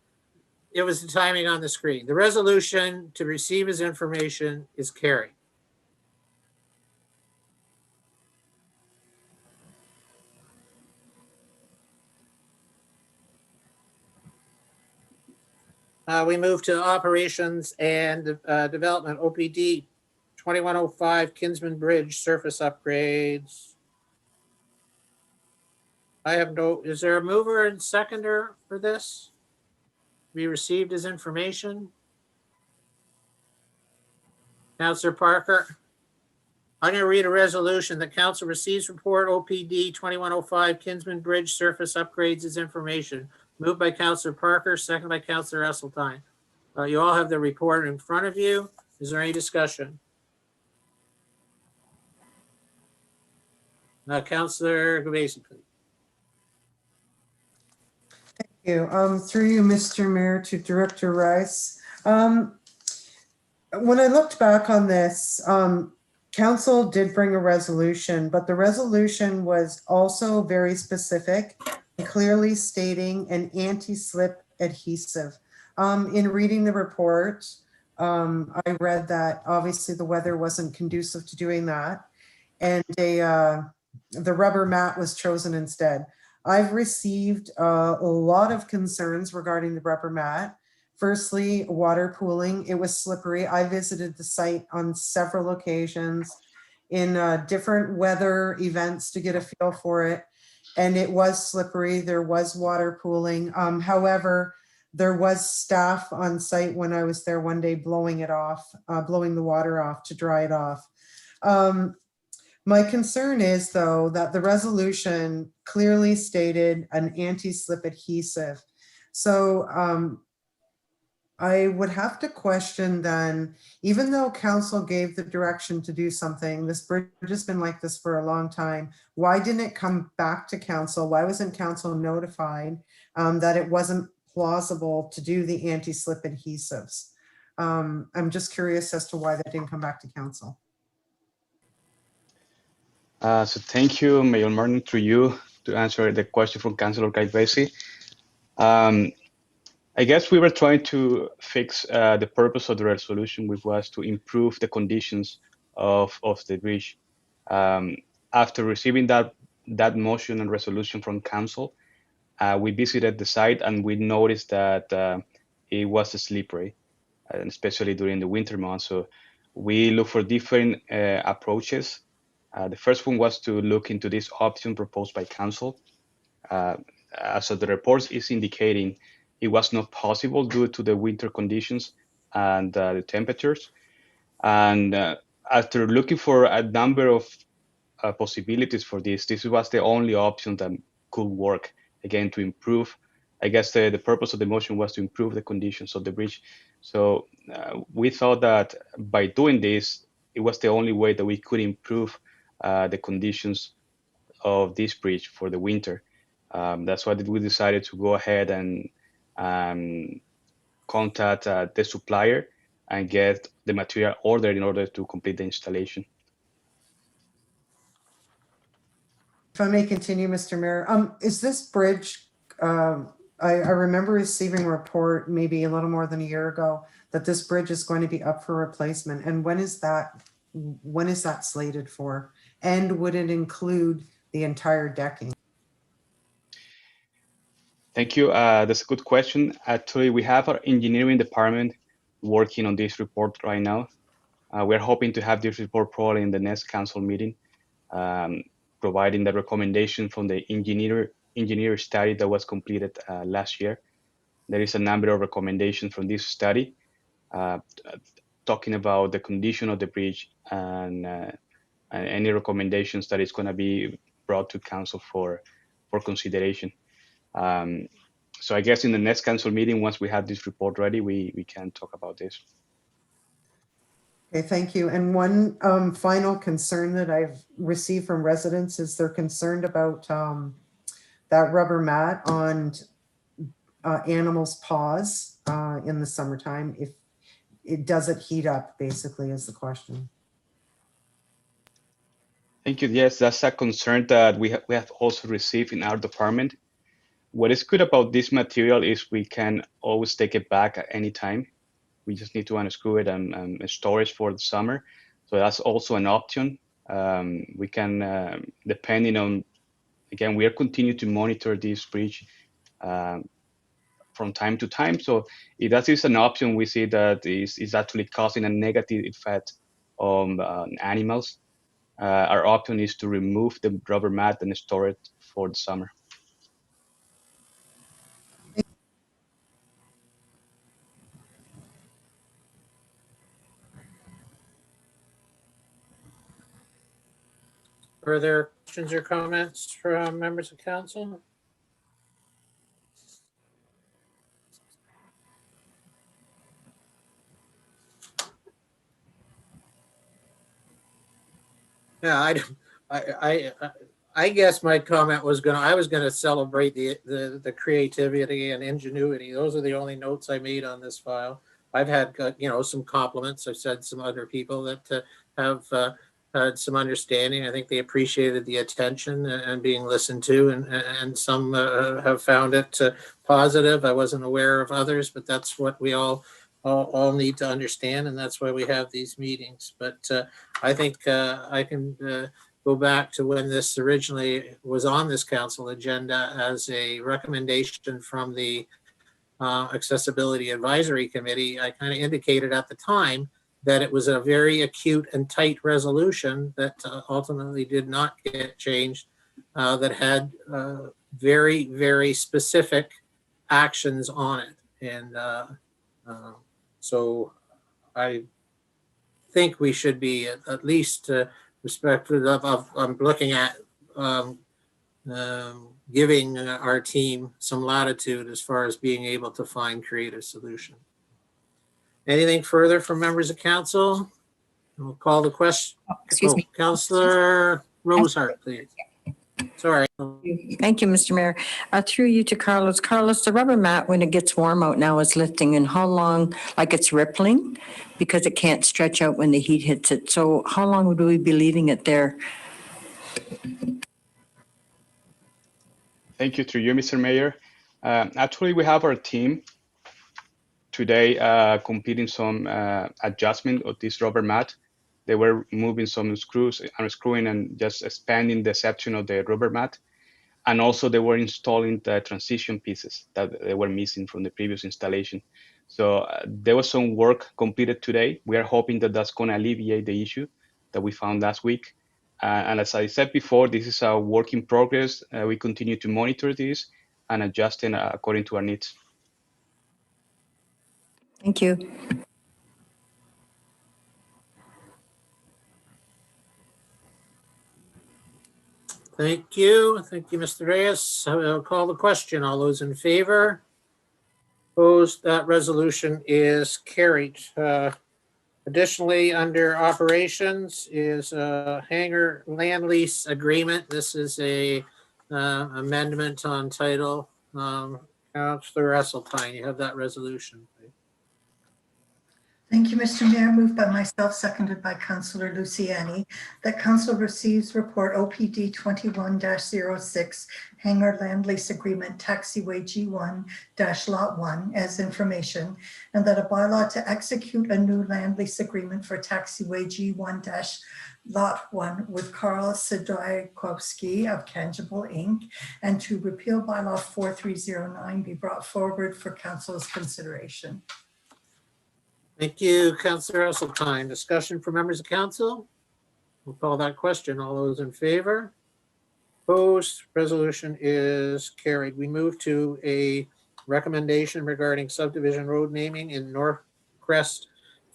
was the timing on the screen. The resolution to receive his information is carried. We move to operations and development, OPD 2105 Kinsman Bridge surface upgrades. Is there a mover and seconder for this? We received his information. Councilor Parker. I'm going to read a resolution. The council receives report OPD 2105 Kinsman Bridge surface upgrades as information. Moved by Councilor Parker, second by Councilor Esseltine. You all have the report in front of you. Is there any discussion? Councilor Gavesi, please. Thank you. Through you, Mr. Mayor, to Director Rice. When I looked back on this, council did bring a resolution, but the resolution was also very specific, clearly stating an anti-slip adhesive. In reading the report, I read that obviously the weather wasn't conducive to doing that, and the rubber mat was chosen instead. I've received a lot of concerns regarding the rubber mat. Firstly, water pooling. It was slippery. I visited the site on several occasions in different weather events to get a feel for it. And it was slippery. There was water pooling. However, there was staff on site when I was there one day blowing it off, blowing the water off to dry it off. My concern is, though, that the resolution clearly stated an anti-slip adhesive. So I would have to question then, even though council gave the direction to do something, this bridge has been like this for a long time. Why didn't it come back to council? Why wasn't council notified that it wasn't plausible to do the anti-slip adhesives? I'm just curious as to why that didn't come back to council. So thank you, Mayor Martin, through you to answer the question from Councilor Gavesi. I guess we were trying to fix the purpose of the resolution, which was to improve the conditions of the bridge. After receiving that motion and resolution from council, we visited the site and we noticed that it was slippery, and especially during the winter months. So we looked for different approaches. The first one was to look into this option proposed by council. As the report is indicating, it was not possible due to the winter conditions and the temperatures. And after looking for a number of possibilities for this was the only option that could work, again, to improve. I guess the purpose of the motion was to improve the conditions of the bridge. So we thought that by doing this, it was the only way that we could improve the conditions of this bridge for the winter. That's why we decided to go ahead and contact the supplier and get the material ordered in order to complete the installation. If I may continue, Mr. Mayor, is this bridge, I remember receiving a report maybe a little more than a year ago that this bridge is going to be up for replacement. And when is that slated for? And would it include the entire decking? Thank you. That's a good question. Actually, we have our engineering department working on this report right now. We're hoping to have this report probably in the next council meeting, providing the recommendation from the engineer study that was completed last year. There is a number of recommendations from this study talking about the condition of the bridge and any recommendations that is going to be brought to council for consideration. So I guess in the next council meeting, once we have this report ready, we can talk about this. Okay, thank you. And one final concern that I've received from residents is they're concerned about that rubber mat on animals' paws in the summertime. If it doesn't heat up, basically, is the question. Thank you. Yes, that's a concern that we have also received in our department. What is good about this material is we can always take it back at any time. We just need to unscrew it and store it for the summer. So that's also an option. We can, depending on, again, we are continuing to monitor this bridge from time to time. So if that is an option, we see that is actually causing a negative effect on animals. Our option is to remove the rubber mat and store it for the summer. Further questions or comments from members of council? Yeah, I guess my comment was I was gonna celebrate the creativity and ingenuity. Those are the only notes I made on this file. I've had some compliments. I've said some other people that have had some understanding. I think they appreciated the attention and being listened to, and some have found it positive. I wasn't aware of others, but that's what we all need to understand, and that's why we have these meetings. But I think I can go back to when this originally was on this council agenda as a recommendation from the Accessibility Advisory Committee. I kind of indicated at the time that it was a very acute and tight resolution that ultimately did not get changed, that had very, very specific actions on it. And so I think we should be at least respectful of I'm looking at giving our team some latitude as far as being able to find creative solution. Anything further from members of council? We'll call the question. Excuse me. Councillor Rosehart, please. Sorry. Thank you, Mr. Mayor. Through you to Carlos. Carlos, the rubber mat, when it gets warm out now, is lifting, and how long, like it's rippling because it can't stretch out when the heat hits it. So how long would we be leaving it there? Thank you through you, Mr. Mayor. Actually, we have our team today completing some adjustment of this rubber mat. They were moving some screws, unscrewing and just expanding the section of the rubber mat. And also they were installing the transition pieces that they were missing from the previous installation. So there was some work completed today. We are hoping that that's going to alleviate the issue that we found last week. And as I said before, this is a work in progress. We continue to monitor this and adjusting according to our needs. Thank you. Thank you. Thank you, Mr. Reyes. I'll call the question. All those in favor? Opposed? That resolution is carried. Additionally, under operations is a hangar land lease agreement. This is a amendment on title. Councillor Esseltine, you have that resolution. Thank Thank you, Mr. Mayor. Moved by myself, seconded by Councillor Luciani, that council receives report OPD 21-06, hangar land lease agreement taxiway G1-lot 1 as information, and that a bylaw to execute a new land lease agreement for taxiway G1-lot 1 with Carl Sidorkowski of Tangible Inc. and to repeal bylaw 4309 be brought forward for council's consideration. Thank you, Councillor Esseltine. Discussion for members of council? We'll call that question. All those in favor? Opposed? Resolution is carried. We move to a recommendation regarding subdivision road naming in North Crest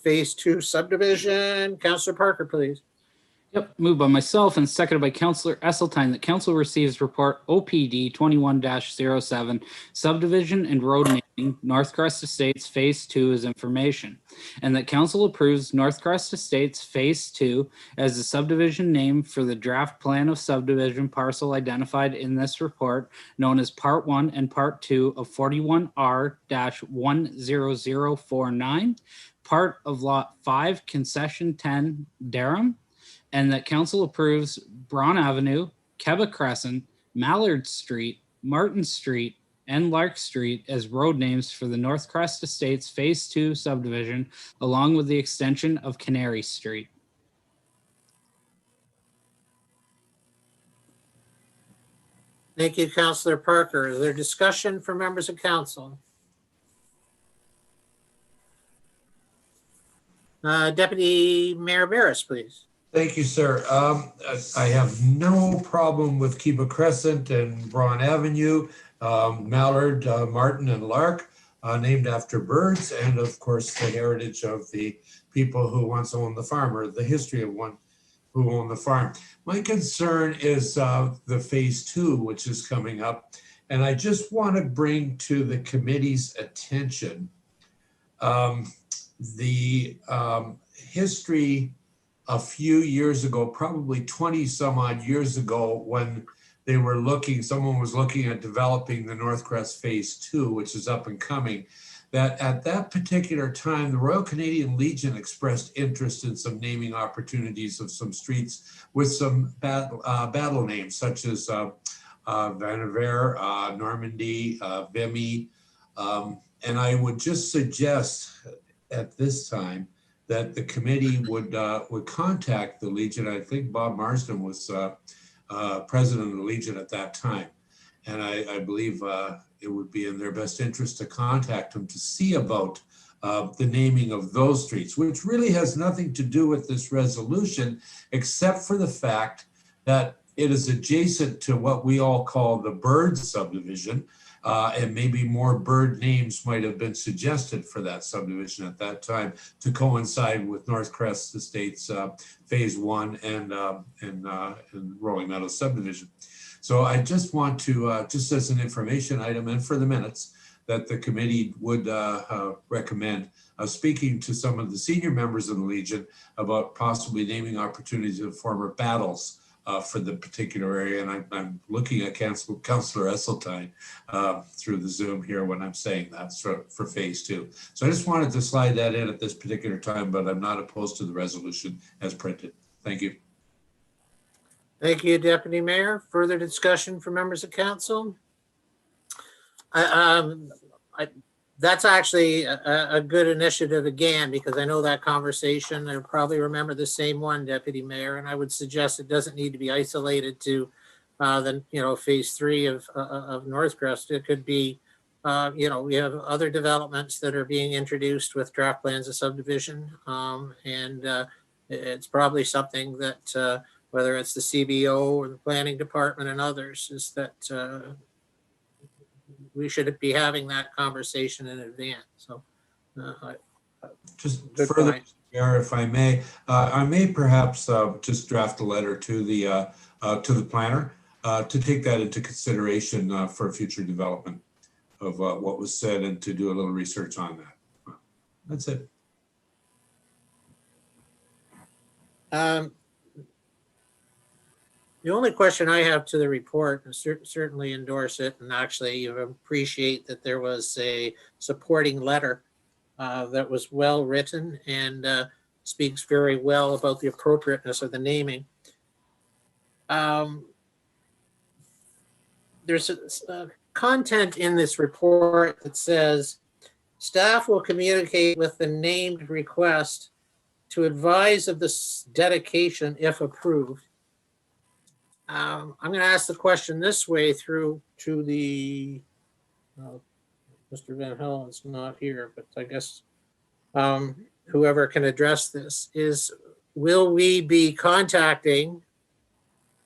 Phase 2 subdivision. Councillor Parker, please. Yep, moved by myself and seconded by Councillor Esseltine that council receives report OPD 21-07, subdivision and road naming, Northcrest Estates Phase 2 as information, and that council approves Northcrest Estates Phase 2 as the subdivision name for the draft plan of subdivision parcel identified in this report, known as Part 1 and Part 2 of 41R-10049, part of Lot 5, Concession 10, Durham, and that council approves Braun Avenue, Keba Crescent, Mallard Street, Martin Street, and Lark Street as road names for the Northcrest Estates Phase 2 subdivision, along with the extension of Canary Street. Thank you, Councillor Parker. Is there discussion for members of council? Deputy Mayor Barris, please. Thank you, sir. I have no problem with Keba Crescent and Braun Avenue, Mallard, Martin, and Lark, named after birds, and of course the heritage of the people who once owned the farm, or the history of one who owned the farm. My concern is the Phase 2, which is coming up, and I just want to bring to the committee's attention the history a few years ago, probably 20 some odd years ago, when they were someone was looking at developing the Northcrest Phase 2, which is up and coming, that at that particular time, the Royal Canadian Legion expressed interest in some naming opportunities of some streets with some battle names, such as Vannevar, Normandy, Vimy. And I would just suggest at this time that the committee would contact the Legion. I think Bob Marsden was president of the Legion at that time. And I believe it would be in their best interest to contact them to see about the naming of those streets, which really has nothing to do with this resolution, except for the fact that it is adjacent to what we all call the bird subdivision. And maybe more bird names might have been suggested for that subdivision at that time to coincide with Northcrest Estates Phase 1 and Rolling Meadows subdivision. So I just want to, just as an information item and for the minutes, that the committee would recommend speaking to some of the senior members of the Legion about possibly naming opportunities of former battles for the particular area. And I'm looking at Councillor Esseltine through the Zoom here when I'm saying that for Phase 2. So I just wanted to slide that in at this particular time, but I'm not opposed to the resolution as printed. Thank you. Thank you, Deputy Mayor. Further discussion for members of council? That's actually a good initiative again, because I know that conversation, I probably remember the same one, Deputy Mayor, and I would suggest it doesn't need to be isolated to Phase 3 of Northcrest. It could be, we have other developments that are being introduced with draft plans of subdivision. And it's probably something that whether it's the CBO or the planning department and others, is that we should be having that conversation in advance. So just further, Mayor, if I may perhaps just draft a letter to the planner to take that into consideration for future development of what was said, and to do a little research on that. That's it. The only question I have to the report, and certainly endorse it, and actually appreciate that there was a supporting letter that was well written and speaks very well about the appropriateness of the naming. There's a content in this report that says staff will communicate with the named request to advise of this dedication if approved. I'm going to ask the question this way through to the Mr. Van Helen's not here, but I guess whoever can address this is, will we be contacting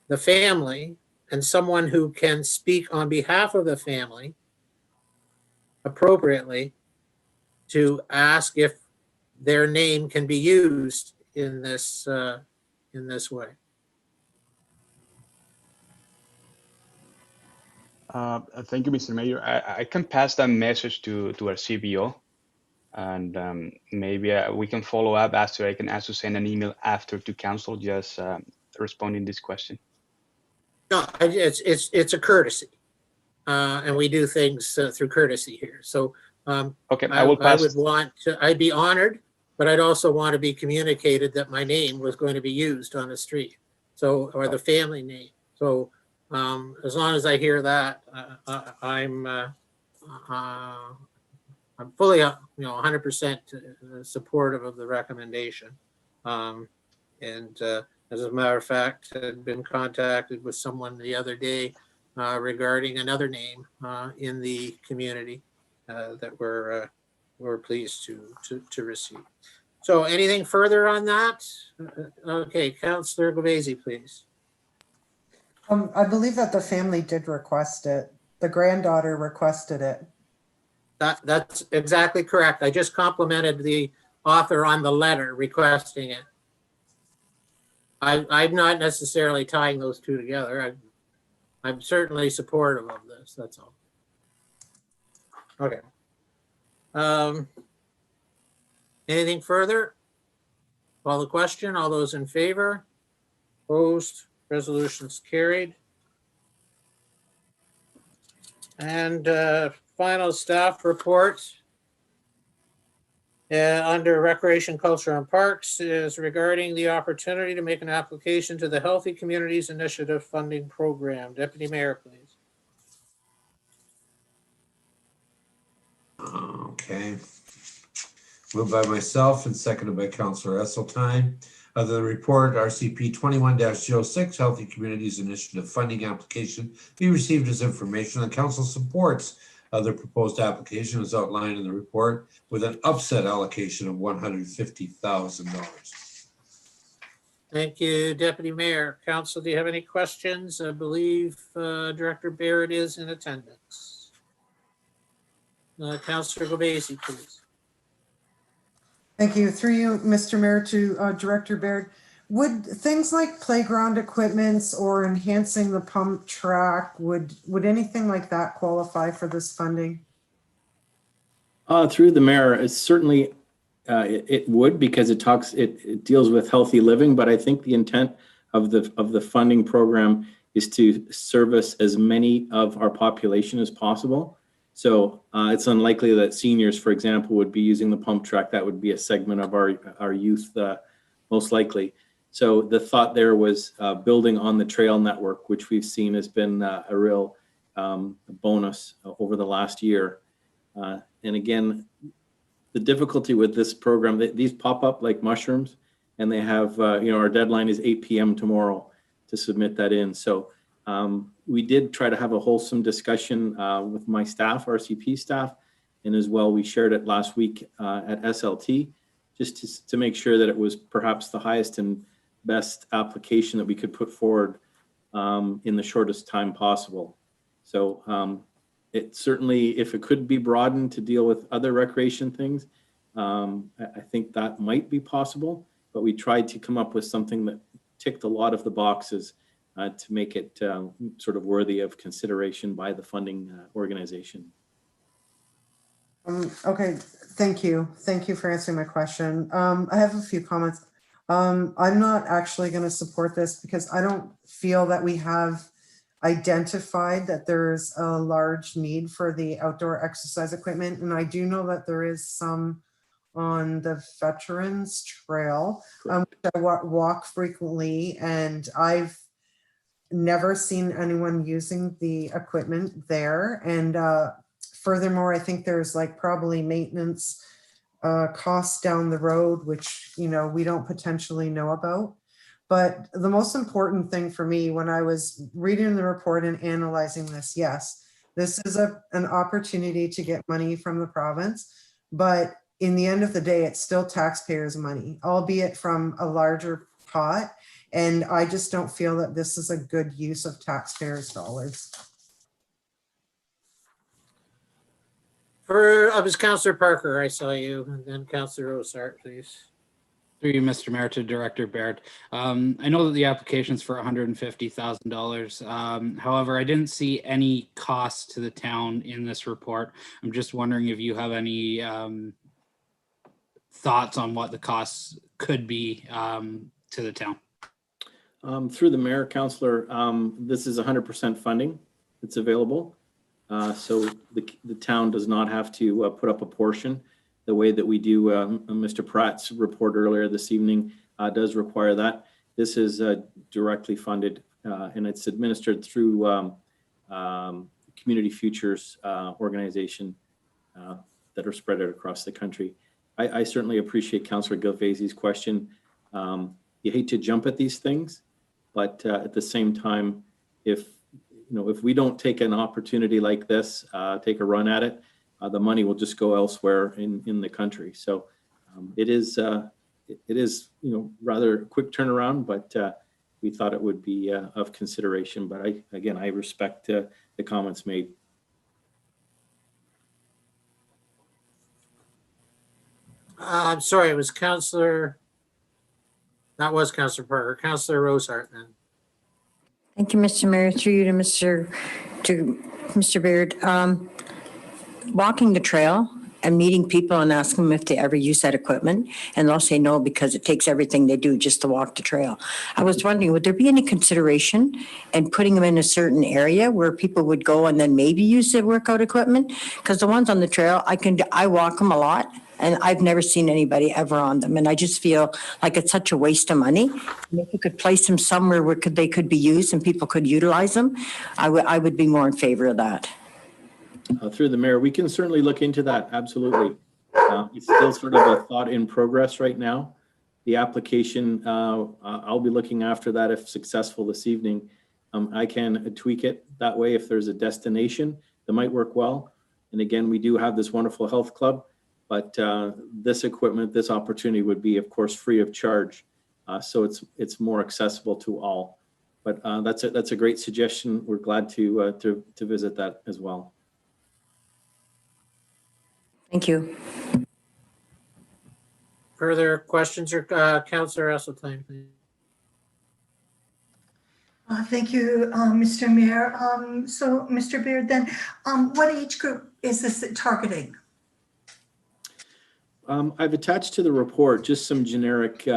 the family and someone who can speak on behalf of the family appropriately to ask if their name can be used in this way? Thank you, Mr. Mayor. I can pass that message to our CBO, and maybe we can follow up after. I can ask to send an email after to council, just responding this question. No, it's a courtesy, and we do things through courtesy here. So okay, I will pass. I'd be honored, but I'd also want to be communicated that my name was going to be used on the street, so, or the family name. So as long as I hear that, I'm fully, 100% supportive of the recommendation. As a matter of fact, I've been contacted with someone the other day regarding another name in the community that we're pleased to receive. So anything further on that? Okay, Councillor Gavesi, please. I believe that the family did request it. The granddaughter requested it. That's exactly correct. I just complimented the author on the letter requesting it. I'm not necessarily tying those two together. I'm certainly supportive of this, that's all. Okay. Anything further? Call the question. All those in favor? Opposed? Resolution's carried. And final staff report under Recreation, Culture, and Parks is regarding the opportunity to make an application to the Healthy Communities Initiative Funding Program. Deputy Mayor, please. Okay. Moved by myself and seconded by Councillor Esseltine. The report RCP 21-06 Healthy Communities Initiative Funding Application be received as information. The council supports the proposed application as outlined in the report with an upset allocation of $150,000. Thank you, Deputy Mayor. Council, do you have any questions? I believe Director Barrett is in attendance. Councillor Gavesi, please. Thank you. Through you, Mr. Mayor, to Director Baird. Would things like playground equipments or enhancing the pump track, would anything like that qualify for this funding? Through the mayor, it's certainly it would, because it deals with healthy living. But I think the intent of the funding program is to service as many of our population as possible. So it's unlikely that seniors, for example, would be using the pump track. That would be a segment of our youth, most likely. So the thought there was building on the trail network, which we've seen has been a real bonus over the last year. And again, the difficulty with this program, these pop up like mushrooms, and they have, our deadline is 8 p.m. tomorrow to submit that in. So we did try to have a wholesome discussion with my staff, RCP staff, and as well, we shared it last week at SLT, just to make sure that it was perhaps the highest and best application that we could put forward in the shortest time possible. So it certainly, if it could be broadened to deal with other recreation things, I think that might be possible, but we tried to come up with something that ticked a lot of the boxes to make it sort of worthy of consideration by the funding organization. Okay, thank you. Thank you for answering my question. I have a few comments. I'm not actually going to support this because I don't feel that we have identified that there's a large need for the outdoor exercise equipment. And I do know that there is some on the Veterans Trail, which I walk frequently, and I've never seen anyone using the equipment there. And furthermore, I think there's like probably maintenance costs down the road, which, you know, we don't potentially know about. But the most important thing for me when I was reading the report and analyzing this, yes, this is an opportunity to get money from the province, but in the end of the day, it's still taxpayers' money, albeit from a larger pot. And I just don't feel that this is a good use of taxpayers' dollars. I was Councillor Parker, I saw you, and then Councillor Rosart, please. Through you, Mr. Mayor, to Director Baird. I know that the application's for $150,000. However, I didn't see any costs to the town in this report. I'm just wondering if you have any thoughts on what the costs could be to the town. Through the mayor, Councillor, this is 100% funding that's available. So the town does not have to put up a portion the way that we do. Mr. Pratt's report earlier this evening does require that. This is directly funded and it's administered through Community Futures organization that are spread out across the country. I certainly appreciate Councillor Gilvazy's question. You hate to jump at these things, but at the same time, if we don't take an opportunity like this, take a run at it, the money will just go elsewhere in the country. So it is rather quick turnaround, but we thought it would be of consideration. But I respect the comments made. I'm sorry, it was Councillor. That was Councillor Parker. Councillor Rosart then. Thank you, Mr. Mayor. Through you to Mr. Baird. Walking the trail and meeting people and asking them if they ever use that equipment, and they'll say no because it takes everything they do just to walk the trail. I was wondering, would there be any consideration in putting them in a certain area where people would go and then maybe use the workout equipment? Because the ones on the trail, I walk them a lot, and I've never seen anybody ever on them. And I just feel like it's such a waste of money. And if we could place them somewhere where they could be used and people could utilize them, I would be more in favor of that. Through the mayor, we can certainly look into that. Absolutely. It's still sort of a thought in progress right now. The application, I'll be looking after that if successful this evening. I can tweak it that way if there's a destination that might work well. And again, we do have this wonderful health club, but this equipment, this opportunity would be, of course, free of charge. So it's more accessible to all. But that's a great suggestion. We're glad to visit that as well. Thank you. Further questions or Councillor Esseltine, please. Thank you, Mr. Mayor. So, Mr. Baird, then, what age group is this targeting? I've attached to the report just some generic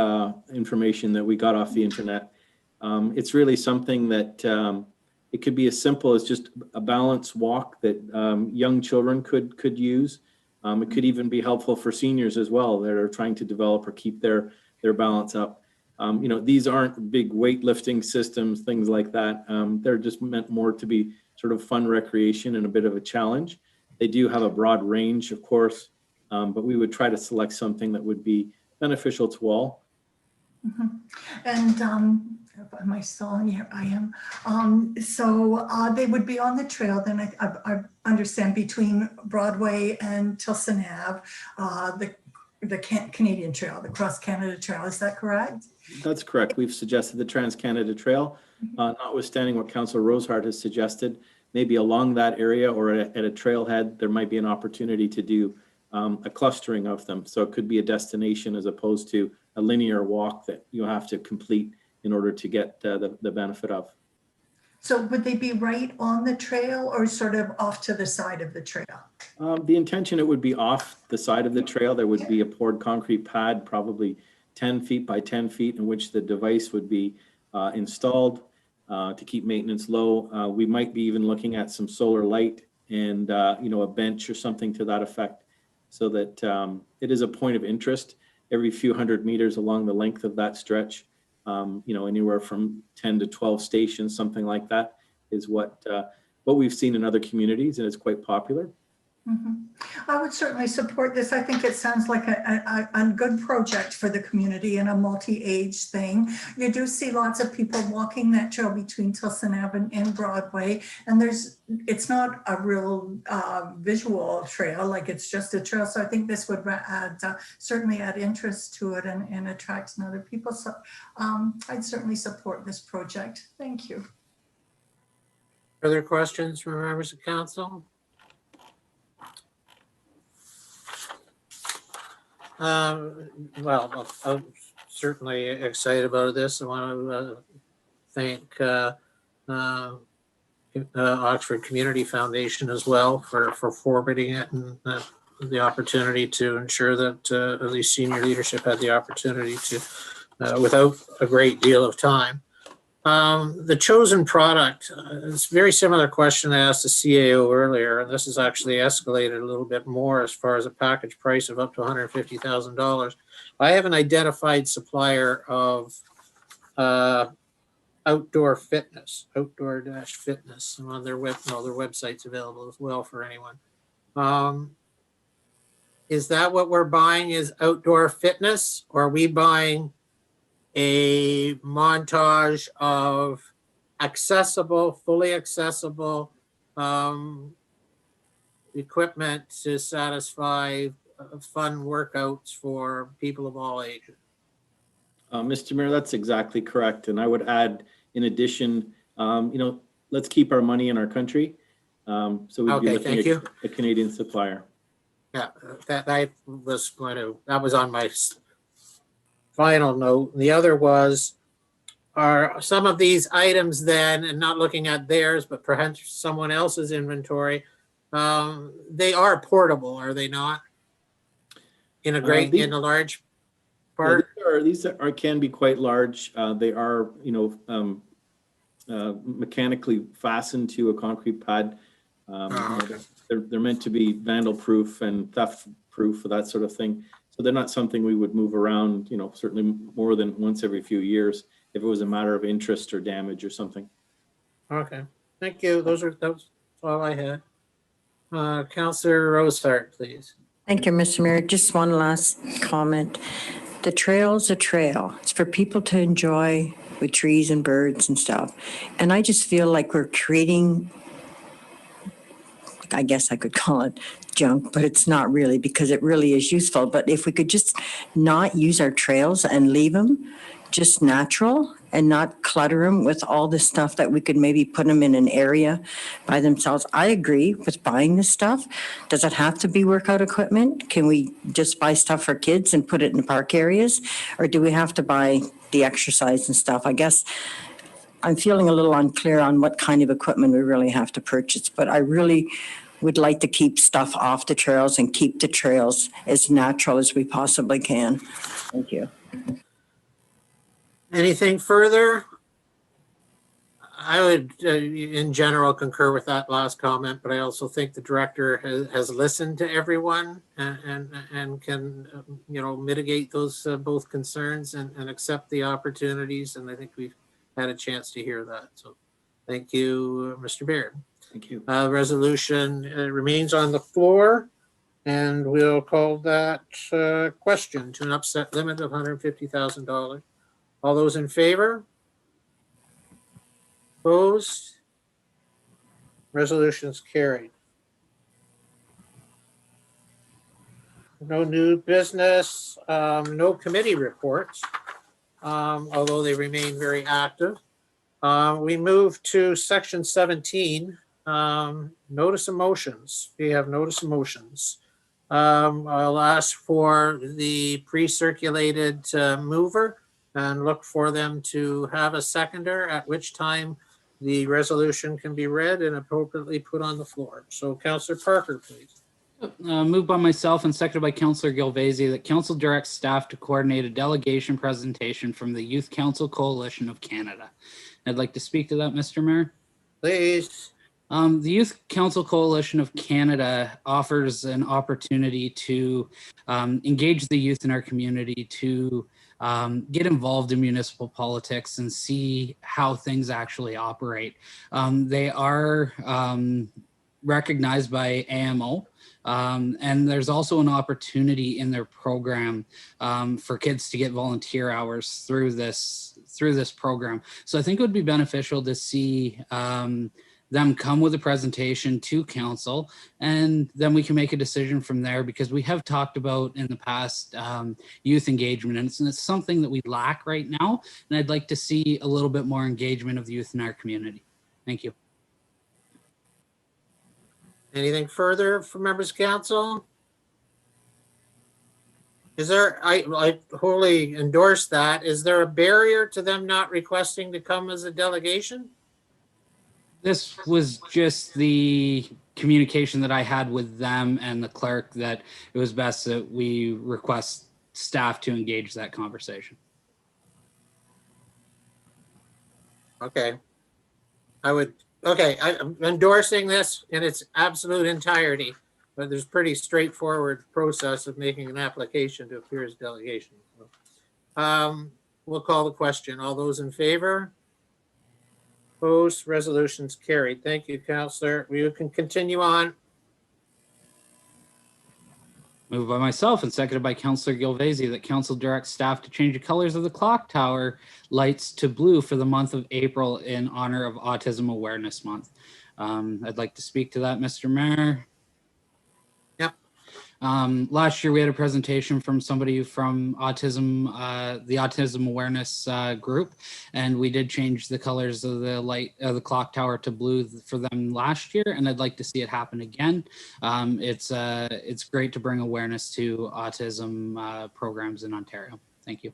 information that we got off the internet. It's really something that it could be as simple as just a balanced walk that young children could use. It could even be helpful for seniors as well that are trying to develop or keep their balance up. These aren't big weightlifting systems, things like that. They're just meant more to be sort of fun recreation and a bit of a challenge. They do have a broad range, of course, but we would try to select something that would be beneficial to all. Mm-hmm. And am I still on here? I am. So they would be on the trail then, I understand, between Broadway and Tilson Ave, the Canadian Trail, the Cross Canada Trail. Is that correct? That's correct. We've suggested the Trans-Canada Trail, notwithstanding what Councillor Rosart has suggested. Maybe along that area or at a trailhead, there might be an opportunity to do a clustering of them. So it could be a destination as opposed to a linear walk that you have to complete in order to get the benefit of. So would they be right on the trail or sort of off to the side of the trail? The intention, it would be off the side of the trail. There would be a poured concrete pad, probably 10 feet by 10 feet, in which the device would be installed to keep maintenance low. We might be even looking at some solar light and a bench or something to that effect so that it is a point of interest every few hundred meters along the length of that stretch. Anywhere from 10 to 12 stations, something like that, is what we've seen in other communities, and it's quite popular. Mhm. I would certainly support this. I think it sounds like a good project for the community and a multi-age thing. You do see lots of people walking that trail between Tilson Avenue and Broadway, and it's not a real visual trail, like it's just a trail. So I think this would certainly add interest to it and attract other people. So I'd certainly support this project. Thank you. Further questions from members of council? Well, I'm certainly excited about this. I want to thank Oxford Community Foundation as well for forwarding it, and the opportunity to ensure that at least senior leadership had the opportunity to, without a great deal of time. The chosen product, it's a very similar question I asked the CAO earlier, and this has actually escalated a little bit more as far as a package price of up to $150,000. I have an identified supplier of outdoor fitness, outdoor-fitness, and on their website's available as well for anyone. Is that what we're buying, is outdoor fitness, or are we buying a montage of fully accessible equipment to satisfy fun workouts for people of all ages? Mr. Mayor, that's exactly correct. And I would add, in addition, let's keep our money in our country. So we'd be looking at a Canadian supplier. Yeah, that was on my final note. The other was, are some of these items then, and not looking at theirs, but perhaps someone else's inventory, they are portable, are they not? In a large part? Yeah, these can be quite large. They are, mechanically fastened to a concrete pad. Okay. They're meant to be vandal proof and theft proof, that sort of thing. So they're not something we would move around, certainly more than once every few years if it was a matter of interest or damage or something. Okay, thank you. That's all I had. Councillor Rosehart, please. Thank you, Mr. Mayor. Just one last comment. The trail's a trail. It's for people to enjoy with trees and birds and stuff. And I just feel like we're creating, I guess I could call it junk, but it's not really, because it really is useful. But if we could just not use our trails and leave them just natural and not clutter them with all this stuff that we could maybe put them in an area by themselves. I agree with buying this stuff. Does it have to be workout equipment? Can we just buy stuff for kids and put it in park areas? Or do we have to buy the exercise and stuff? I guess I'm feeling a little unclear on what kind of equipment we really have to purchase, but I really would like to keep stuff off the trails and keep the trails as natural as we possibly can. Thank you. Anything further? I would, in general, concur with that last comment, but I also think the director has listened to everyone and can, mitigate those both concerns and accept the opportunities. And I think we've had a chance to hear that. So thank you, Mr. Baird. Thank you. Resolution remains on the floor, and we'll call that question to an upset limit of $150,000. All those in favor? Opposed? Resolution is carried. No new business, no committee reports, although they remain very active. We move to section 17, notice of motions. We have notice of motions. I'll ask for the pre-circulated mover and look for them to have a seconder, at which time the resolution can be read and appropriately put on the floor. So Councillor Parker, please. Moved by myself and seconded by Councillor Gilvesi that council directs staff to coordinate a delegation presentation from the Youth Council Coalition of Canada. I'd like to speak to that, Mr. Mayor. Please. The Youth Council Coalition of Canada offers an opportunity to engage the youth in our community, to get involved in municipal politics and see how things actually operate. They are recognized by AMO. And there's also an opportunity in their program for kids to get volunteer hours through this program. So I think it would be beneficial to see them come with a presentation to council, and then we can make a decision from there, because we have talked about in the past youth engagement, and it's something that we lack right now. And I'd like to see a little bit more engagement of the youth in our community. Thank you. Anything further from members of council? Is there, I wholly endorse that. Is there a barrier to them not requesting to come as a delegation? This was just the communication that I had with them and the clerk, that it was best that we request staff to engage that conversation. Okay. I'm endorsing this in its absolute entirety, but there's pretty straightforward process of making an application to appear as delegation. We'll call the question. All those in favor? Opposed? Resolution's carried. Thank you, Councillor. We can continue on. Moved by myself and seconded by Councillor Gilvezi that council directs staff to change the colors of the clock tower lights to blue for the month of April in honor of Autism Awareness Month. I'd like to speak to that, Mr. Mayor. Yep. Last year we had a presentation from somebody from autism, the Autism Awareness group, and we did change the colors of the light of the clock tower to blue for them last year, and I'd like to see it happen again. It's great to bring awareness to autism programs in Ontario. Thank you.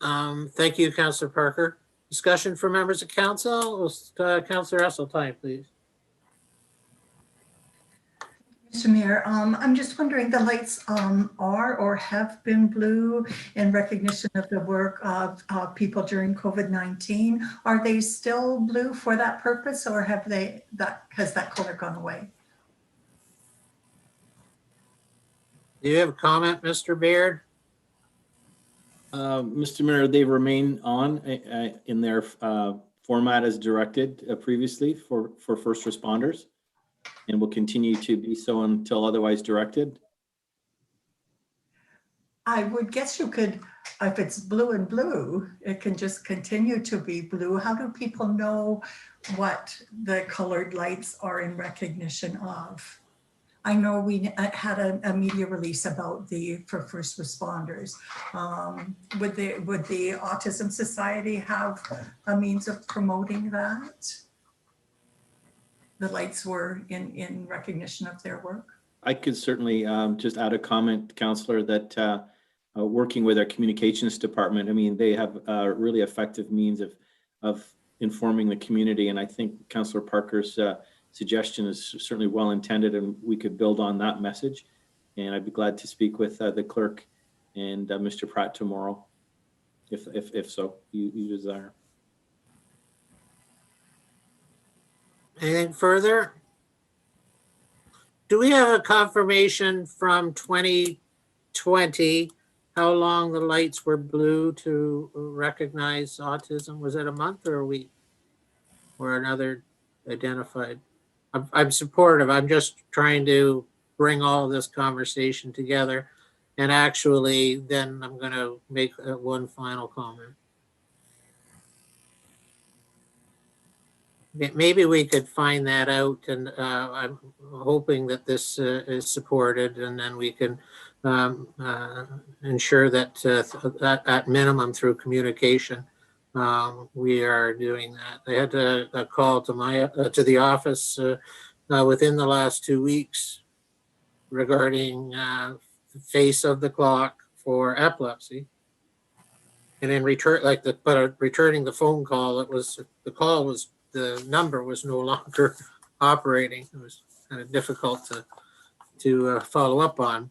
Thank you, Councillor Parker. Discussion for members of council. Councillor Esseltine, please. Mr. Mayor, I'm just wondering, the lights are or have been blue in recognition of the work of people during COVID-19. Are they still blue for that purpose, or has that color gone away? Do you have a comment, Mr. Baird? Mr. Mayor, they remain on in their format as directed previously for first responders, and will continue to be so until otherwise directed. I would guess you could, if it's blue and blue, it can just continue to be blue. How do people know what the colored lights are in recognition of? I know we had a media release about for first responders. Would the Autism Society have a means of promoting that? The lights were in recognition of their work? I could certainly just add a comment, Councillor, that working with our communications department, I mean, they have a really effective means of informing the community. And I think Councillor Parker's suggestion is certainly well intended, and we could build on that message. And I'd be glad to speak with the clerk and Mr. Pratt tomorrow, if so you desire. Anything further? Do we have a confirmation from 2020 how long the lights were blue to recognize autism? Was it a month or a week or another identified? I'm supportive. I'm just trying to bring all of this conversation together, and actually then I'm going to make one final comment. Maybe we could find that out, and I'm hoping that this is supported, and then we can ensure that at minimum through communication, we are doing that. I had a call to the office within the last 2 weeks regarding the face of the clock for epilepsy, and in return, returning the phone call, the number was no longer operating. It was kind of difficult to follow up on.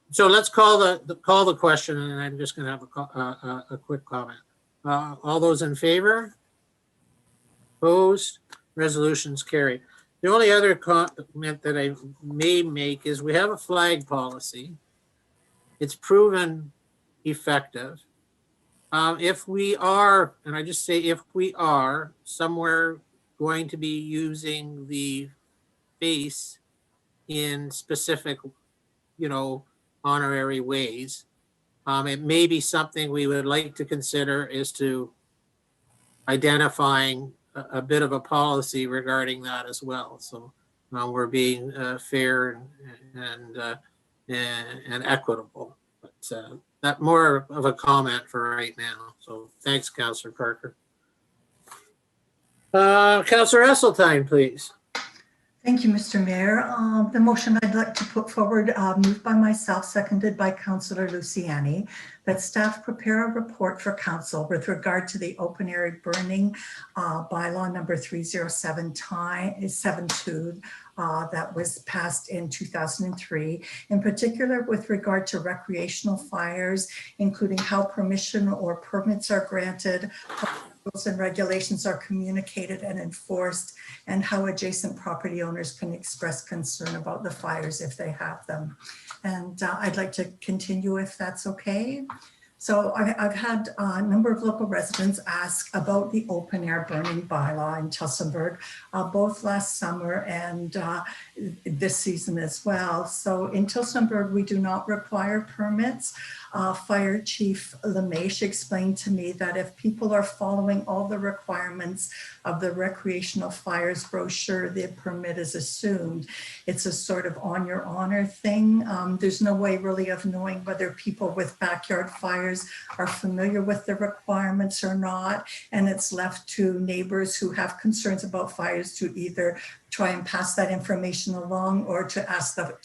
So let's call the question, and I'm just going to have a quick comment. All those in favor? Opposed? Resolution's carried. The only other comment that I may make is we have a flag policy. It's proven effective. If we are, and I just say if we are somewhere going to be using the face in specific, honorary ways, it may be something we would like to consider is to identifying a bit of a policy regarding that as well. So we're being fair and equitable. But that more of a comment for right now. So thanks, Councillor Parker. Councillor Esseltine, please. Thank you, Mr. Mayor. The motion I'd like to put forward, moved by myself, seconded by Councillor Luciani, that staff prepare a report for council with regard to the open air burning bylaw number 30772 that was passed in 2003, in particular with regard to recreational fires, including how permission or permits are granted, how rules and regulations are communicated and enforced, and how adjacent property owners can express concern about the fires if they have them. And I'd like to continue if that's okay. So I've had a number of local residents ask about the open air burning bylaw in Tillsonburg, both last summer and this season as well. So in Tillsonburg, we do not require permits. Fire Chief LeMaitre explained to me that if people are following all the requirements of the recreational fires brochure, the permit is assumed. It's a sort of on your honor thing. There's no way really of knowing whether people with backyard fires are familiar with the requirements or not. And it's left to neighbors who have concerns about fires to either try and pass that information along or to ask the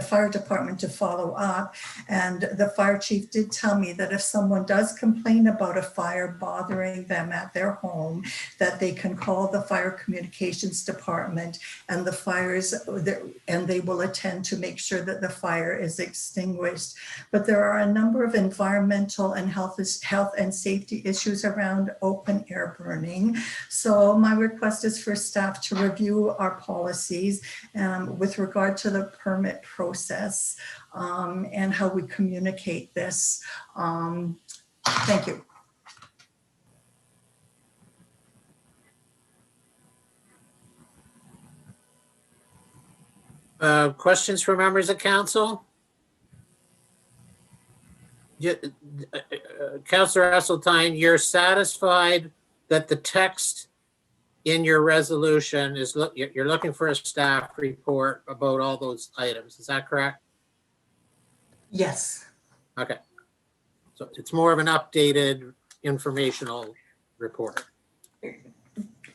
fire department to follow up. And the fire chief did tell me that if someone does complain about a fire bothering them at their home, that they can call the fire communications department and and they will attend to make sure that the fire is extinguished. But there are a number of environmental and health and safety issues around open air burning. So my request is for staff to review our policies with regard to the permit process and how we communicate this. Thank you. Questions for members of council? Councillor Esseltine, you're satisfied that the text in your resolution is, you're looking for a staff report about all those items. Is that correct? Yes. Okay. So it's more of an updated informational report.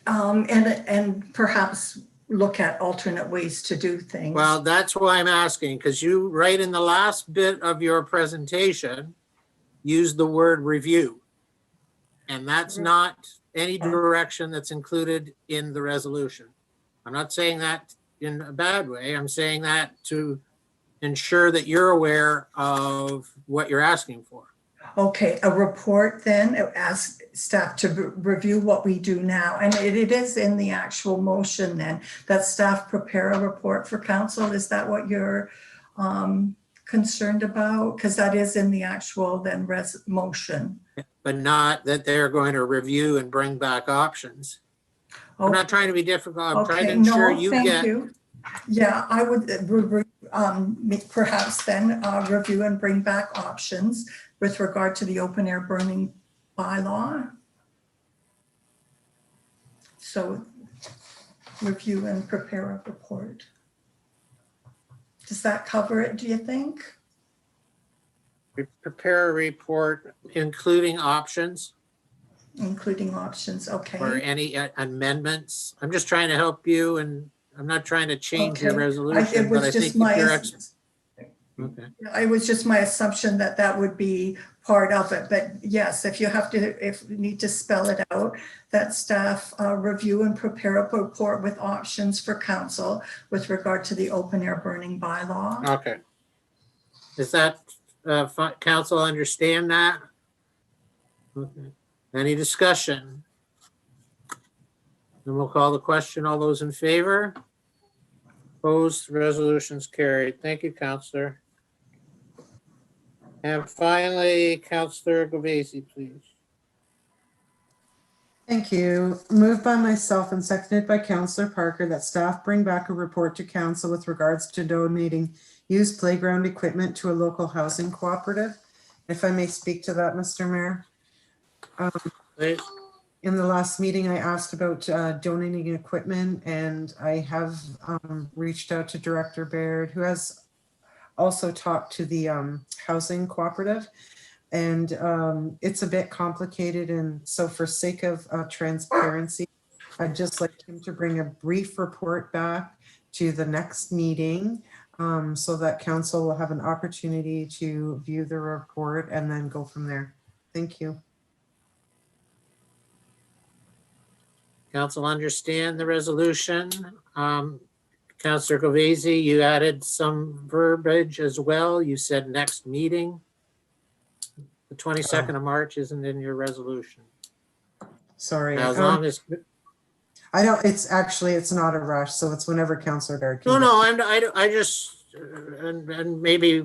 And perhaps look at alternate ways to do things. Well, that's why I'm asking, because you, right in the last bit of your presentation, used the word review. And that's not any direction that's included in the resolution. I'm not saying that in a bad way. I'm saying that to ensure that you're aware of what you're asking for. Okay, a report then, ask staff to review what we do now. And it is in the actual motion then, that staff prepare a report for council. Is that what you're concerned about? Because that is in the actual then motion. But not that they're going to review and bring back options. Okay. I'm not trying to be difficult. I'm trying to ensure you get. You. Yeah, I would perhaps then review and bring back options with regard to the open air burning bylaw. So review and prepare a report. Does that cover it, do you think? Prepare a report including options. Including options, okay. Or any amendments. I'm just trying to help you, and I'm not trying to change your resolution, but I think okay. It was just my assumption that that would be part of it, but yes, if you need to spell it out, that staff review and prepare a report with options for council with regard to the open air burning bylaw. Okay. Is that council understand that? Okay. Any discussion? And we'll call the question. All those in favor? Opposed, resolution's carried. Thank you, Counselor. And finally, Counselor Govesi, please. Thank you. Moved by myself and seconded by Councillor Parker that staff bring back a report to council with regards to donating used playground equipment to a local housing cooperative. If I may speak to that, Mr. Mayor. Please. In the last meeting, I asked about donating equipment, and I have reached out to Director Baird, who has also talked to the housing cooperative. And it's a bit complicated. And so for sake of transparency, I'd just like him to bring a brief report back to the next meeting so that council will have an opportunity to view the report and then go from there. Thank you. Council understand the resolution. Councillor Govesi, you added some verbiage as well. You said next meeting. The 22nd of March isn't in your resolution. Sorry. Now, as long as I don't, it's not a rush. So it's whenever Councillor Baird can. no, I just, and maybe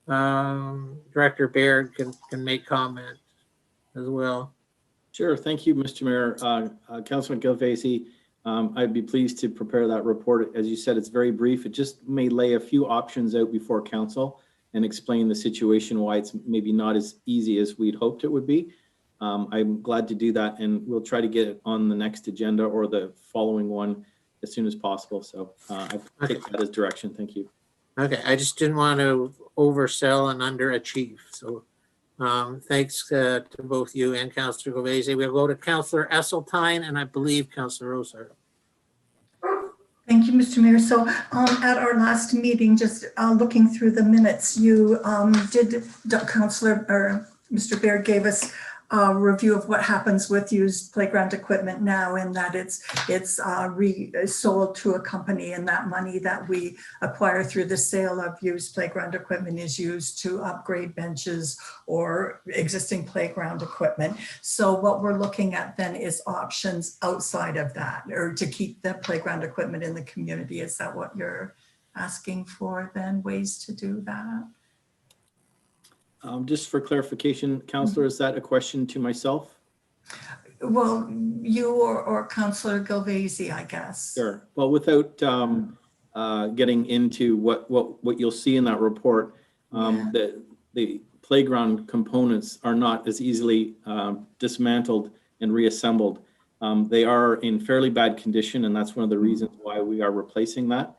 Director Baird can make comment as well. Sure. Thank you, Mr. Mayor. Councilman Gilvacy, I'd be pleased to prepare that report. As you said, it's very brief. It just may lay a few options out before council and explain the situation, why it's maybe not as easy as we'd hoped it would be. I'm glad to do that, and we'll try to get it on the next agenda or the following one as soon as possible. So I take that as direction. Thank you. Okay, I just didn't want to oversell and underachieve. So thanks to both you and Councillor Govesi. We'll go to Councillor Esseltine and I believe Councillor Rosart. Thank you, Mr. Mayor. So at our last meeting, just looking through the minutes, you Councillor or Mr. Baird gave us a review of what happens with used playground equipment now, and that it's sold to a company, and that money that we acquire through the sale of used playground equipment is used to upgrade benches or existing playground equipment. So what we're looking at then is options outside of that, or to keep the playground equipment in the community. Is that what you're asking for then, ways to do that? Just for clarification, Councillor, is that a question to myself? Well, you or Councillor Gilvacy, I guess. Sure. Well, without getting into what you'll see in that report, the playground components are not as easily dismantled and reassembled. They are in fairly bad condition, and that's one of the reasons why we are replacing that.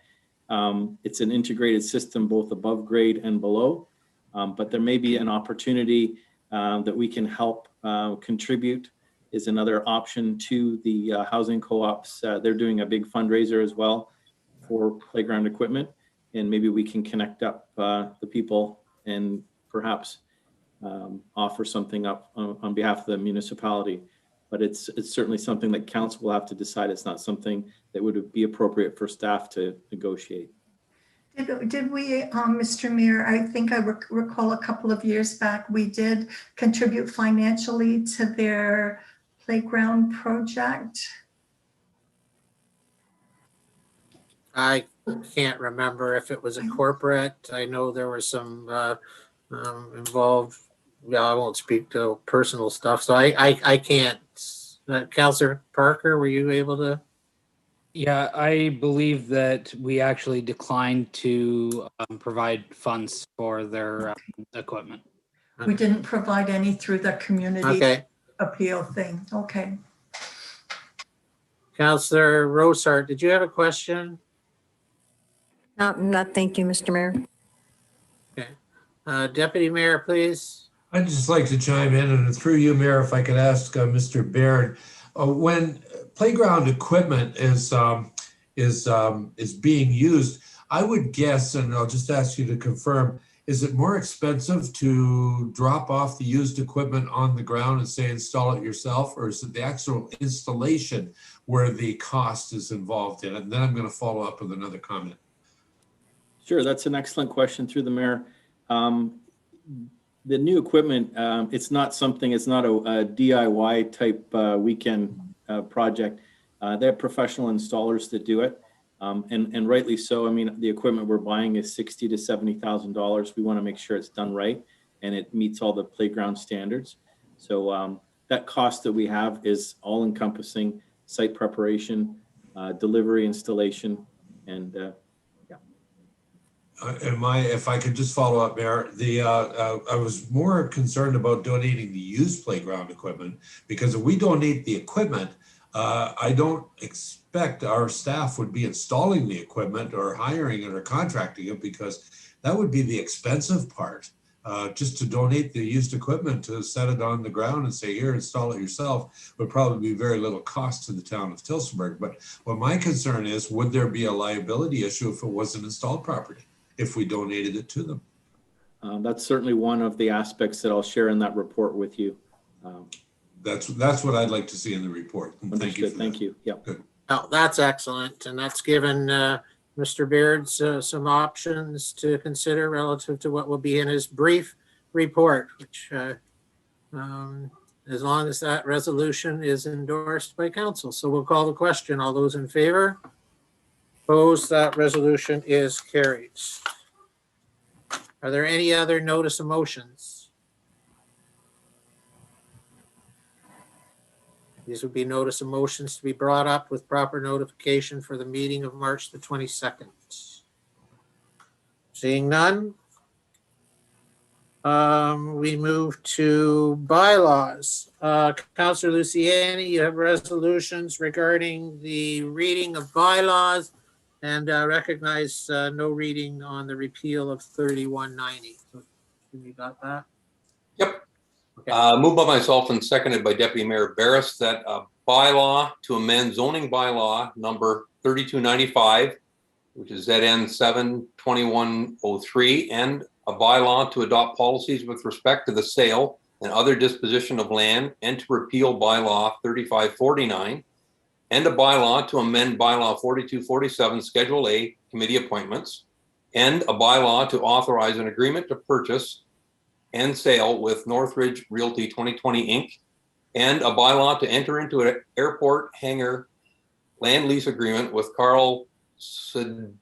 It's an integrated system, both above grade and below. But there may be an opportunity that we can help contribute is another option to the housing co-ops. They're doing a big fundraiser as well for playground equipment, and maybe we can connect up the people and perhaps offer something up on behalf of the municipality. But it's certainly something that council will have to decide. It's not something that would be appropriate for staff to negotiate. Did we, Mr. Mayor, I think I recall a couple of years back, we did contribute financially to their playground project? I can't remember if it was a corporate. I know there was some involved. Yeah, I won't speak to personal stuff, so I can't. Councillor Parker, were you able to? Yeah, I believe that we actually declined to provide funds for their equipment. We didn't provide any through the community appeal thing. Okay. Councillor Rosart, did you have a question? Not thank you, Mr. Mayor. Okay. Deputy Mayor, please. I'd just like to chime in, and through you, Mayor, if I could ask Mr. Baird, when playground equipment is being used, I would guess, and I'll just ask you to confirm, is it more expensive to drop off the used equipment on the ground and say install it yourself, or is it the actual installation where the cost is involved in it? And then I'm going to follow up with another comment. Sure, that's an excellent question through the mayor. The new equipment, it's not a DIY type weekend project. They're professional installers that do it. And rightly so. I mean, the equipment we're buying is $60,000 to $70,000. We want to make sure it's done right and it meets all the playground standards. So that cost that we have is all encompassing site preparation, delivery, installation, and If I could just follow up, Mayor, I was more concerned about donating the used playground equipment, because if we donate the equipment, I don't expect our staff would be installing the equipment or hiring it or contracting it, because that would be the expensive part. Just to donate the used equipment, to set it on the ground and say, here, install it yourself, would probably be very little cost to the town of Tillsonburg. But what my concern is, would there be a liability issue if it wasn't installed properly, if we donated it to them? that's certainly one of the aspects that I'll share in that report with you. That's what I'd like to see in the report. And thank you. Thank you. Yeah. Good. Oh, that's excellent. And that's given Mr. Beard some options to consider relative to what will be in his brief report, which as long as that resolution is endorsed by council. So we'll call the question. All those in favor? Opposed? That resolution is carried. Are there any other notice of motions? These would be notice of motions to be brought up with proper notification for the meeting of March the 22nd. Seeing none, we move to bylaws. Councillor Luciani, you have resolutions regarding the reading of bylaws, and recognize no reading on the repeal of 3190. So you got that? Yep. Okay. Moved by myself and seconded by Deputy Mayor Barris that a bylaw to amend zoning bylaw number 3295, which is ZN 72103, and a bylaw to adopt policies with respect to the sale and other disposition of land, and to repeal bylaw 3549, and a bylaw to amend bylaw 4247 Schedule A committee appointments, and a bylaw to authorize an agreement to purchase and sale with Northridge Realty 2020 Inc., and a bylaw to enter into an airport hangar land lease agreement with Carl Sidikowski,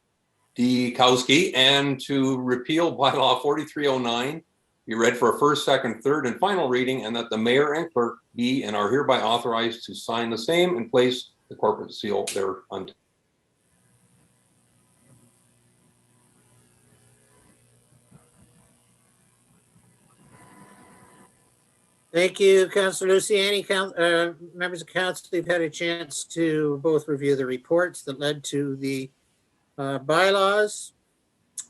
and to repeal bylaw 4309, be read for a first, second, third, and final reading, and that the mayor and clerk be and are hereby authorized to sign the same and place the corporate seal thereunto. Thank you, Councillor Luciani. Members of council, you've had a chance to both review the reports that led to the bylaws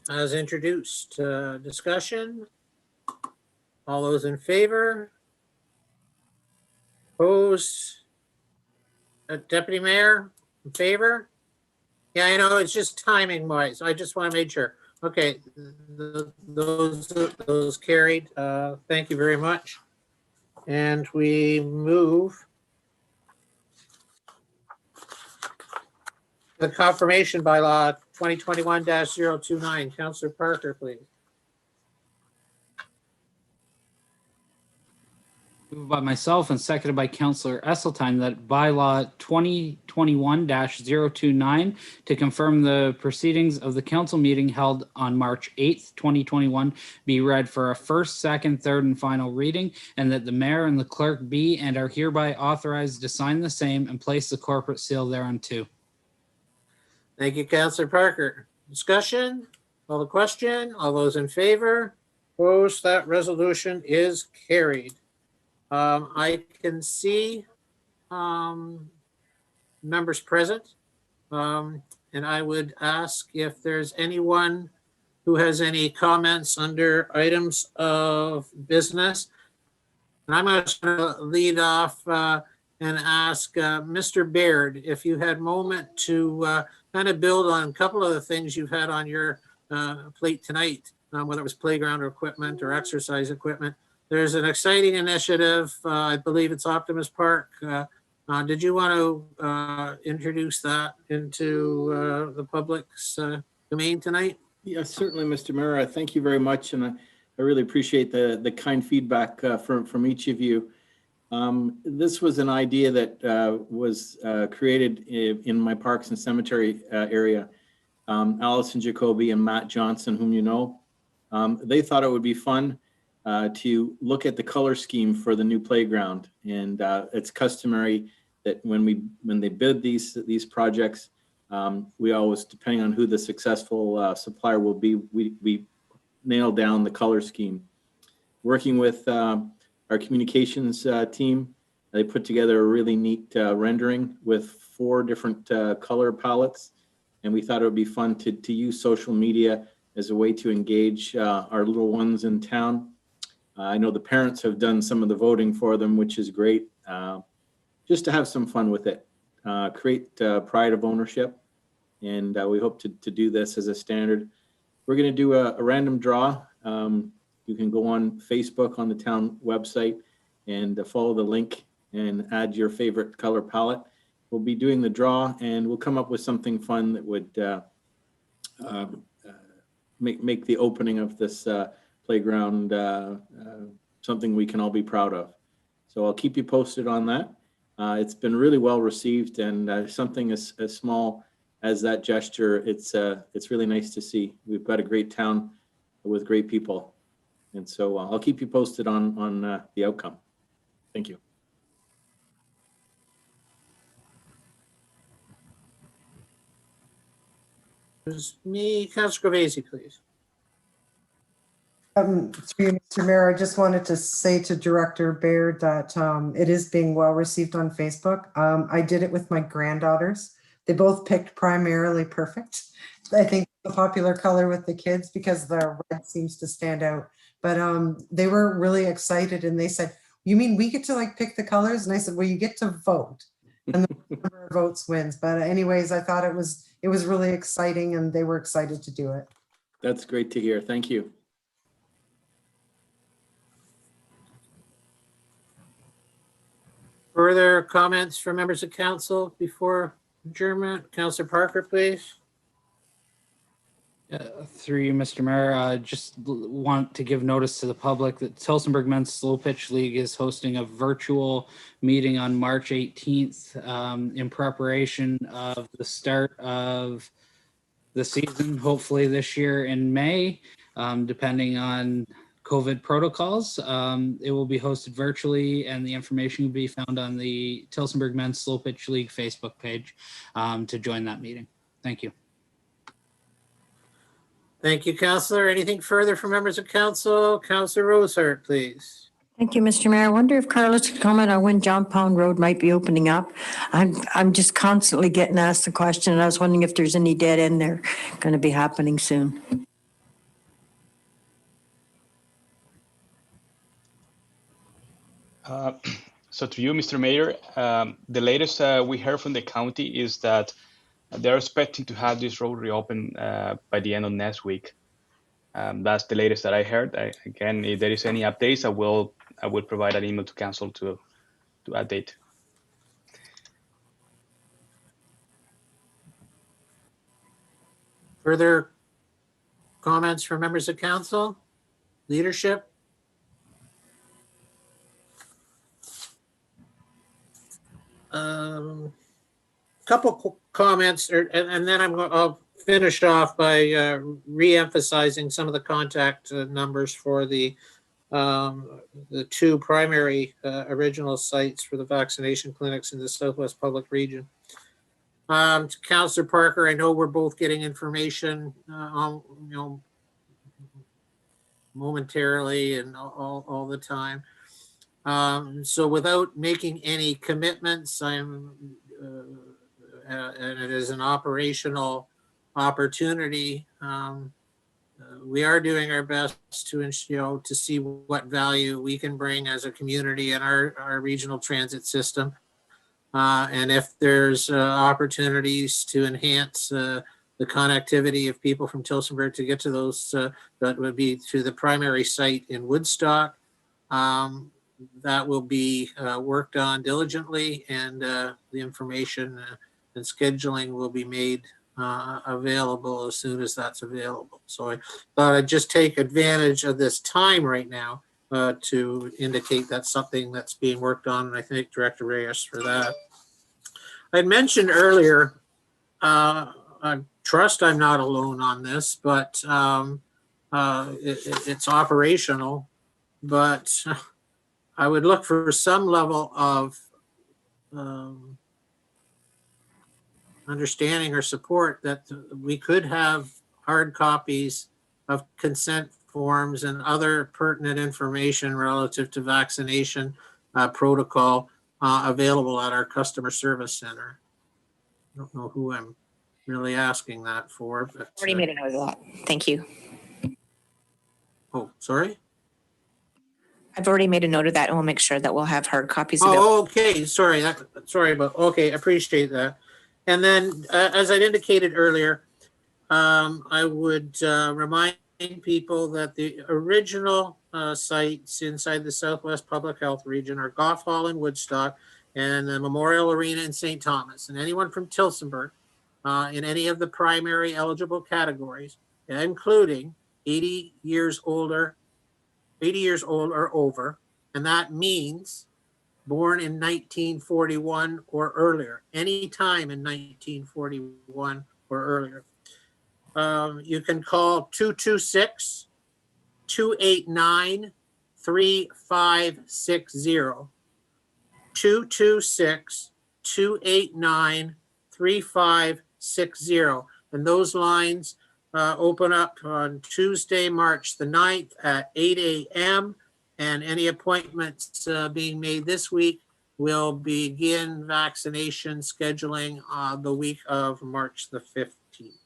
as introduced. Discussion? All those in favor? Opposed? Deputy Mayor, in favor? Yeah, I know, it's just timing wise. I just want to make sure. Okay, those carried. Thank you very much. And we move the confirmation bylaw 2021-029. Councillor Parker, please. Moved by myself and seconded by Councillor Esseltine that bylaw 2021-029 to confirm the proceedings of the council meeting held on March 8th, 2021 be read for a first, second, third, and final reading, and that the mayor and the clerk be and are hereby authorized to sign the same and place the corporate seal thereunto. Thank you, Councillor Parker. Discussion? Call the question. All those in favor? Opposed? That resolution is carried. I can see members present, and I would ask if there's anyone who has any comments under items of business. And I'm going to lead off and ask Mr. Baird if you had a moment to kind of build on a couple of the things you've had on your plate tonight, whether it was playground or equipment or exercise equipment. There's an exciting initiative. I believe it's Optimus Park. Did you want to introduce that into the public's domain tonight? Yes, certainly, Mr. Mayor. Thank you very much. And I really appreciate the kind feedback from each of you. This was an idea that was created in my Parks and Cemetery area. Allison Jacoby and Matt Johnson, whom you know, they thought it would be fun to look at the color scheme for the new playground. And it's customary that when they bid these projects, we always, depending on who the successful supplier will be, we nail down the color scheme. Working with our communications team, they put together a really neat rendering with 4 different color palettes. And we thought it would be fun to use social media as a way to engage our little ones in town. I know the parents have done some of the voting for them, which is great. Just to have some fun with it, create pride of ownership. And we hope to do this as a standard. We're going to do a random draw. You can go on Facebook on the town website and follow the link and add your favorite color palette. We'll be doing the draw and we'll come up with something fun that would make the opening of this playground something we can all be proud of. So I'll keep you posted on that. It's been really well received, and something as small as that gesture, it's really nice to see. We've got a great town with great people. And so I'll keep you posted on the outcome. Thank you. Me, Councilor Gravesi, please. Through you, Mr. Mayor, I just wanted to say to Director Baird that it is being well received on Facebook. I did it with my granddaughters. They both picked primarily perfect. I think the popular color with the kids because the red seems to stand out. But they were really excited and they said, "You mean we get to like pick the colors?" And I said, "Well, you get to vote, and the number of votes wins." But anyways, I thought it was really exciting, and they were excited to do it. That's great to hear. Thank you. Further comments from members of council before adjournment? Councilor Parker, please. Through you, Mr. Mayor, just want to give notice to the public that Tillsonburg Men's Slow Pitch League is hosting a virtual meeting on March 18th in preparation of the start of the season, hopefully this year in May, depending on COVID protocols. It will be hosted virtually, and the information will be found on the Tillsonburg Men's Slow Pitch League Facebook page to join that meeting. Thank you. Thank you, Councilor. Anything further from members of council? Councilor Rosehart, please. Thank you, Mr. Mayor. I wonder if Carlos could comment on when John Pound Road might be opening up. I'm just constantly getting asked the question, and I was wondering if there's any dead end there going to be happening soon. So to you, Mr. Mayor, the latest we heard from the county is that they're expecting to have this road reopened by the end of next week. That's the latest that I heard. Again, if there is any updates, I will provide an email to council to update. Further comments from members of council? Leadership? Couple comments, and then I'll finish off by re-emphasizing some of the contact numbers for the 2 primary original sites for the vaccination clinics in the Southwest Public Region. To Councilor Parker, I know we're both getting information on, momentarily and all the time. So without making any commitments, and it is an operational opportunity. We are doing our best to see what value we can bring as a community in our regional transit system. And if there's opportunities to enhance the connectivity of people from Tillsonburg to get to those, that would be to the primary site in Woodstock. That will be worked on diligently, and the information and scheduling will be made available as soon as that's available. So I thought I'd just take advantage of this time right now to indicate that's something that's being worked on. And I thank Director Reyes for that. I mentioned earlier, I trust I'm not alone on this, but it's operational. But I would look for some level of understanding or support that we could have hard copies of consent forms and other pertinent information relative to vaccination protocol available at our customer service center. I don't know who I'm really asking that for, but Already made a note of that. Thank you. oh, sorry. I've already made a note of that, and we'll make sure that we'll have hard copies available. Oh, okay. Sorry, but okay, appreciate that. And then, as I'd indicated earlier, I would remind people that the original sites inside the Southwest Public Health Region are Goff Hall in Woodstock and the Memorial Arena in St. Thomas. And anyone from Tillsonburg in any of the primary eligible categories, including 80 years old or over, and that means born in 1941 or earlier, any time in 1941 or earlier. You can call 226-289-3560. 226-289-3560. And those lines open up on Tuesday, March the 9th at 8 a.m. And any appointments being made this week will begin vaccination scheduling the week of March the 15th.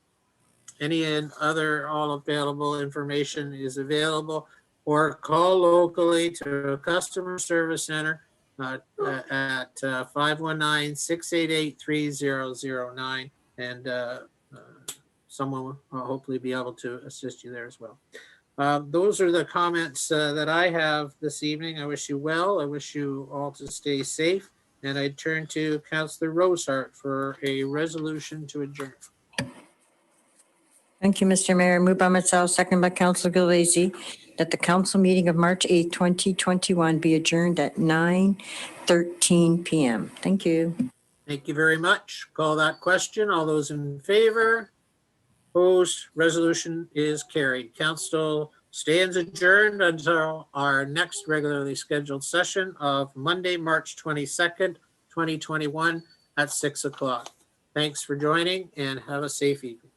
Any and other all available information is available, or call locally to a customer service center at 519-688-3009, and someone will hopefully be able to assist you there as well. Those are the comments that I have this evening. I wish you well. I wish you all to stay safe. And I turn to Councillor Rosehart for a resolution to adjourn. Thank you, Mr. Mayor. Moved by myself, second by Councilor Gilvesi, that the council meeting of March 8th, 2021 be adjourned at 9:13 p.m. Thank you. Thank you very much. Call that question. All those in favor? Opposed? Resolution is carried. Council stands adjourned until our next regularly scheduled session of Monday, March 22nd, 2021 at 6 o'clock. Thanks for joining and have a safe evening.